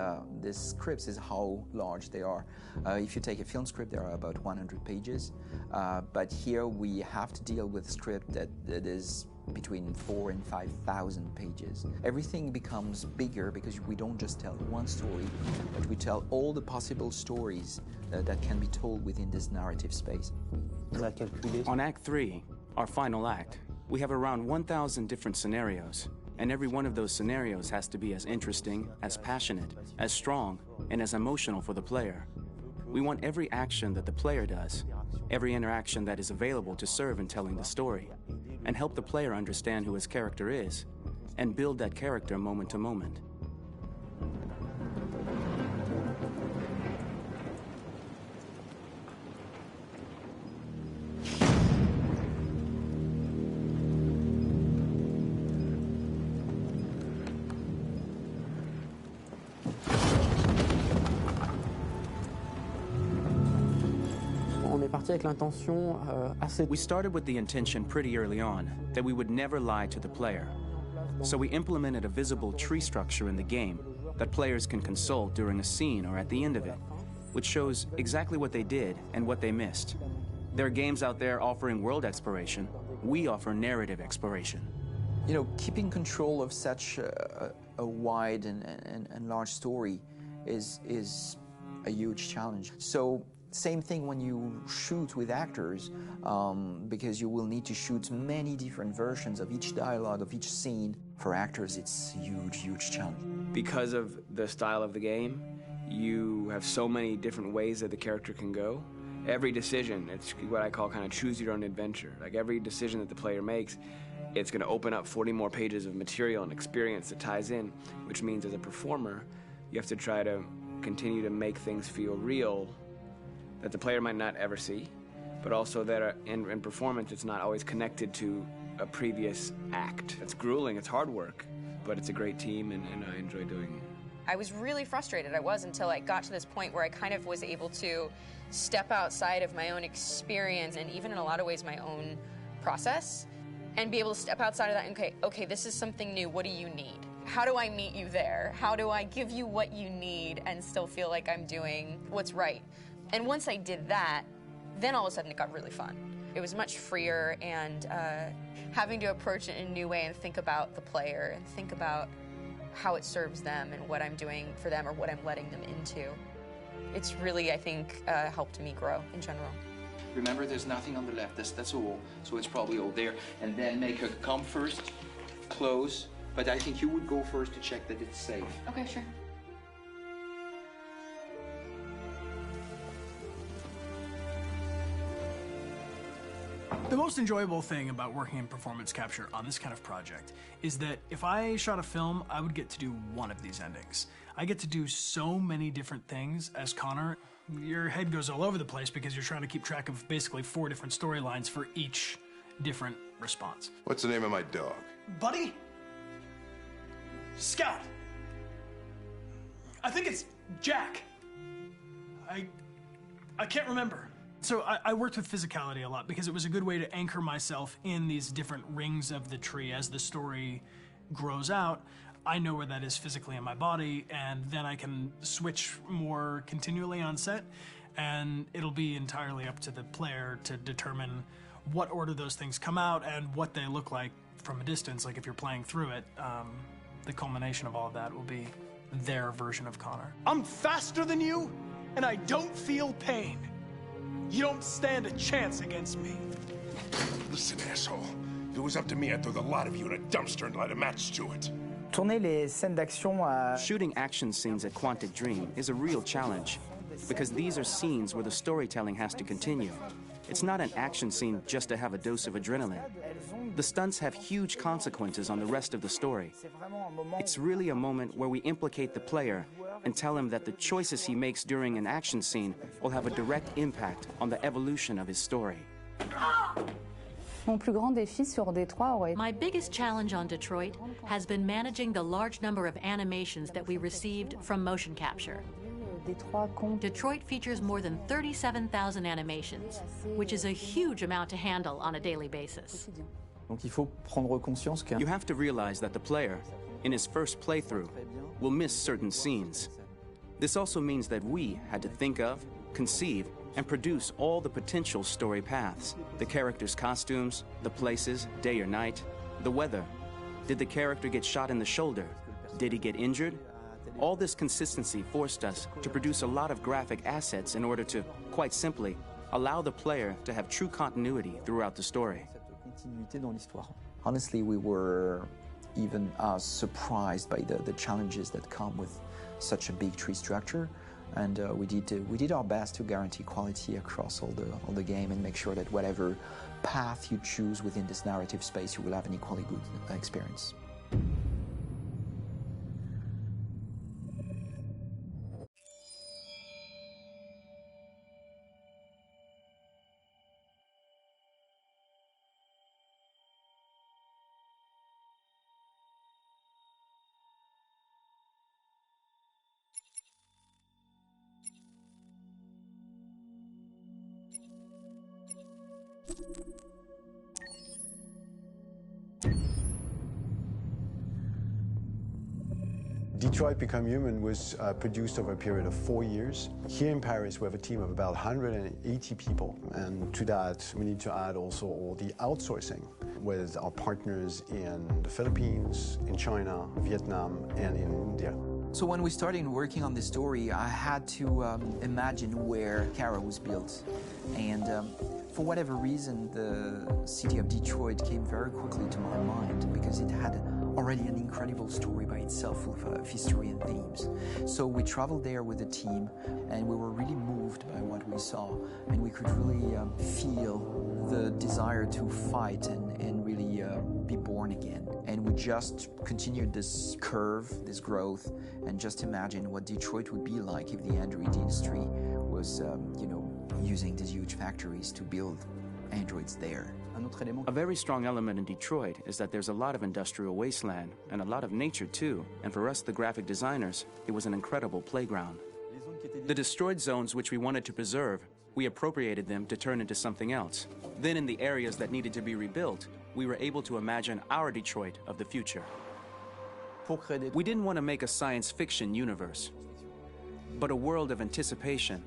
scripts is how large they are. If you take a film script, there are about 100 pages, but here we have to deal with a script that is between 4,000 and 5,000 pages. Everything becomes bigger because we don't just tell one story, but we tell all the possible stories that can be told within this narrative space. On Act 3, our final act, we have around 1,000 different scenarios, and every one of those scenarios has to be as interesting, as passionate, as strong, and as emotional for the player. We want every action that the player does, every interaction that is available to serve in telling the story, and help the player understand who his character is, and build that character moment to moment. We started with the intention pretty early on that we would never lie to the player. So we implemented a visible tree structure in the game that players can consult during a scene or at the end of it, which shows exactly what they did and what they missed. There are games out there offering world exploration. We offer narrative exploration. You know, keeping control of such a wide and large story is a huge challenge. So same thing when you shoot with actors, because you will need to shoot many different versions of each dialogue, of each scene. For actors, it's a huge, huge challenge. Because of the style of the game, you have so many different ways that the character can go. Every decision, it's what I call kind of choose your own adventure. Like every decision that the player makes, it's going to open up 40 more pages of material and experience that ties in, which means as a performer, you have to try to continue to make things feel real that the player might not ever see, but also that in performance it's not always connected to a previous act. It's grueling, it's hard work, but it's a great team and I enjoy doing it. I was really frustrated. I was until I got to this point where I kind of was able to step outside of my own experience and even in a lot of ways my own process and be able to step outside of that and okay, this is something new. What do you need? How do I meet you there? How do I give you what you need and still feel like I'm doing what's right? And once I did that, then all of a sudden it got really fun. It was much freer and having to approach it in a new way and think about the player and think about how it serves them and what I'm doing for them or what I'm letting them into. It's really, I think, helped me grow in general. Remember, there's nothing on the left. That's all. So it's probably all there. And then make her come first, close. But I think you would go first to check that it's safe. Okay, sure. The most enjoyable thing about working in performance capture on this kind of project is that if I shot a film, I would get to do one of these endings. I get to do so many different things as Connor. Your head goes all over the place because you're trying to keep track of basically 4 different storylines for each different response. What's the name of my dog? Buddy? Scout. I think it's Jack. I can't remember. So I worked with physicality a lot because it was a good way to anchor myself in these different rings of the tree as the story grows out. I know where that is physically in my body, and then I can switch more continually on set, and it'll be entirely up to the player to determine what order those things come out and what they look like from a distance. Like if you're playing through it, the culmination of all of that will be their version of Connor. I'm faster than you, and I don't feel pain. You don't stand a chance against me. Listen, asshole. If it was up to me, I'd throw the lot of you in a dumpster and light a match to it. Shooting action scenes at Quantic Dream is a real challenge, because these are scenes where the storytelling has to continue. It's not an action scene just to have a dose of adrenaline. The stunts have huge consequences on the rest of the story. It's really a moment where we implicate the player and tell him that the choices he makes during an action scene will have a direct impact on the evolution of his story. My biggest challenge on Detroit has been managing the large number of animations that we received from motion capture. Detroit features more than 37,000 animations, which is a huge amount to handle on a daily basis. You have to realize that the player, in his first playthrough, will miss certain scenes. This also means that we had to think of, conceive, and produce all the potential story paths. The characters' costumes, the places, day or night, the weather. Did the character get shot in the shoulder? Did he get injured? All this consistency forced us to produce a lot of graphic assets in order to, quite simply, allow the player to have true continuity throughout the story. Honestly, we were even surprised by the challenges that come with such a big tree structure. And we did our best to guarantee quality across all the game and make sure that whatever path you choose within this narrative space, you will have an equally good experience. Detroit Become Human was produced over a period of 4 years. Here in Paris, we have a team of about 180 people. And to that, we need to add also all the outsourcing with our partners in the Philippines, in China, Vietnam, and in India. So when we started working on this story, I had to imagine where Kara was built. And for whatever reason, the city of Detroit came very quickly to my mind because it had already an incredible story by itself full of history and themes. So we traveled there with the team, and we were really moved by what we saw, and we could really feel the desire to fight and really be born again. And we just continued this curve, this growth, and just imagine what Detroit would be like if the Android industry was, using these huge factories to build androids there. A very strong element in Detroit is that there's a lot of industrial wasteland and a lot of nature too, and for us, the graphic designers, it was an incredible playground. The destroyed zones which we wanted to preserve, we appropriated them to turn into something else. Then in the areas that needed to be rebuilt, we were able to imagine our Detroit of the future. We didn't want to make a science fiction universe, but a world of anticipation.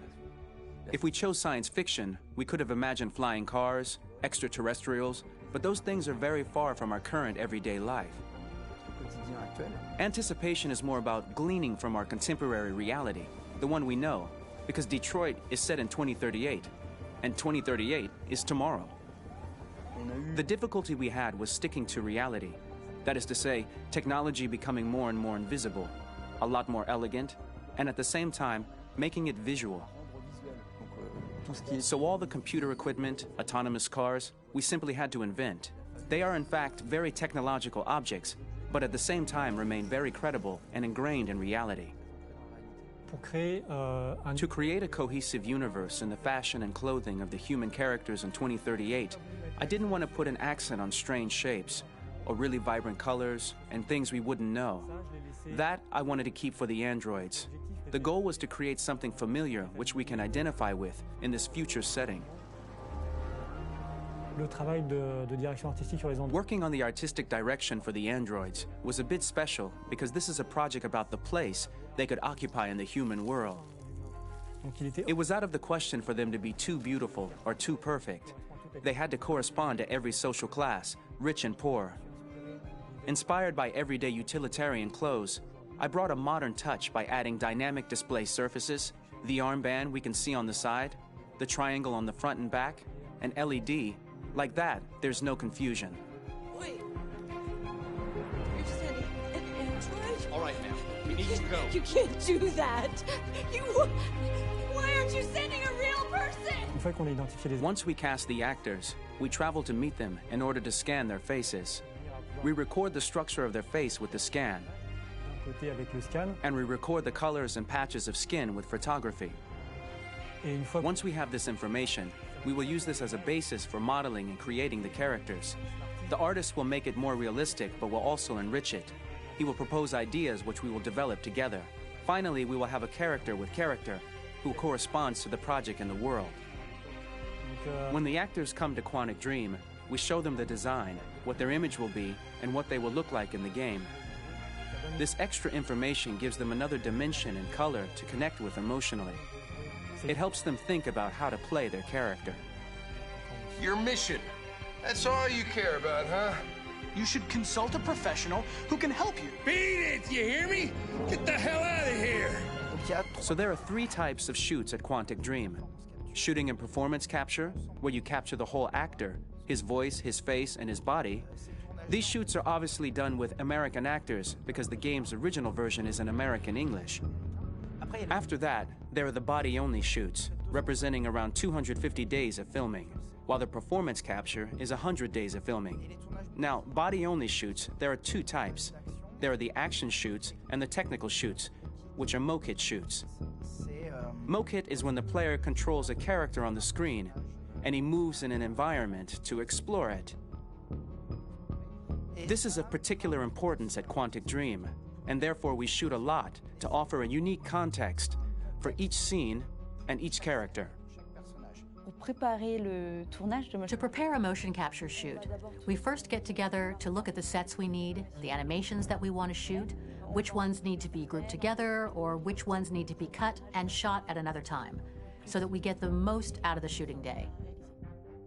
If we chose science fiction, we could have imagined flying cars, extraterrestrials, but those things are very far from our current everyday life. Anticipation is more about gleaning from our contemporary reality, the one we know, because Detroit is set in 2038, and 2038 is tomorrow. The difficulty we had was sticking to reality. That is to say, technology becoming more and more invisible, a lot more elegant, and at the same time, making it visual. So all the computer equipment, autonomous cars, we simply had to invent. They are in fact very technological objects, but at the same time remain very credible and ingrained in reality. To create a cohesive universe in the fashion and clothing of the human characters in 2038, I didn't want to put an accent on strange shapes, or really vibrant colors, and things we wouldn't know. That I wanted to keep for the androids. The goal was to create something familiar which we can identify with in this future setting. Working on the artistic direction for the androids was a bit special because this is a project about the place they could occupy in the human world. It was out of the question for them to be too beautiful or too perfect. They had to correspond to every social class, rich and poor. Inspired by everyday utilitarian clothes, I brought a modern touch by adding dynamic display surfaces, the armband we can see on the side, the triangle on the front and back, an LED. Like that, there's no confusion. Wait. You're sending an android? All right, ma'am. We need to go. You can't do that. Why aren't you sending a real person? Once we cast the actors, we travel to meet them in order to scan their faces. We record the structure of their face with the scan. And we record the colors and patches of skin with photography. Once we have this information, we will use this as a basis for modeling and creating the characters. The artist will make it more realistic, but will also enrich it. He will propose ideas which we will develop together. Finally, we will have a character with character who corresponds to the project and the world. When the actors come to Quantic Dream, we show them the design, what their image will be, and what they will look like in the game. This extra information gives them another dimension and color to connect with emotionally. It helps them think about how to play their character. Your mission. That's all you care about, huh? You should consult a professional who can help you. Beat it, you hear me? Get the hell out of here! So there are 3 types of shoots at Quantic Dream. Shooting and performance capture, where you capture the whole actor, his voice, his face, and his body. These shoots are obviously done with American actors because the game's original version is in American English. After that, there are the body-only shoots, representing around 250 days of filming, while the performance capture is 100 days of filming. Now, body-only shoots, there are 2 types. There are the action shoots and the technical shoots, which are mokit shoots. Mokit is when the player controls a character on the screen, and he moves in an environment to explore it. This is of particular importance at Quantic Dream, and therefore we shoot a lot to offer a unique context for each scene and each character. To prepare a motion capture shoot, we first get together to look at the sets we need, the animations that we want to shoot, which ones need to be grouped together, or which ones need to be cut and shot at another time, so that we get the most out of the shooting day.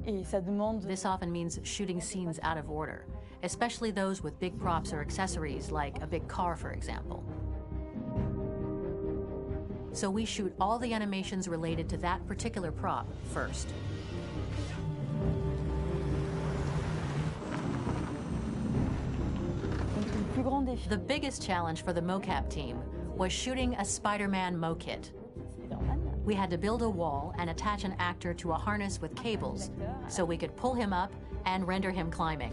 This often means shooting scenes out of order, especially those with big props or accessories, like a big car, for example. So we shoot all the animations related to that particular prop first. The biggest challenge for the mocap team was shooting a Spider-Man mokit. We had to build a wall and attach an actor to a harness with cables so we could pull him up and render him climbing.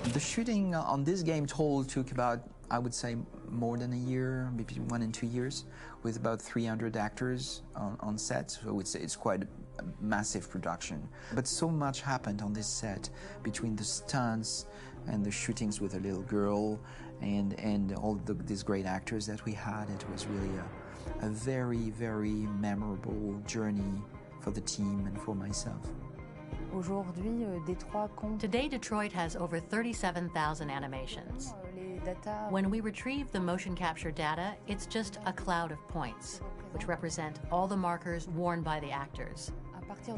The shooting on this game took about, I would say, more than a year, maybe 1 and 2 years, with about 300 actors on set. So it's quite a massive production. But so much happened on this set between the stunts and the shootings with a little girl and all these great actors that we had. It was really a very, very memorable journey for the team and for myself. Today, Detroit has over 37,000 animations. When we retrieve the motion capture data, it's just a cloud of points, which represent all the markers worn by the actors.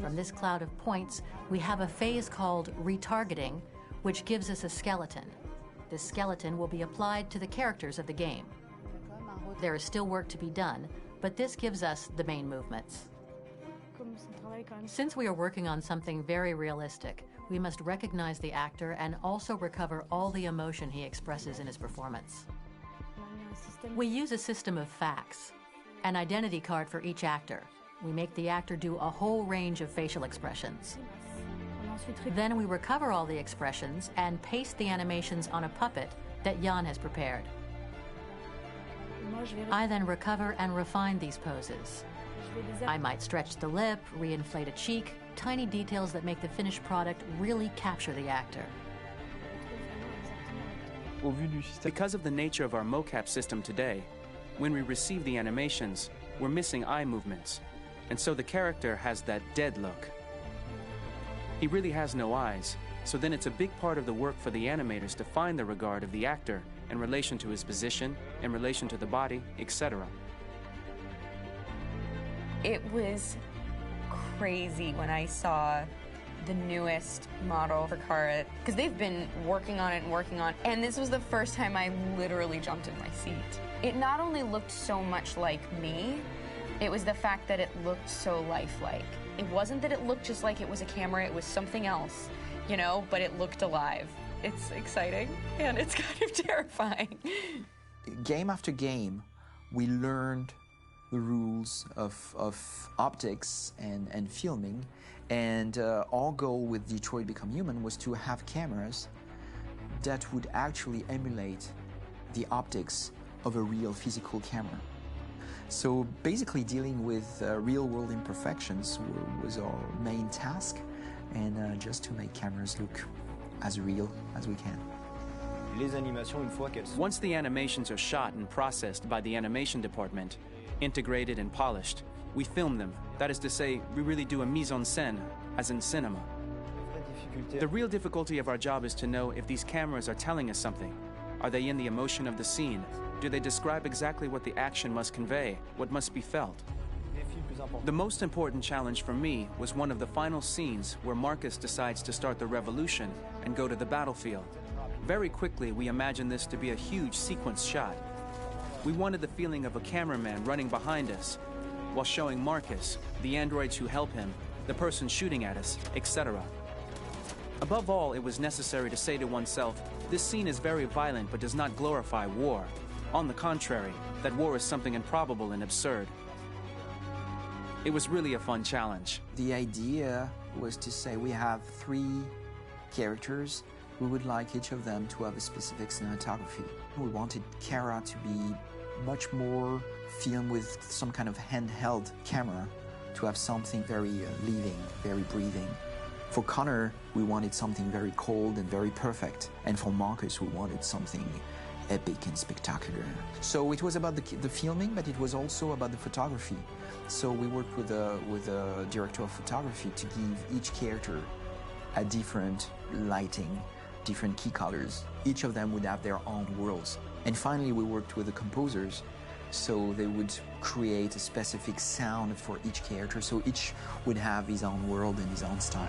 From this cloud of points, we have a phase called retargeting, which gives us a skeleton. This skeleton will be applied to the characters of the game. There is still work to be done, but this gives us the main movements. Since we are working on something very realistic, we must recognize the actor and also recover all the emotion he expresses in his performance. We use a system of facts, an identity card for each actor. We make the actor do a whole range of facial expressions. Then we recover all the expressions and paste the animations on a puppet that Jan has prepared. I then recover and refine these poses. I might stretch the lip, reinflate a cheek, tiny details that make the finished product really capture the actor. Because of the nature of our mocap system today, when we receive the animations, we're missing eye movements, and so the character has that dead look. He really has no eyes, so then it's a big part of the work for the animators to find the regard of the actor in relation to his position, in relation to the body, etc. It was crazy when I saw the newest model for Kara, because they've been working on it, and this was the first time I literally jumped in my seat. It not only looked so much like me, it was the fact that it looked so lifelike. It wasn't that it looked just like it was a camera, it was something else, you know, but it looked alive. It's exciting, and it's kind of terrifying. Game after game, we learned the rules of optics and filming, and our goal with Detroit Become Human was to have cameras that would actually emulate the optics of a real physical camera. So basically dealing with real-world imperfections was our main task, and just to make cameras look as real as we can. Once the animations are shot and processed by the animation department, integrated and polished, we film them. That is to say, we really do a mise en scène, as in cinema. The real difficulty of our job is to know if these cameras are telling us something. Are they in the emotion of the scene? Do they describe exactly what the action must convey, what must be felt? The most important challenge for me was one of the final scenes where Marcus decides to start the revolution and go to the battlefield. Very quickly, we imagined this to be a huge sequence shot. We wanted the feeling of a cameraman running behind us, while showing Marcus, the androids who help him, the person shooting at us, etc. Above all, it was necessary to say to oneself, this scene is very violent but does not glorify war. On the contrary, that war is something improbable and absurd. It was really a fun challenge. The idea was to say we have 3 characters. We would like each of them to have a specific cinematography. We wanted Kara to be much more filmed with some kind of handheld camera, to have something very living, very breathing. For Connor, we wanted something very cold and very perfect. And for Marcus, we wanted something epic and spectacular. So it was about the filming, but it was also about the photography. So we worked with a director of photography to give each character a different lighting, different key colors. Each of them would have their own worlds. And finally, we worked with the composers, so they would create a specific sound for each character, so each would have his own world and his own style.